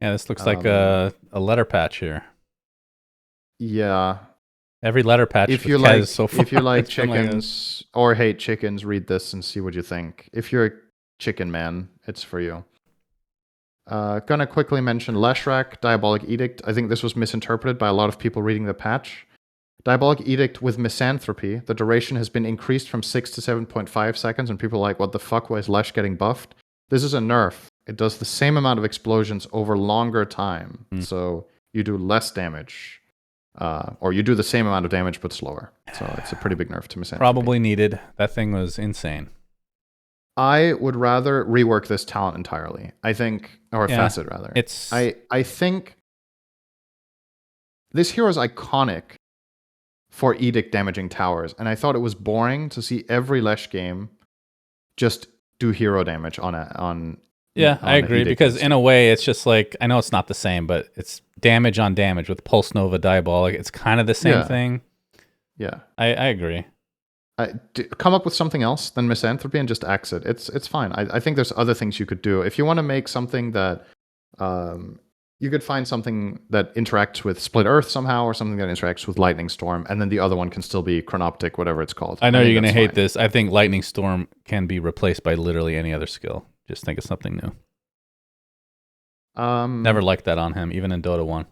Yeah, this looks like a letter patch here. Yeah. Every letter patch. If you like, so far, if you like chickens or hate chickens, read this and see what you think. If you're a chicken man, it's for you. Gonna quickly mention Leshrac, Diabolic Edict. I think this was misinterpreted by a lot of people reading the patch. Diabolic Edict with Misanthropy. The duration has been increased from 6 to 7.5 seconds, and people are like, what the fuck, why is Lesh getting buffed? This is a nerf. It does the same amount of explosions over longer time. So you do less damage. Or you do the same amount of damage, but slower. So it's a pretty big nerf to Misanthropy. Probably needed. That thing was insane. I would rather rework this talent entirely. I think, or facet rather. I think this hero is iconic for Edict damaging towers, and I thought it was boring to see every Lesh game just do hero damage on. Yeah, I agree, because in a way it's just like, I know it's not the same, but it's damage on damage with Pulse Nova Diabolic. It's kind of the same thing. Yeah, I agree. Come up with something else than Misanthropy and just axe it. It's fine. I think there's other things you could do. If you want to make something that you could find something that interacts with Split Earth somehow, or something that interacts with Lightning Storm, and then the other one can still be Chronoptic, whatever it's called. I know you're going to hate this. I think Lightning Storm can be replaced by literally any other skill. Just think of something new. Never liked that on him, even in Dota 1.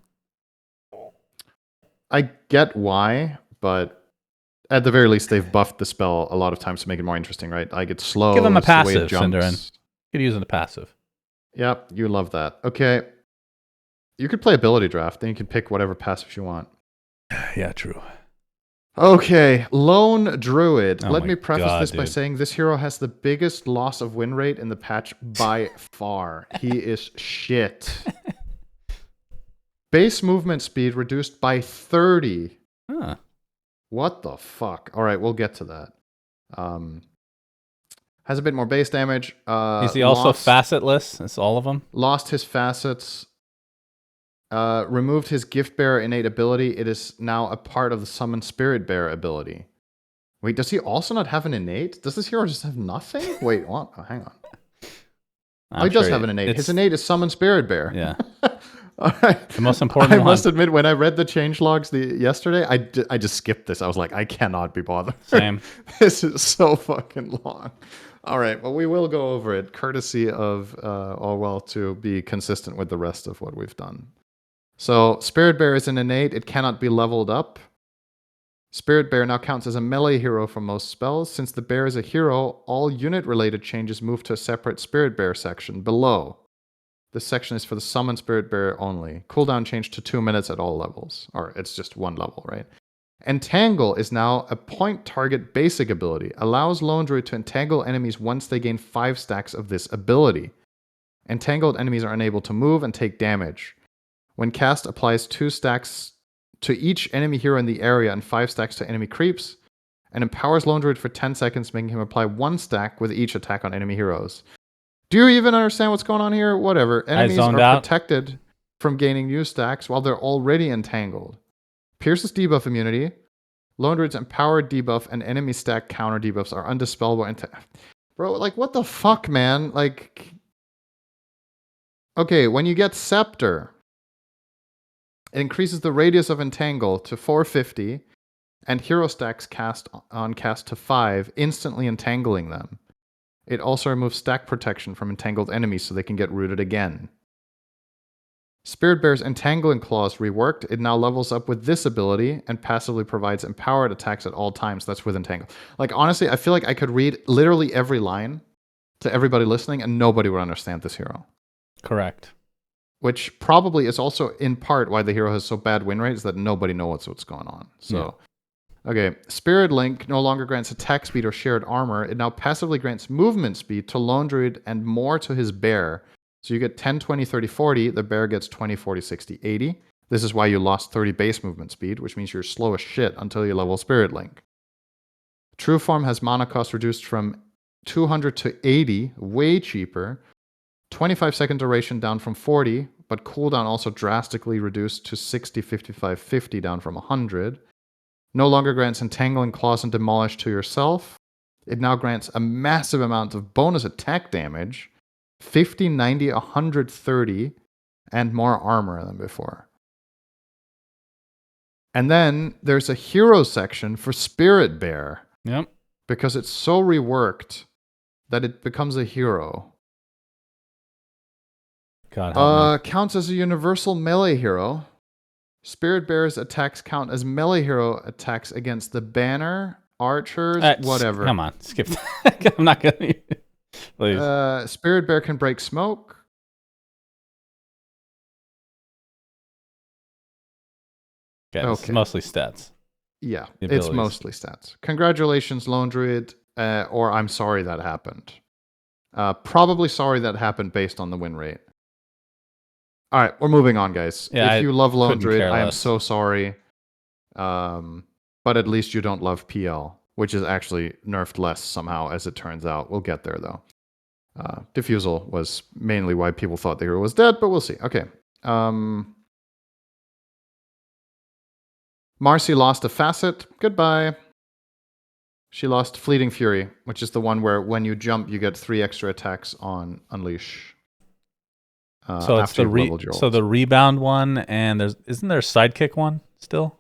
I get why, but at the very least, they've buffed the spell a lot of times to make it more interesting, right? Like, it's slow. Give him a passive, Cinderin. You could use it a passive. Yep, you love that. Okay. You could play ability draft, then you can pick whatever passive you want. Yeah, true. Okay, Lone Druid. Let me preface this by dude. saying this hero has the biggest loss of win rate in the patch by far. He is shit. Base movement speed reduced by 30. Huh. What the fuck? All right, we'll get to that. Has a bit more base damage. Is he also facetless? It's all of them? Lost his facets. Removed his Gift Bearer innate ability. It is now a part of the Summon Spirit Bearer ability. Wait, does he also not have an innate? Does this hero just have nothing? Wait, what? Oh, hang on. He does have an innate. His innate is Summon Spirit Bearer. Yeah. All right. The most important one. I must admit, when I read the changelogs yesterday, I just skipped this. I was like, I cannot be bothered. Same. This is so fucking long. All right, well, we will go over it, courtesy of Allwell to be consistent with the rest of what we've done. So, Spirit Bear is an innate. It cannot be leveled up. Spirit Bear now counts as a melee hero for most spells. Since the bear is a hero, all unit-related changes move to a separate Spirit Bear section below. This section is for the Summon Spirit Bear only. Cooldown change to 2 minutes at all levels. Or it's just one level, right? Entangle is now a point target basic ability. Allows Lone Druid to entangle enemies once they gain 5 stacks of this ability. Entangled enemies are unable to move and take damage. When cast, applies 2 stacks to each enemy hero in the area and 5 stacks to enemy creeps, and empowers Lone Druid for 10 seconds, making him apply 1 stack with each attack on enemy heroes. Do you even understand what's going on here? Whatever. Enemies are protected from gaining new stacks while they're already entangled. Pierces debuff immunity. Lone Druid's empowered debuff and enemy stack counter debuffs are undispellable. Bro, like, what the fuck, man? Like, okay, when you get Scepter, it increases the radius of entangle to 450, and hero stacks cast to 5, instantly entangling them. It also removes stack protection from entangled enemies so they can get rooted again. Spirit Bear's Entangling Claws reworked. It now levels up with this ability and passively provides empowered attacks at all times. That's with Entangle. Like, honestly, I feel like I could read literally every line to everybody listening and nobody would understand this hero. Correct. Which probably is also in part why the hero has so bad win rates that nobody knows what's going on. So, okay. Spirit Link no longer grants attack speed or shared armor. It now passively grants movement speed to Lone Druid and more to his bear. So you get 10, 20, 30, 40. The bear gets 20, 40, 60, 80. This is why you lost 30 base movement speed, which means you're slow as shit until you level Spirit Link. True Form has mana cost reduced from 200 to 80, way cheaper. 25-second duration down from 40, but cooldown also drastically reduced to 60, 55, 50 down from 100. No longer grants Entangling Claws and Demolish to yourself. It now grants a massive amount of bonus attack damage, 50, 90, 130, and more armor than before. And then there's a hero section for Spirit Bear. Yep. Because it's so reworked that it becomes a hero. God help me. Counts as a universal melee hero. Spirit Bear's attacks count as melee hero attacks against the banner, archers, whatever. Come on, skip that. I'm not gonna. Please. Spirit Bear can break smoke. Okay, it's mostly stats. Yeah, it's mostly stats. Congratulations, Lone Druid. Or I'm sorry that happened. Probably sorry that happened based on the win rate. All right, we're moving on, guys. Yeah, if you love Lone Druid, I am so sorry. But at least you don't love PL, which is actually nerfed less somehow, as it turns out. We'll get there, though. Diffusal was mainly why people thought the hero was dead, but we'll see. Okay. Marcy lost a facet. Goodbye. She lost Fleeting Fury, which is the one where when you jump, you get 3 extra attacks on Unleash. So it's the rebound one, and isn't there a sidekick one still?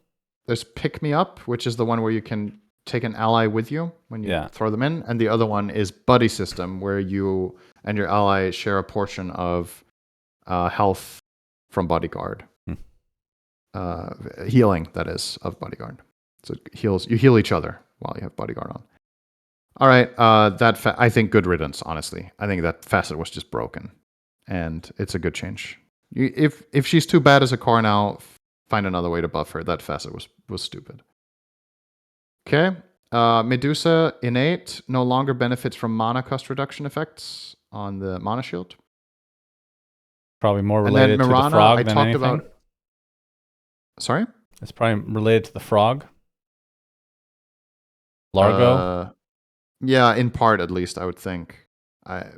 There's Pick Me Up, which is the one where you can take an ally with you when you throw them in, and the other one is Buddy System, where you and your ally share a portion of health from Bodyguard. Healing, that is, of Bodyguard. So it heals. You heal each other while you have Bodyguard on. All right, I think good riddance. Honestly, I think that facet was just broken, and it's a good change. If she's too bad as a core now, find another way to buff her. That facet was stupid. Okay, Medusa Innate no longer benefits from mana cost reduction effects on the mana shield. Probably more related to the frog than anything. Sorry? It's probably related to the frog. Largo? Yeah, in part at least, I would think. I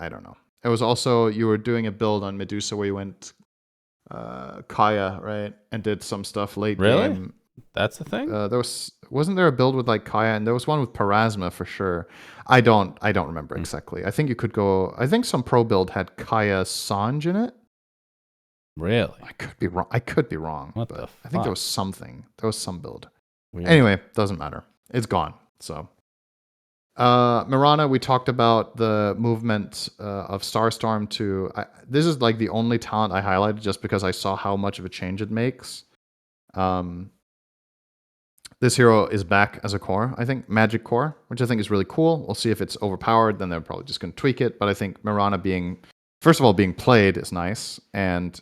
don't know. It was also, you were doing a build on Medusa where you went Kaya, right? And did some stuff late game. That's the thing? Wasn't there a build with like Kaya, and there was one with Parasma for sure. I don't remember exactly. I think you could go, I think some pro build had Kaya Sanj in it. Really? I could be wrong. What the fuck? I think there was something. There was some build. Weird. Anyway, doesn't matter. It's gone. So, Mirana, we talked about the movement of Starstorm to. This is like the only talent I highlighted just because I saw how much of a change it makes. This hero is back as a core. I think Magic Core, which I think is really cool. We'll see if it's overpowered. Then they're probably just going to tweak it. But I think Mirana being played is nice, and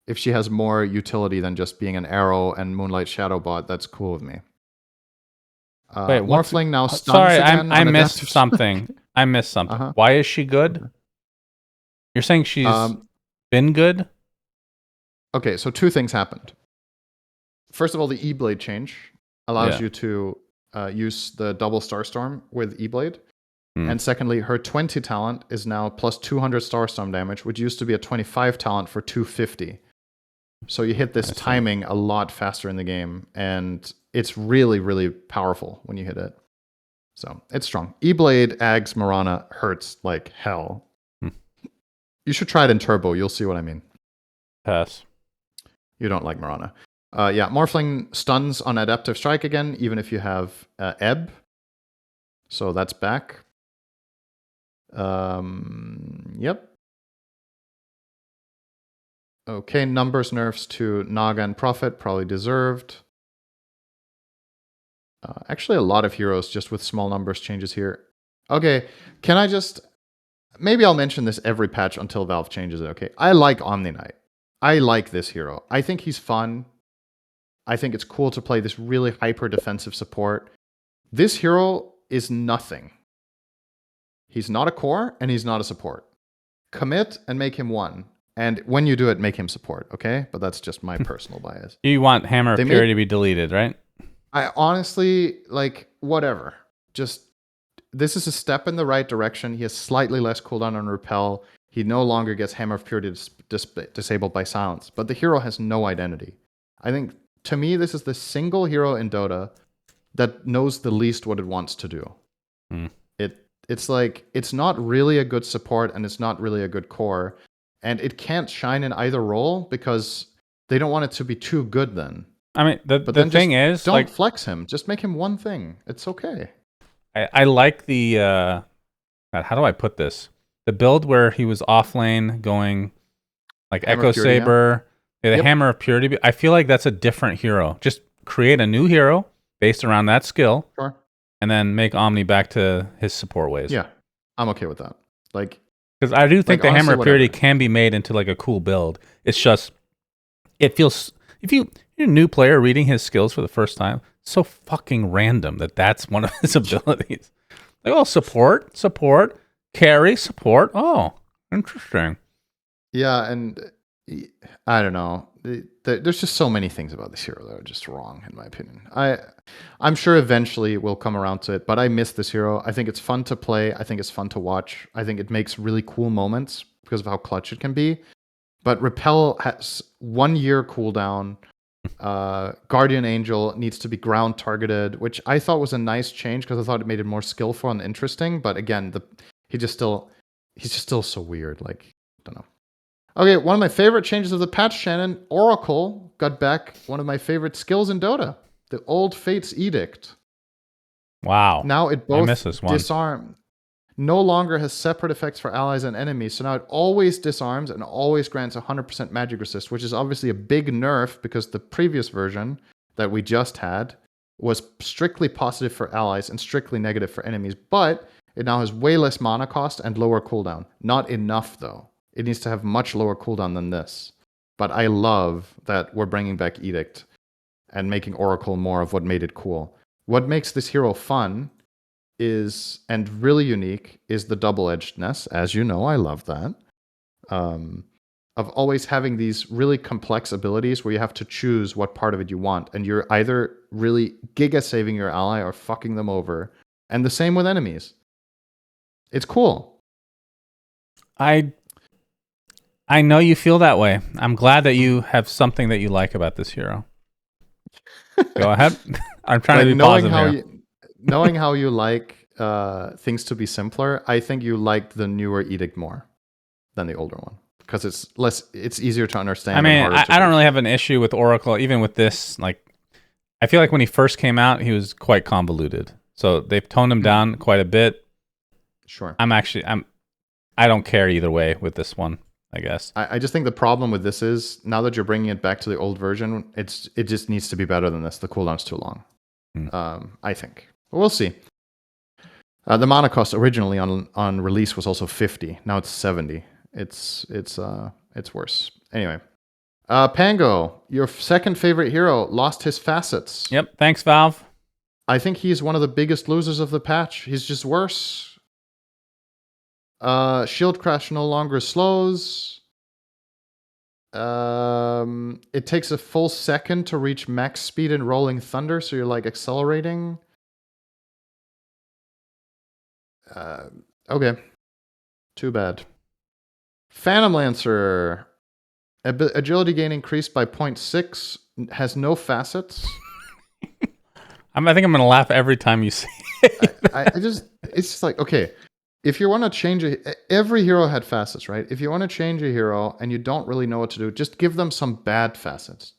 if she has more utility than just being an arrow and Moonlight Shadow bot, that's cool with me. Wait, Morphling now stuns sorry, again. I missed something. I missed something. Why is she good? You're saying she's been good? Okay, so 2 things happened. First of all, the E-Blade change allows you to use the double Starstorm with E-Blade. And secondly, her 20 talent is now plus 200 Starstorm damage, which used to be a 25 talent for 250. So you hit this timing a lot faster in the game, and it's really, really powerful when you hit it. So it's strong. E-Blade, Ags, Mirana hurts like hell. You should try it in Turbo. You'll see what I mean. Pass. You don't like Mirana. Morphling stuns on Adaptive Strike again, even if you have Ebb. So that's back. Yep. Okay, numbers nerfs to Naga and Prophet, probably deserved. Actually, a lot of heroes just with small numbers changes here. Okay, can I just... Maybe I'll mention this every patch until Valve changes it, okay? I like Omni Knight. I like this hero. I think he's fun. I think it's cool to play this really hyper defensive support. This hero is nothing. He's not a core, and he's not a support. Commit and make him one. And when you do it, make him support, okay? But that's just my personal bias. You want Hammer of Fury to be deleted, right? I honestly, like, whatever. Just, this is a step in the right direction. He has slightly less cooldown on Repel. He no longer gets Hammer of Fury disabled by Silence. But the hero has no identity. I think, to me, this is the single hero in Dota that knows the least what it wants to do. It's like, it's not really a good support, and it's not really a good core. And it can't shine in either role because they don't want it to be too good then. I mean, the thing is... Don't flex him. Just make him one thing. It's okay. I like the... how do I put this? The build where he was off lane going like Echo Saber, the Hammer of Purity. I feel like that's a different hero. Just create a new hero based around that skill. Sure. And then make Omni back to his support ways. Yeah, I'm okay with that. Like, because I do think the Hammer of Purity can be made into like a cool build. It's just, it feels, if you're a new player reading his skills for the first time, it's so fucking random that that's one of his abilities. Like, oh, support, carry, support. Oh, interesting. Yeah, and I don't know. There's just so many things about this hero that are just wrong, in my opinion. I'm sure eventually we'll come around to it, but I miss this hero. I think it's fun to play. I think it's fun to watch. I think it makes really cool moments because of how clutch it can be. But Repel has 1 year cooldown. Guardian Angel needs to be ground targeted, which I thought was a nice change because I thought it made it more skillful and interesting. But again, he's just still so weird. Like, I don't know. Okay, one of my favorite changes of the patch, Shannon, Oracle got back one of my favorite skills in Dota, the Old Fates Edict. Wow. Now it both disarm. No longer has separate effects for allies and enemies, so now it always disarms and always grants 100% magic resist, which is obviously a big nerf because the previous version that we just had was strictly positive for allies and strictly negative for enemies, but it now has way less mana cost and lower cooldown. Not enough, though. It needs to have much lower cooldown than this. But I love that we're bringing back Edict and making Oracle more of what made it cool. What makes this hero fun is, and really unique, is the double-edgedness. As you know, I love that. Of always having these really complex abilities where you have to choose what part of it you want. And you're either really giga-saving your ally or fucking them over. And the same with enemies. It's cool. I know you feel that way. I'm glad that you have something that you like about this hero. Go ahead. I'm trying to be positive here. Knowing how you like things to be simpler, I think you liked the newer Edict more than the older one because it's easier to understand. I mean, I don't really have an issue with Oracle, even with this. Like, I feel like when he first came out, he was quite convoluted. So they've toned him down quite a bit. Sure. I don't care either way with this one, I guess. I just think the problem with this is now that you're bringing it back to the old version, it just needs to be better than this. The cooldown's too long. I think. But we'll see. The mana cost originally on release was also 50. Now it's 70. It's worse. Anyway, Pango, your second favorite hero, lost his facets. Yep. Thanks, Valve. I think he's one of the biggest losers of the patch. He's just worse. Shield Crash no longer slows. It takes a full second to reach max speed in Rolling Thunder, so you're like accelerating. Okay. Too bad. Phantom Lancer. Agility gain increased by 0.6. Has no facets. I think I'm going to laugh every time you say it. It's just like, okay. If you want to change every hero had facets, right? If you want to change a hero and you don't really know what to do, just give them some bad facets.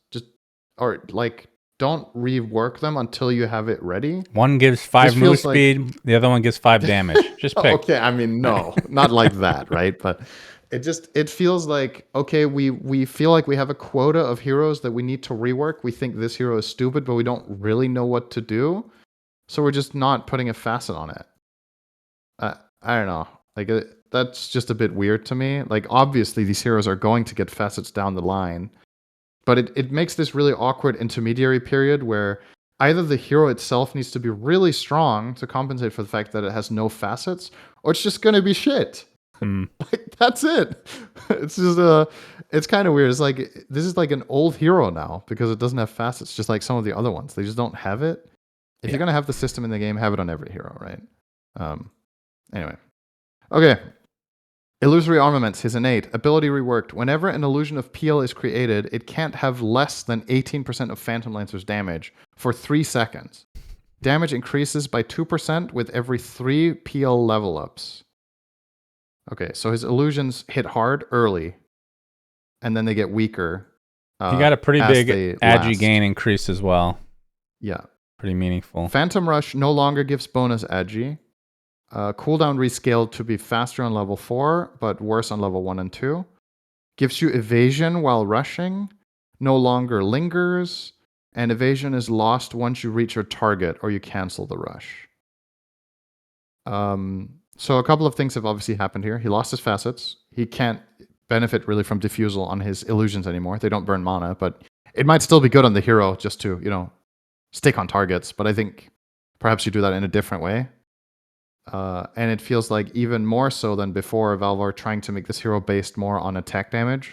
Don't rework them until you have it ready. One gives 5 move speed, the other one gives 5 damage. Just pick. Okay, I mean, no, not like that, right? But It feels like, okay, we feel like we have a quota of heroes that we need to rework. We think this hero is stupid, but we don't really know what to do. So we're just not putting a facet on it. I don't know. Like that's just a bit weird to me. Like obviously these heroes are going to get facets down the line, but it makes this really awkward intermediary period where either the hero itself needs to be really strong to compensate for the fact that it has no facets, or it's just gonna be shit. Hmm. Like that's it. It's just it's kind of weird. It's like this is like an old hero now because it doesn't have facets, just like some of the other ones. They just don't have it. If you're gonna have the system in the game, have it on every hero, right? Anyway. Okay. Illusory Armaments, his innate. Ability reworked. Whenever an illusion of PL is created, it can't have less than 18% of Phantom Lancer's damage for 3 seconds. Damage increases by 2% with every 3 PL level ups. Okay, so his illusions hit hard early, and then they get weaker. He got a pretty big agi last. gain increase as well. Yeah. Pretty meaningful. Phantom Rush no longer gives bonus agi. Cooldown rescaled to be faster on level 4, but worse on level 1 and 2. Gives you evasion while rushing. No longer lingers. And evasion is lost once you reach your target or you cancel the rush. So a couple of things have obviously happened here. He lost his facets. He can't benefit really from diffusal on his illusions anymore. They don't burn mana, but it might still be good on the hero just to, stick on targets. But I think perhaps you do that in a different way. And it feels like even more so than before, Valve are trying to make this hero based more on attack damage,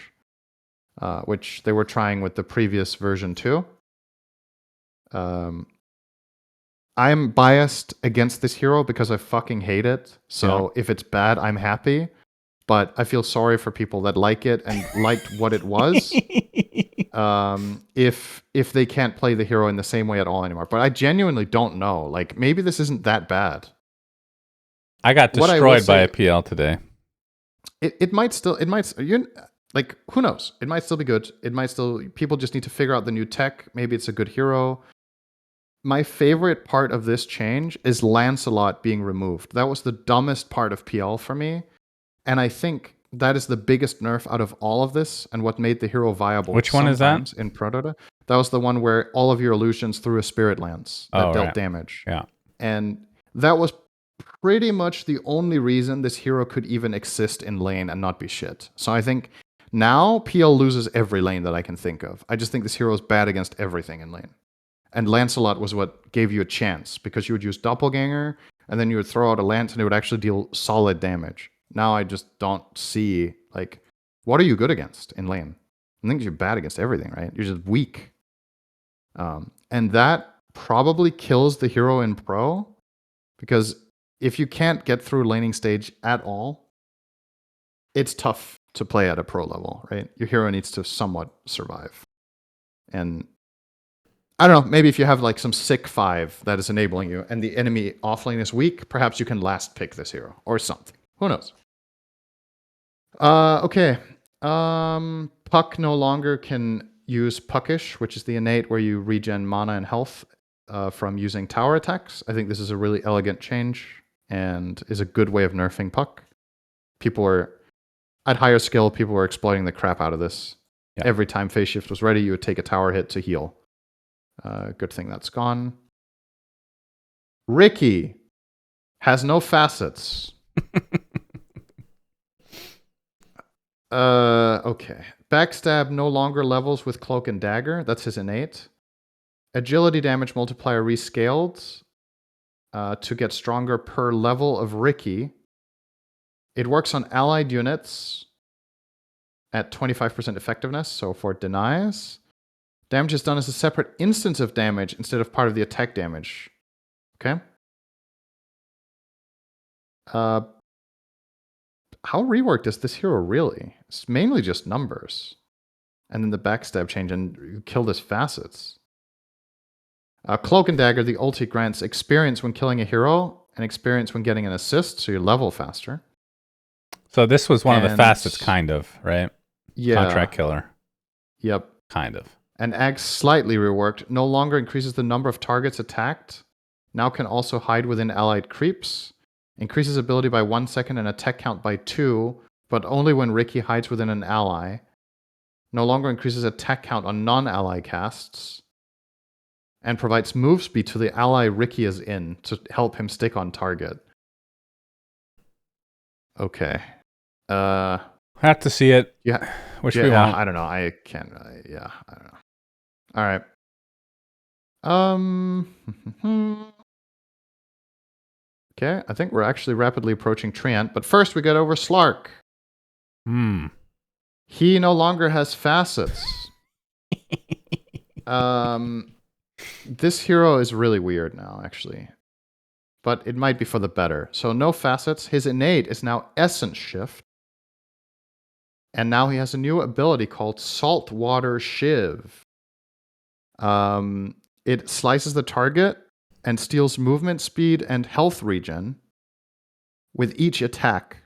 which they were trying with the previous version too. I'm biased against this hero because I fucking hate it. So if it's bad, I'm happy. But I feel sorry for people that like it and liked what it was. If they can't play the hero in the same way at all anymore. But I genuinely don't know. Like maybe this isn't that bad. I got destroyed by a PL today. It might like who knows? It might still be good. It might still people just need to figure out the new tech. Maybe it's a good hero. My favorite part of this change is Lancelot being removed. That was the dumbest part of PL for me. And I think that is the biggest nerf out of all of this and what made the hero viable. Which one is that? In Pro Dota. That was the one where all of your illusions threw a spirit lance that dealt damage. Yeah. And that was pretty much the only reason this hero could even exist in lane and not be shit. So I think now PL loses every lane that I can think of. I just think this hero is bad against everything in lane. And Lancelot was what gave you a chance because you would use Doppelganger and then you would throw out a lance and it would actually deal solid damage. Now I just don't see, like, what are you good against in lane? I think you're bad against everything, right? You're just weak. And that probably kills the hero in pro because if you can't get through laning stage at all, it's tough to play at a pro level, right? Your hero needs to somewhat survive. And I don't know, maybe if you have like some sick 5 that is enabling you and the enemy offlane is weak, perhaps you can last pick this hero or something. Who knows? Okay. Puck no longer can use Puckish, which is the innate where you regen mana and health from using tower attacks. I think this is a really elegant change and is a good way of nerfing Puck. People are, at higher skill, people were exploiting the crap out of this. Yeah. Every time phase shift was ready, you would take a tower hit to heal. Good thing that's gone. Ricky has no facets. Okay. Backstab no longer levels with Cloak and Dagger. That's his innate. Agility damage multiplier rescaled to get stronger per level of Ricky. It works on allied units at 25% effectiveness, so for denies. Damage is done as a separate instance of damage instead of part of the attack damage. Okay. How reworked is this hero really? It's mainly just numbers. And then the backstab change and you kill his facets. Cloak and Dagger, the ulti grants experience when killing a hero and experience when getting an assist, so you level faster. So this was one of the facets, kind of, right? Yeah. Contract killer. Yep. Kind of. And Ag slightly reworked. No longer increases the number of targets attacked. Now can also hide within allied creeps. Increases ability by 1 second and attack count by 2, but only when Ricky hides within an ally. No longer increases attack count on non-ally casts. And provides move speed to the ally Ricky is in to help him stick on target. Okay. Have to see it. Yeah. Which we won't. I don't know. I can't. Yeah, I don't know. All right. Okay, I think we're actually rapidly approaching Treant, but first we get over Slark. He no longer has facets. This hero is really weird now, actually. But it might be for the better. So no facets. His innate is now Essence Shift. And now he has a new ability called Saltwater Shiv. It slices the target and steals movement speed and health regen with each attack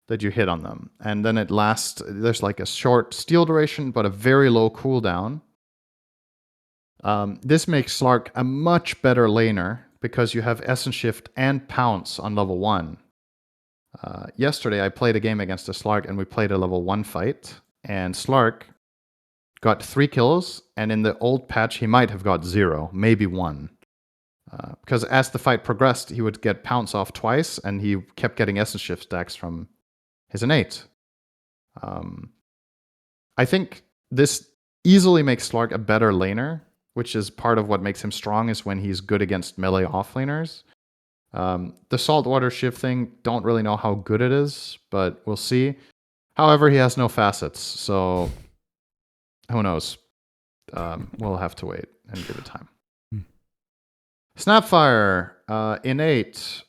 that you hit on them. And then it lasts, there's like a short steal duration, but a very low cooldown. This makes Slark a much better laner because you have Essence Shift and Pounce on level 1. Yesterday I played a game against a Slark and we played a level 1 fight. And Slark got 3 kills, and in the old patch he might have got 0, maybe 1. Because as the fight progressed, he would get Pounce off twice, and he kept getting Essence Shift stacks from his innate. I think this easily makes Slark a better laner, which is part of what makes him strong, is when he's good against melee offlaners. The Saltwater Shift thing, don't really know how good it is, but we'll see. However, he has no facets, so who knows? We'll have to wait and give it time. Snapfire, innate.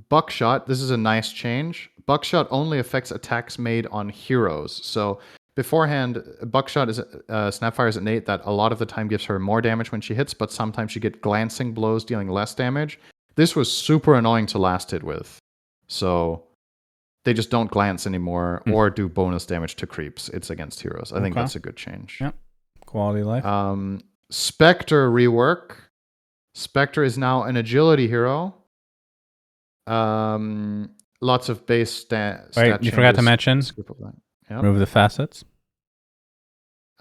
Buckshot, this is a nice change. Buckshot only affects attacks made on heroes. So beforehand, Buckshot is Snapfire is innate that a lot of the time gives her more damage when she hits, but sometimes you get glancing blows dealing less damage. This was super annoying to last hit with. So they just don't glance anymore or do bonus damage to creeps. It's against heroes. I think that's a good change. Yep. Quality life. Spectre rework. Spectre is now an agility hero. Lots of base stat Wait, you forgot to mention. Yep. Remove the facets.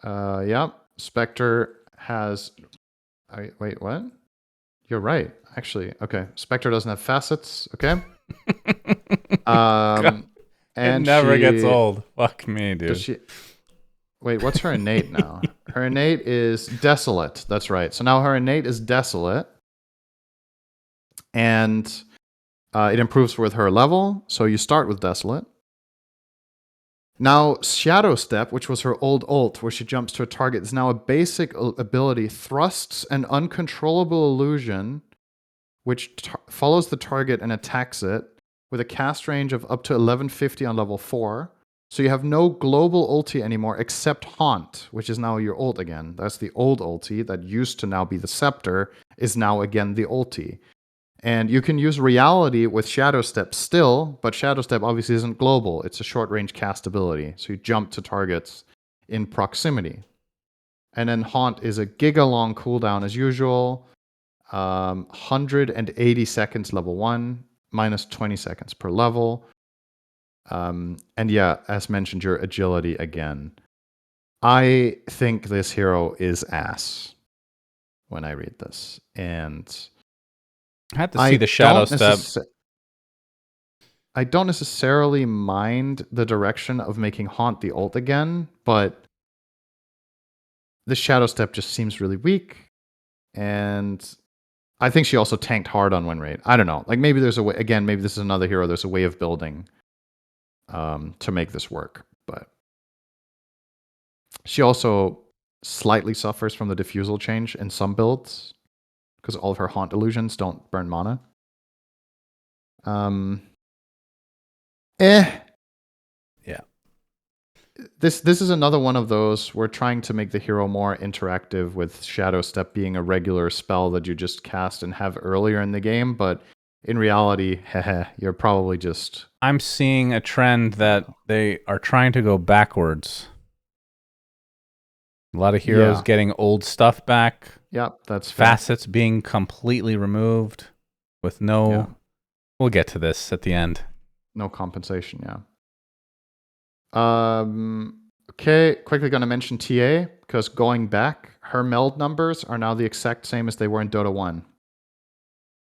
Yep. Spectre has. Wait, what? You're right. Actually, okay. Spectre doesn't have facets. Okay. And it never gets old. Fuck me, dude. Wait, what's her innate now? Her innate is Desolate. That's right. So now her innate is Desolate. And it improves with her level. So you start with Desolate. Now, Shadow Step, which was her old ult, where she jumps to a target, is now a basic ability. Thrusts an uncontrollable illusion, which follows the target and attacks it, with a cast range of up to 1150 on level 4. So you have no global ulti anymore except Haunt, which is now your ult again. That's the old ulti that used to now be the Scepter, is now again the ulti. And you can use Reality with Shadow Step still, but Shadow Step obviously isn't global. It's a short-range cast ability, so you jump to targets in proximity. And then Haunt is a giga-long cooldown as usual, 180 seconds level 1, minus 20 seconds per level. And yeah, as mentioned, your agility again. I think this hero is ass when I read this. And I had to see the Shadow Step. I don't necessarily mind the direction of making Haunt the ult again, but the Shadow Step just seems really weak. And I think she also tanked hard on win rate. I don't know. Like maybe there's a way, again, maybe this is another hero. There's a way of building to make this work. But she also slightly suffers from the diffusal change in some builds because all of her Haunt illusions don't burn mana. Yeah. This is another one of those. We're trying to make the hero more interactive with Shadow Step being a regular spell that you just cast and have earlier in the game, but in reality, you're probably just... I'm seeing a trend that they are trying to go backwards. A lot of heroes getting old stuff back. Yep, that's facets being completely removed with no... We'll get to this at the end. No compensation, yeah. Okay, quickly going to mention TA because going back, her meld numbers are now the exact same as they were in Dota 1.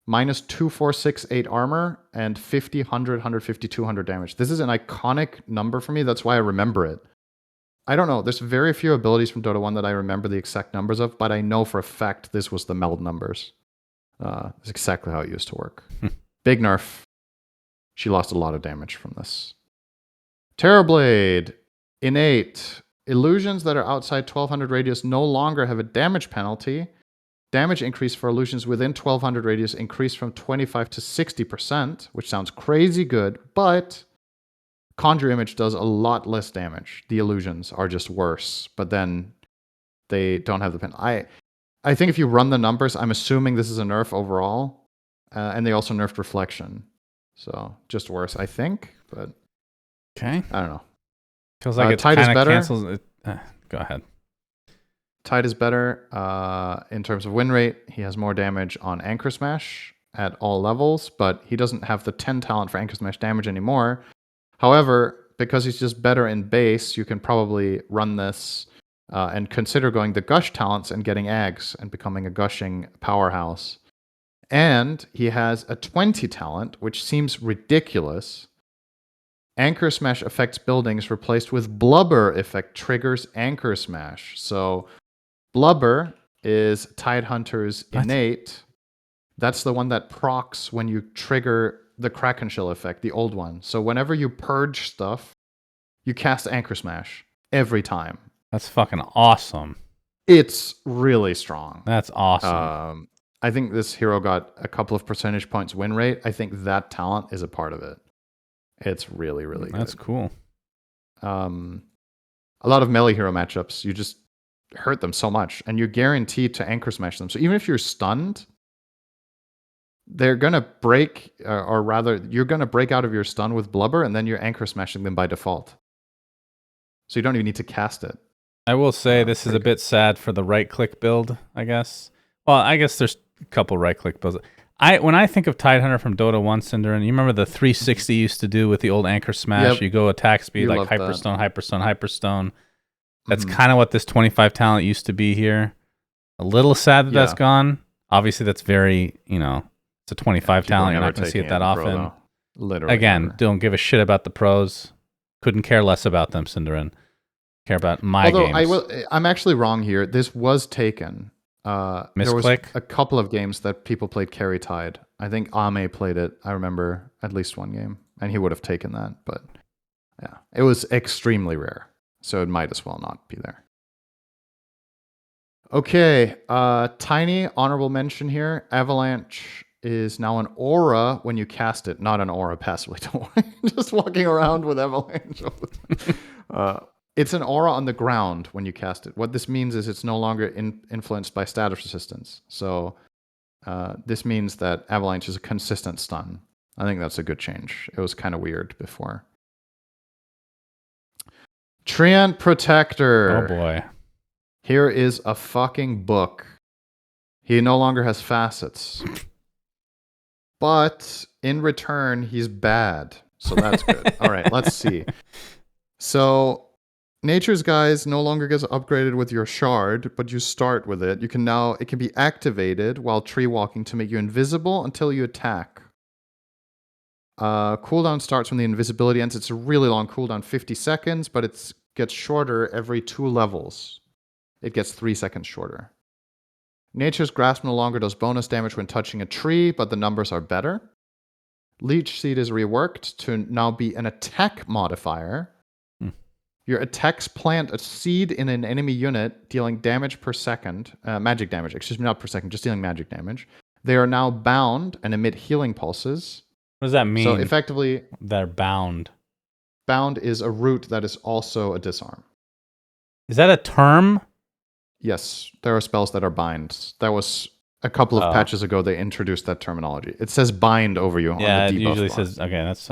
Minus 2468 armor and 50, 100, 150, 200 damage. This is an iconic number for me. That's why I remember it. I don't know. There's very few abilities from Dota 1 that I remember the exact numbers of, but I know for a fact this was the meld numbers. It's exactly how it used to work. Big nerf. She lost a lot of damage from this. Terrorblade. Innate. Illusions that are outside 1200 radius no longer have a damage penalty. Damage increase for illusions within 1200 radius increased from 25 to 60%, which sounds crazy good, but Conjure Image does a lot less damage. The illusions are just worse, but then they don't have the pen. I think if you run the numbers, I'm assuming this is a nerf overall, and they also nerfed Reflection. So just worse, I think, but okay. I don't know. Feels like it Tide is kind of better. cancels it. Go ahead. Tide is better in terms of win rate. He has more damage on Anchor Smash at all levels, but he doesn't have the 10 talent for Anchor Smash damage anymore. However, because he's just better in base, you can probably run this and consider going the Gush talents and getting Eggs and becoming a gushing powerhouse. And he has a 20 talent, which seems ridiculous. Anchor Smash affects buildings replaced with Blubber effect triggers Anchor Smash. So Blubber is Tidehunter's innate. That's the one that procs when you trigger the Kraken Shell effect, the old one. So whenever you purge stuff, you cast Anchor Smash every time. That's fucking awesome. It's really strong. That's awesome. I think this hero got a couple of percentage points win rate. I think that talent is a part of it. It's really, really good. That's cool. A lot of melee hero matchups, you just hurt them so much, and you're guaranteed to Anchor Smash them. So even if you're stunned, they're going to break, or rather, you're going to break out of your stun with Blubber, and then you're Anchor Smashing them by default. So you don't even need to cast it. I will say this is a bit sad for the right-click build, I guess. Well, I guess there's a couple right-click builds. When I think of Tidehunter from Dota 1, Cinderin, you remember the 360 used to do with the old Anchor Smash? Yep. You go attack speed, You like love Hyperstone, Hyperstone, Hyperstone. That's Mhm. kind of what this 25 talent used to be here. A little sad that that's gone. Obviously, that's very, it's a 25 talent. You're not going to see it that often. Literally. Again, never. don't give a shit about the pros. Couldn't care less about them, Cinderin. Care about my games. I'm actually wrong here. This was taken. There was Misclick? a couple of games that people played Carry Tide. I think Ame played it. I remember at least one game, and he would have taken that. But yeah, it was extremely rare, so it might as well not be there. Okay, tiny honorable mention here. Avalanche is now an aura when you cast it, not an aura passively. Don't worry. Just walking around with Avalanche all the time. It's an aura on the ground when you cast it. What this means is it's no longer influenced by status resistance. So this means that Avalanche is a consistent stun. I think that's a good change. It was kind of weird before. Treant Protector. Oh boy. Here is a fucking book. He no longer has facets. But in return, he's bad. So that's good. All right, let's see. So Nature's Guise no longer gets upgraded with your shard, but you start with it. It can be activated while tree walking to make you invisible until you attack. Cooldown starts when the invisibility ends. It's a really long cooldown, 50 seconds, but it gets shorter every 2 levels. It gets 3 seconds shorter. Nature's Grasp no longer does bonus damage when touching a tree, but the numbers are better. Leech Seed is reworked to now be an attack modifier. Your attacks plant a seed in an enemy unit, dealing damage per second. Magic damage, excuse me, not per second, just dealing magic damage. They are now bound and emit healing pulses. What does that mean? So effectively, they're bound. Bound is a root that is also a disarm. Is that a term? Yes, there are spells that are binds. That was a couple of patches ago. They introduced that terminology. It says bind over you. Yeah, on the debuff it usually bar. says okay. That's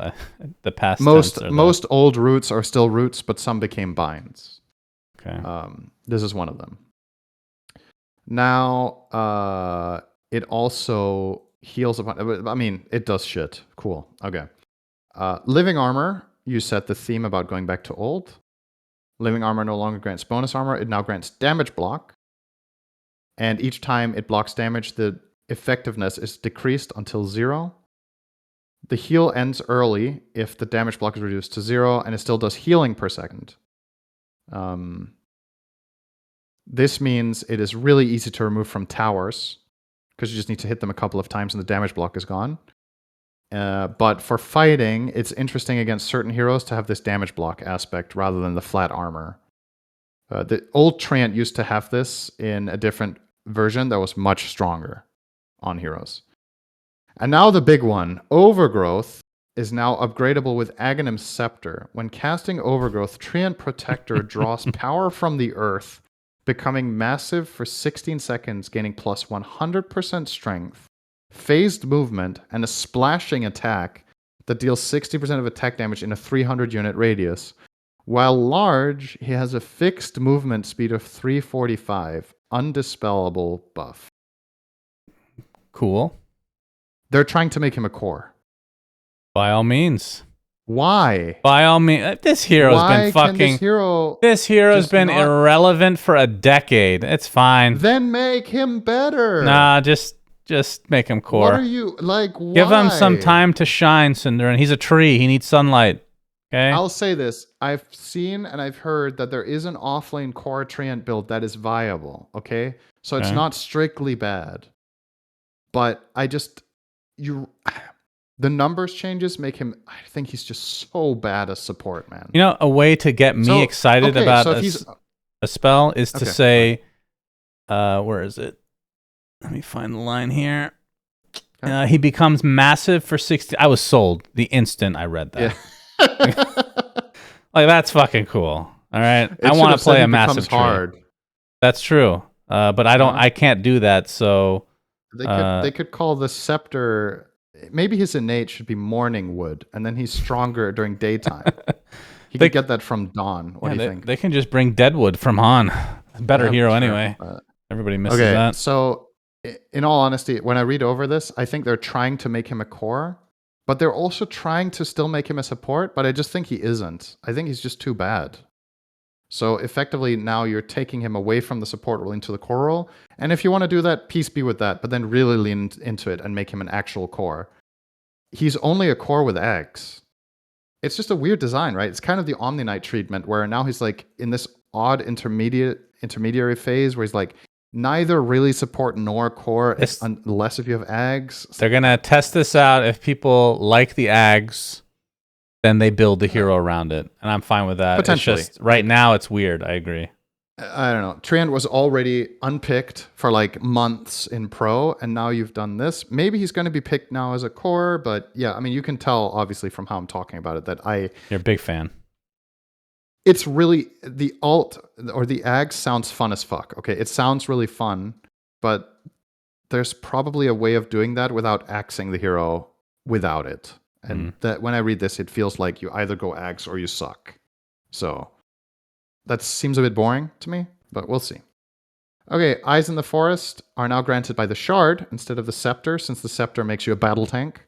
the past. Most old roots are still roots, but some became binds. Okay. This is one of them. Now, it also heals upon. I mean, it does shit. Cool. Okay. Living armor you set the theme about going back to old. Living armor no longer grants bonus armor. It now grants damage block. And each time it blocks damage, the effectiveness is decreased until 0. The heal ends early if the damage block is reduced to 0, and it still does healing per second. This means it is really easy to remove from towers, because you just need to hit them a couple of times and the damage block is gone. But for fighting, it's interesting against certain heroes to have this damage block aspect rather than the flat armor. The old Treant used to have this in a different version that was much stronger on heroes. And now the big one, Overgrowth, is now upgradable with Aghanim's Scepter. When casting Overgrowth, Treant Protector draws power from the earth, becoming massive for 16 seconds, gaining plus 100% strength, phased movement, and a splashing attack that deals 60% of attack damage in a 300 unit radius. While large, he has a fixed movement speed of 345, undispellable buff. Cool. They're trying to make him a core. By all means. Why? By all means. This hero's been fucking... This hero's been irrelevant for a decade. It's fine. Then make him better. Nah, just make him core. What are you... Like, why? Give him some time to shine, Cinderin. He's a tree. He needs sunlight. Okay? I'll say this. I've seen and I've heard that there is an offlane core Treant build that is viable. Okay? So it's not strictly bad. But I just... The numbers changes make him... I think he's just so bad as support, man. You know, a way to get me excited about a spell is to say... where is it? Let me find the line here. Okay. He becomes massive for 60... I was sold the instant I read that. Yeah. Like, that's fucking cool. All right? I want to play a massive tree. Hard. That's true. But I don't... I can't do that, so... They could call the scepter... Maybe his innate should be morning wood, and then he's stronger during daytime. He could get that from Dawn. What do you think? They can just bring Deadwood from Han. Better hero anyway. Everybody misses that. So, in all honesty, when I read over this, I think they're trying to make him a core, but they're also trying to still make him a support, but I just think he isn't. I think he's just too bad. So effectively, now you're taking him away from the support role into the core role. And if you want to do that, peace be with that, but then really lean into it and make him an actual core. He's only a core with eggs. It's just a weird design, right? It's kind of the Omni Knight treatment where now he's like in this odd intermediary phase where he's like neither really support nor core unless if you have eggs. They're going to test this out. If people like the eggs, then they build the hero around it. And I'm fine with that. Potentially. It's just, right now, it's weird. I agree. I don't know. Treant was already unpicked for like months in pro, and now you've done this. Maybe he's going to be picked now as a core, but yeah, I mean, you can tell, obviously, from how I'm talking about it, that You're a big fan. It's really... The alt, or the ag sounds fun as fuck, okay? It sounds really fun, but there's probably a way of doing that without axing the hero without it. And that when I read this, it feels like you either go axe or you suck. So that seems a bit boring to me, but we'll see. Okay, Eyes in the Forest are now granted by the Shard instead of the Scepter, since the Scepter makes you a battle tank.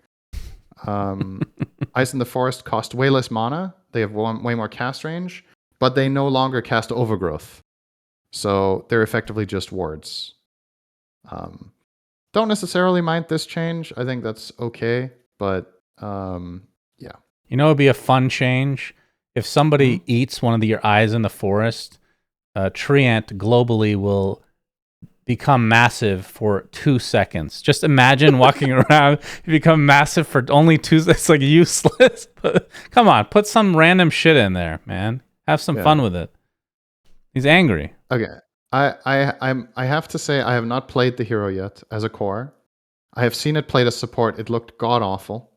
Eyes in the Forest cost way less mana. They have way more cast range, but they no longer cast Overgrowth. So they're effectively just wards. Don't necessarily mind this change. I think that's okay, but... yeah. You know, it'd be a fun change if somebody eats one of your eyes in the forest. Treant globally will become massive for 2 seconds. Just imagine walking around, you become massive for only 2 seconds. It's like useless. But come on, put some random shit in there, man. Have some fun with it. He's angry. Okay, I have to say I have not played the hero yet as a core. I have seen it played as support. It looked god awful.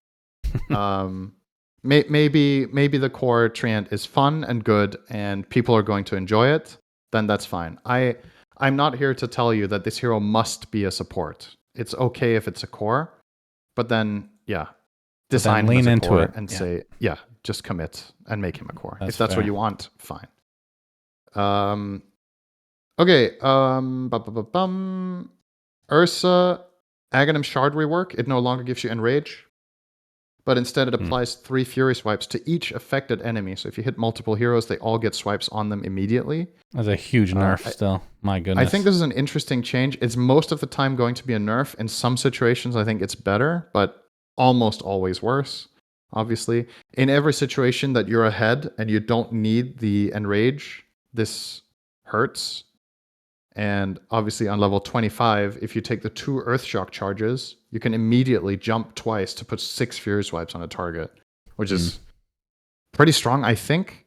Maybe the core Treant is fun and good and people are going to enjoy it, then that's fine. I'm not here to tell you that this hero must be a support. It's okay if it's a core, but then design him as a core and say just commit and make him a core. If that's what you want, fine. Okay, Ursa Aghanim Shard rework. It no longer gives you Enrage. but instead it applies 3 Fury swipes to each affected enemy. So if you hit multiple heroes, they all get swipes on them immediately. That's a huge nerf still. My goodness. I think this is an interesting change. It's most of the time going to be a nerf. In some situations, I think it's better, but almost always worse, obviously. In every situation that you're ahead and you don't need the enrage, this hurts. And obviously on level 25, if you take the 2 Earthshock charges, you can immediately jump twice to put 6 Fury Swipes on a target, which is pretty strong, I think.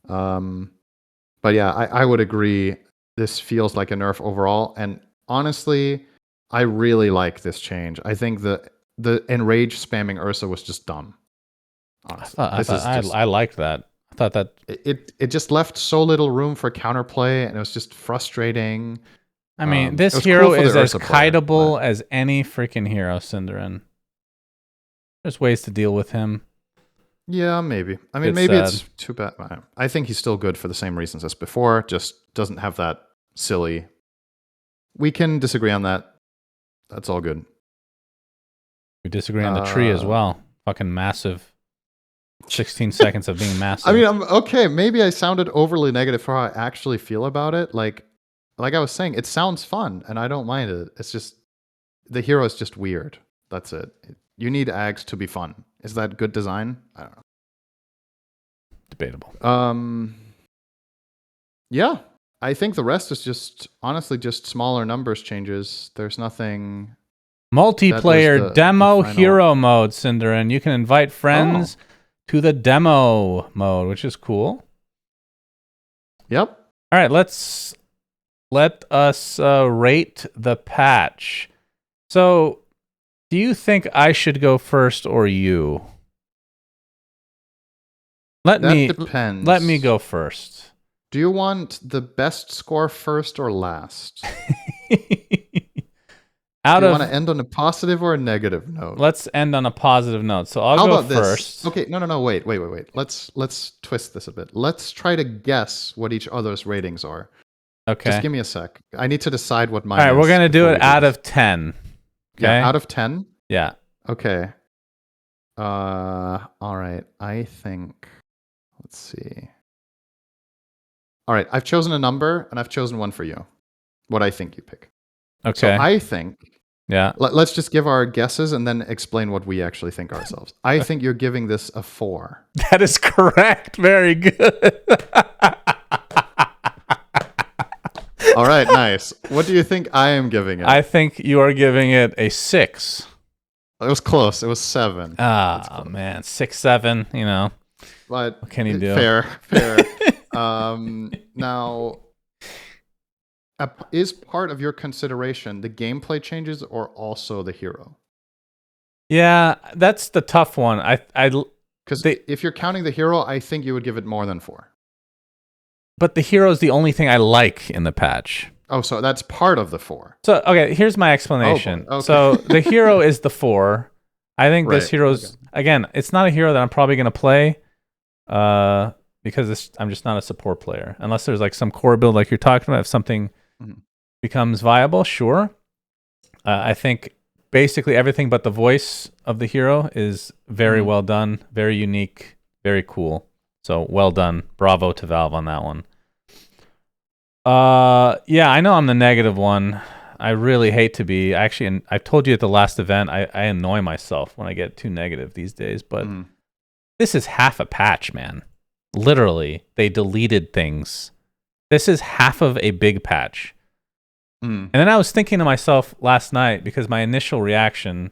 But yeah, I would agree. This feels like a nerf overall. And honestly, I really like this change. I think the enrage spamming Ursa was just dumb. Honestly. I liked that. I thought that it just left so little room for counterplay, and it was just frustrating. I mean, this hero is as kiteable as any freaking hero, Cinderin. There's ways to deal with him. Yeah, maybe. I mean, maybe it's too bad. I think he's still good for the same reasons as before, just doesn't have that silly. We can disagree on that. That's all good. We disagree on the tree as well. Fucking massive. 16 seconds of being massive. I mean, okay, maybe I sounded overly negative for how I actually feel about it. Like I was saying, it sounds fun, and I don't mind it. It's just, the hero is just weird. That's it. You need Ags to be fun. Is that good design? I don't know. Debatable. Yeah. I think the rest is just, honestly, just smaller numbers changes. There's nothing... Multiplayer demo hero mode, Cinderin. You can invite friends to the demo mode, which is cool. Yep. All right, let us rate the patch. So, do you think I should go first or you? Depends. Let me go first. Do you want the best score first or last? Do you want to end on a positive or a negative note? Let's end on a positive note. So I'll go first. Okay, no. Wait. Let's twist this a bit. Let's try to guess what each other's ratings are. Okay. Just give me a sec. I need to decide what mine is. All right, we're going to do it out of 10. Okay? Yeah, out of 10? Yeah. Okay. All right. I think... Let's see. All right. I've chosen a number, and I've chosen one for you. What I think you pick. Okay. So I think... Yeah. Let's just give our guesses and then explain what we actually think ourselves. I think you're giving this a 4. That is correct. Very good. All right, nice. What do you think I am giving it? I think you are giving it a 6. It was close. It was 7. Ah, man. 6, 7, you know. But what can you do? Fair. Now... is part of your consideration the gameplay changes or also the hero? Yeah, that's the tough one. Because if you're counting the hero, I think you would give it more than 4. But the hero is the only thing I like in the patch. Oh, so that's part of the 4. So, okay, here's my explanation. Okay. So the hero is the 4. I think this hero's, again, it's not a hero that I'm probably going to play because I'm just not a support player. Unless there's like some core build like you're talking about, if something becomes viable, sure. I think basically everything but the voice of the hero is very well done, very unique, very cool. So well done. Bravo to Valve on that one. Yeah, I know I'm the negative one. I really hate to be. Actually, and I told you at the last event, I annoy myself when I get too negative these days, but this is half a patch, man. Literally, they deleted things. This is half of a big patch. And then I was thinking to myself last night, because my initial reaction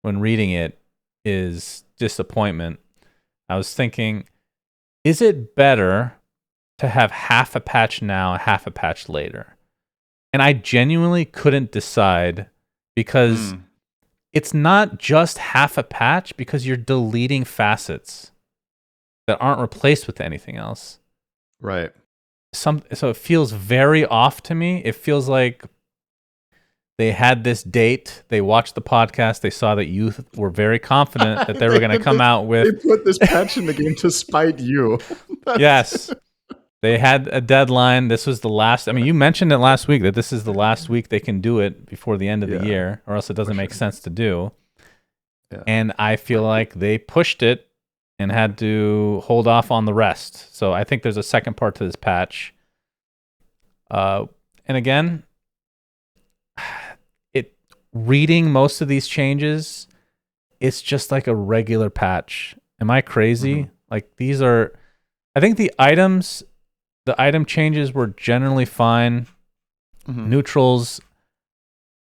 when reading it is disappointment. I was thinking, is it better to have half a patch now and half a patch later? And I genuinely couldn't decide because it's not just half a patch, because you're deleting facets that aren't replaced with anything else. Right. So it feels very off to me. It feels like they had this date, they watched the podcast, they saw that you were very confident that they were going to come out with... They put this patch in the game to spite you. Yes. They had a deadline. This was the last... I mean, you mentioned it last week, that this is the last week they can do it before the end of the year, or else it doesn't make sense to do. Yeah. and I feel like they pushed it and had to hold off on the rest. So I think there's a second part to this patch. And again, it reading most of these changes, it's just like a regular patch. Am I crazy? Mm-hmm. Like these are, I think the item changes were generally fine. Mm-hmm. Neutrals,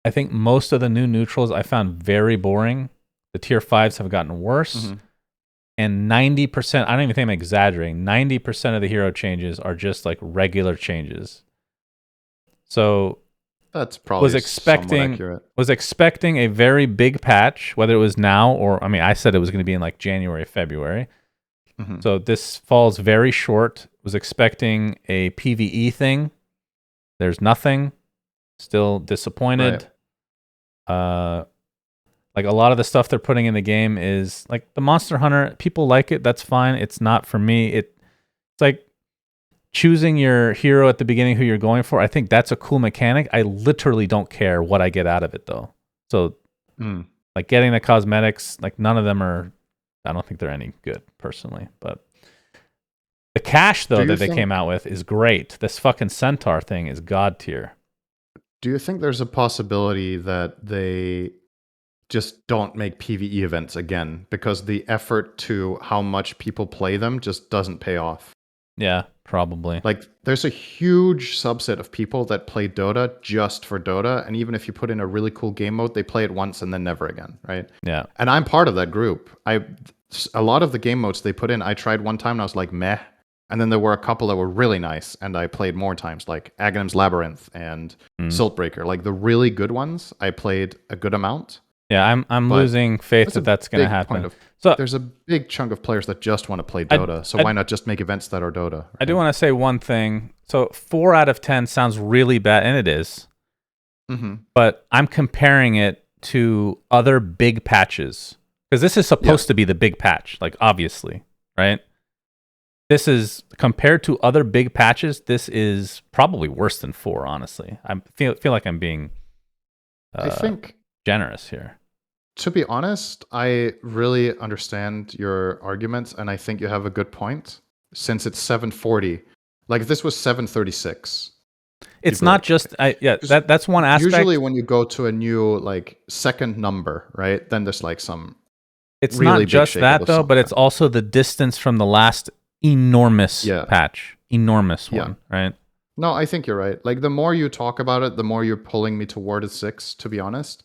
I think most of the new neutrals I found very boring. The tier 5s have gotten worse. Mm-hmm. And 90%, I don't even think I'm exaggerating, 90% of the hero changes are just like regular changes. So That's probably somewhat was expecting a very big patch, whether it was now or, I mean, I said it was going to be in like January, February. Mm-hmm. So this falls very short. Was expecting a PvE thing. There's nothing. Still disappointed. Right. Like a lot of the stuff they're putting in the game is like the Monster Hunter. People like it. That's fine. It's not for me. It's like choosing your hero at the beginning who you're going for. I think that's a cool mechanic. I literally don't care what I get out of it though. So like getting the cosmetics, like none of them are, I don't think they're any good personally, but the cash though that they came out with is great. This fucking centaur thing is god tier. Do you think there's a possibility that they just don't make PvE events again because the effort to how much people play them just doesn't pay off? Yeah, probably. Like there's a huge subset of people that play Dota just for Dota, and even if you put in a really cool game mode, they play it once and then never again, right? Yeah. And I'm part of that group. A lot of the game modes they put in, I tried one time and I was like, meh. And then there were a couple that were really nice, and I played more times, like Aghanim's Labyrinth and Siltbreaker. Like the really good ones, I played a good amount. Yeah, I'm losing faith that that's going to happen. So there's a big chunk of players that just want to play Dota. So why not just make events that are Dota? Right? I do want to say one thing. So 4 out of 10 sounds really bad, and it is. Mm-hmm. But I'm comparing it to other big patches because this is supposed to be the big patch, like obviously, right? This is compared to other big patches. This is probably worse than 4. Honestly, I feel like I'm being, I think, generous here. To be honest, I really understand your arguments, and I think you have a good point. Since it's 740, like if this was 736, it's not just that's one aspect. Usually, when you go to a new like second number, right, then there's like some. It's really not just that though, but it's also the distance from the last enormous patch, enormous one, right? No, I think you're right. Like the more you talk about it, the more you're pulling me toward a 6. To be honest.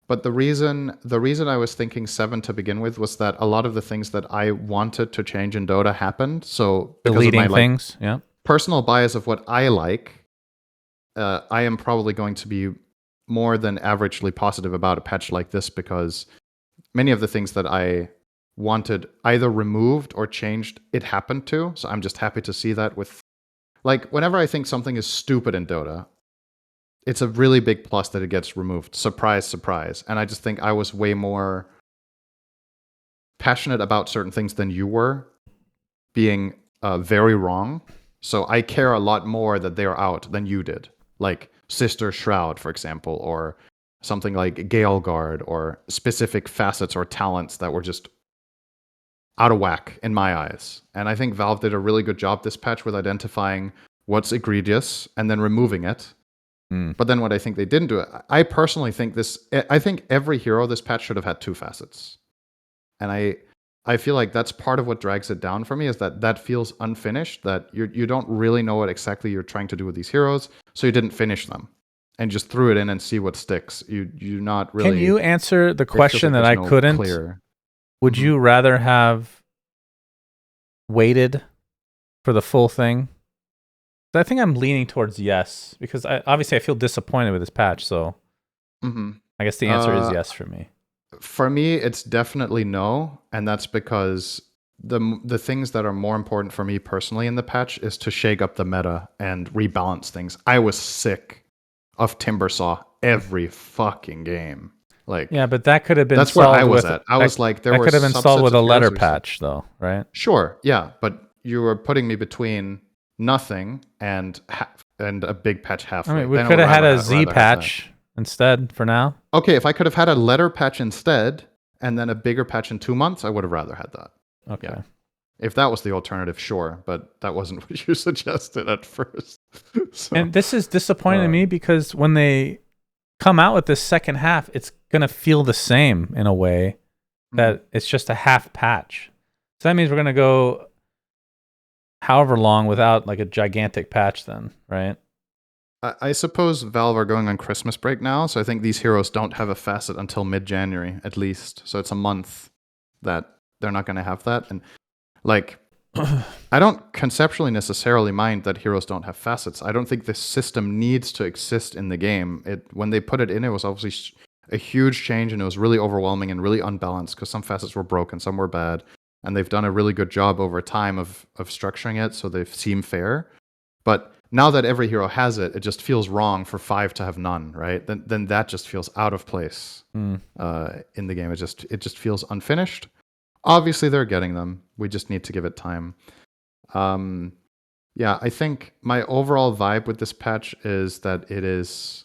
But the reason I was thinking 7 to begin with was that a lot of the things that I wanted to change in Dota happened. So because deleting of my things, personal bias of what I like, I am probably going to be more than averagely positive about a patch like this because many of the things that I wanted either removed or changed, it happened to. So I'm just happy to see that with, like, whenever I think something is stupid in Dota, it's a really big plus that it gets removed. Surprise, surprise. And I just think I was way more passionate about certain things than you were, being very wrong. So I care a lot more that they're out than you did. Like Sister Shroud, for example, or something like Gale Guard, or specific facets or talents that were just out of whack in my eyes. And I think Valve did a really good job this patch with identifying what's egregious and then removing it. But then what I think they didn't do, I personally think I think every hero this patch should have had 2 facets. And I feel like that's part of what drags it down for me, is that feels unfinished, that you don't really know what exactly you're trying to do with these heroes, so you didn't finish them and just threw it in and see what sticks. You not really. Can you answer the question that I couldn't? Clear. Would you rather have waited for the full thing? I think I'm leaning towards yes, because obviously I feel disappointed with this patch, so I guess the answer is yes for me. For me, it's definitely no, and that's because the things that are more important for me personally in the patch is to shake up the meta and rebalance things. I was sick of Timbersaw every fucking game. Like, yeah, but that could have been. That's where I was at. I was like, there could have been solved with a letter patch, though, right? Sure, yeah, but you were putting me between nothing and a big patch halfway. I mean, we could have had a Z patch instead for now. Okay, if I could have had a letter patch instead and then a bigger patch in 2 months, I would have rather had that. Okay. Yeah. If that was the alternative, sure, but that wasn't what you suggested at first. So, And this is disappointing to me because when they come out with this second half, it's going to feel the same in a way that it's just a half patch. So that means we're going to go however long without like a gigantic patch then, right? I suppose Valve are going on Christmas break now, so I think these heroes don't have a facet until mid-January at least. So it's a month that they're not going to have that. And like, I don't conceptually necessarily mind that heroes don't have facets. I don't think this system needs to exist in the game. When they put it in, it was obviously a huge change, and it was really overwhelming and really unbalanced because some facets were broken, some were bad, and they've done a really good job over time of structuring it so they seem fair. But now that every hero has it, it just feels wrong for 5 to have none, right? Then that just feels out of place in the game. It just feels unfinished. Obviously, they're getting them. We just need to give it time. Yeah, I think my overall vibe with this patch is that it is,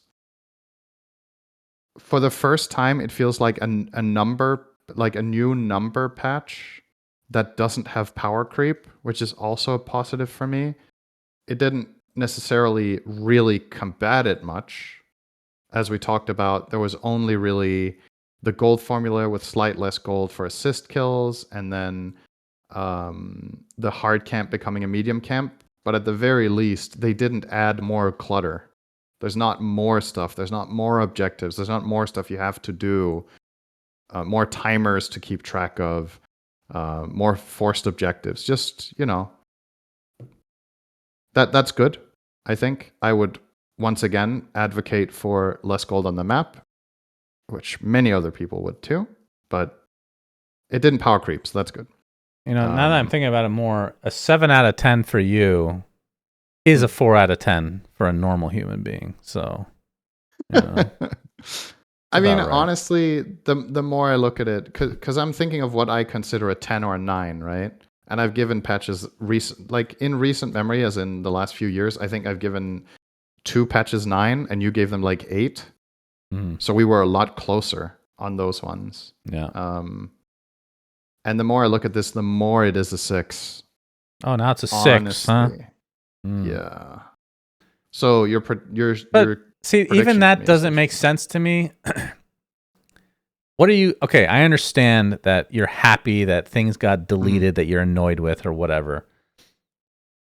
for the first time, it feels like a number, like a new number patch that doesn't have power creep, which is also a positive for me. It didn't necessarily really combat it much. As we talked about, there was only really the gold formula with slight less gold for assist kills, and then the hard camp becoming a medium camp. But at the very least, they didn't add more clutter. There's not more stuff. There's not more objectives. There's not more stuff you have to do. More timers to keep track of. More forced objectives. Just, that's good. I think I would once again advocate for less gold on the map, which many other people would too, but it didn't power creep, so that's good. Now that I'm thinking about it more, a 7 out of 10 for you is a 4 out of 10 for a normal human being. So, I mean, right. Honestly, the more I look at it, because I'm thinking of what I consider a 10 or a 9, right? And I've given patches in recent memory, as in the last few years, I think I've given 2 patches 9, and you gave them like 8. So we were a lot closer on those ones. Yeah. And the more I look at this, the more it is a 6. Oh, now it's a 6, huh? Yeah. So your see, even that doesn't make sense to me. What are you? Okay, I understand that you're happy that things got deleted that you're annoyed with or whatever.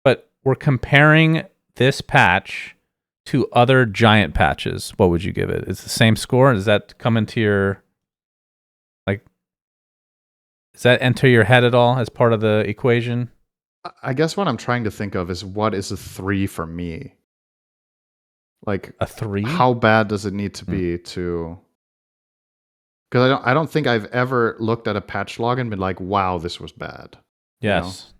But we're comparing this patch to other giant patches. What would you give it? Is the same score? Does that come into your, does that enter your head at all as part of the equation? I guess what I'm trying to think of is what is a 3 for me? Like a 3? How bad does it need to be to? Because I don't think I've ever looked at a patch log and been like, "Wow, this was bad." Yes,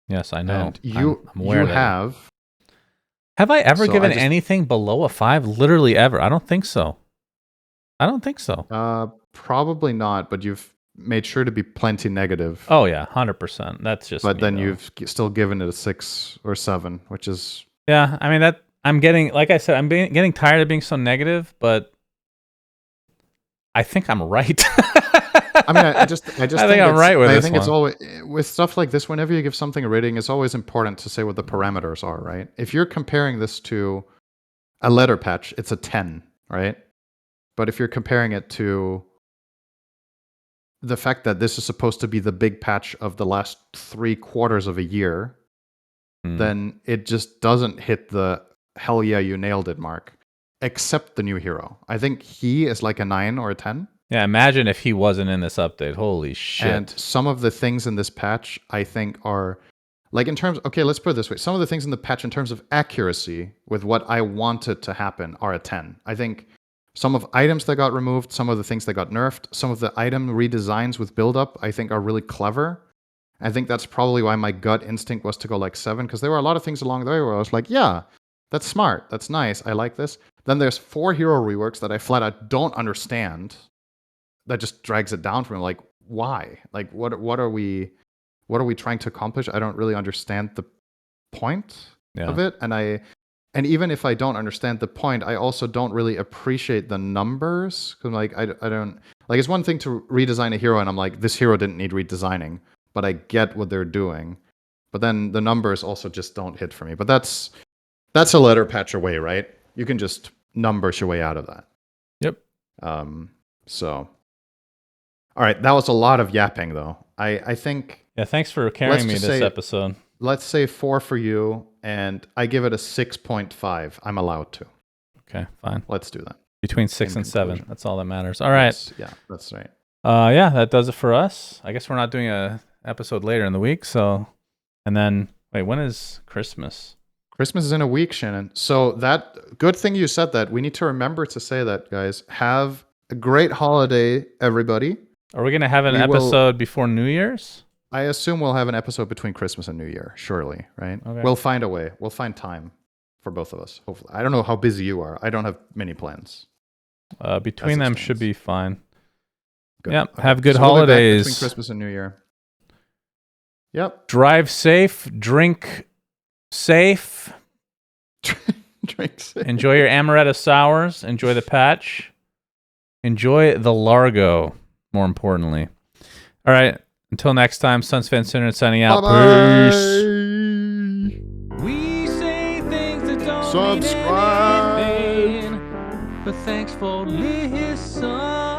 yes, I know. And I'm aware you have. Have I ever given anything below a 5? Literally ever? I don't think so. Probably not. But you've made sure to be plenty negative. Oh yeah, 100%. That's just. But then you've still given it a 6 or 7, which is. Yeah, I mean that. I'm getting, like I said, getting tired of being so negative, but I think I'm right. I mean, I just think I'm right with this one. It's always with stuff like this. Whenever you give something a rating, it's always important to say what the parameters are, right? If you're comparing this to a letter patch, it's a 10, right? But if you're comparing it to the fact that this is supposed to be the big patch of the last 3 quarters of a year, then it just doesn't hit the hell yeah, you nailed it mark. Except the new hero. I think he is like a 9 or a 10. Yeah, imagine if he wasn't in this update. Holy shit. And some of the things in this patch, I think, are like in terms. Okay, let's put it this way. Some of the things in the patch in terms of accuracy with what I wanted to happen are a 10. I think some of items that got removed, some of the things that got nerfed, some of the item redesigns with build-up, I think are really clever. I think that's probably why my gut instinct was to go like 7, because there were a lot of things along the way where I was like, yeah, that's smart. That's nice. I like this. Then there's 4 hero reworks that I flat out don't understand. That just drags it down for me. Like, why? Like, what are we trying to accomplish? I don't really understand the point of it. And And even if I don't understand the point, I also don't really appreciate the numbers. Cause like I don't like, it's one thing to redesign a hero and I'm like, this hero didn't need redesigning, but I get what they're doing. But then the numbers also just don't hit for me. But that's a letter patch away, right? You can just numbers your way out of that. Yep. So all right, that was a lot of yapping though. I think Yeah, thanks for carrying me this episode. Let's say 4 for you, and I give it a 6.5. I'm allowed to. Okay, fine. Let's do that. Between 6 and 7. That's all that matters. All right. Yeah, that's right. Yeah, that does it for us. I guess we're not doing a episode later in the week, so and then wait, when is Christmas? Christmas is in a week, Shannon. So that good thing you said that. We need to remember to say that, guys. Have a great holiday, everybody. Are we going to have an episode before New Year's? I assume we'll have an episode between Christmas and New Year, surely, right? Okay. We'll find a way. We'll find time for both of us, hopefully. I don't know how busy you are. I don't have many plans. Between them should be fine. Good. Yep. Okay. Have good so holidays. We'll be back between Christmas and New Year. Yep. Drive safe. Drink safe. Drink safe. Enjoy your amaretto sours. Enjoy the patch. Enjoy the Largo, more importantly. All right. Until next time, Sunsfan Center signing out. Bye-bye. Peace. We say things that don't Subscribe. mean anything, but thanks for listening.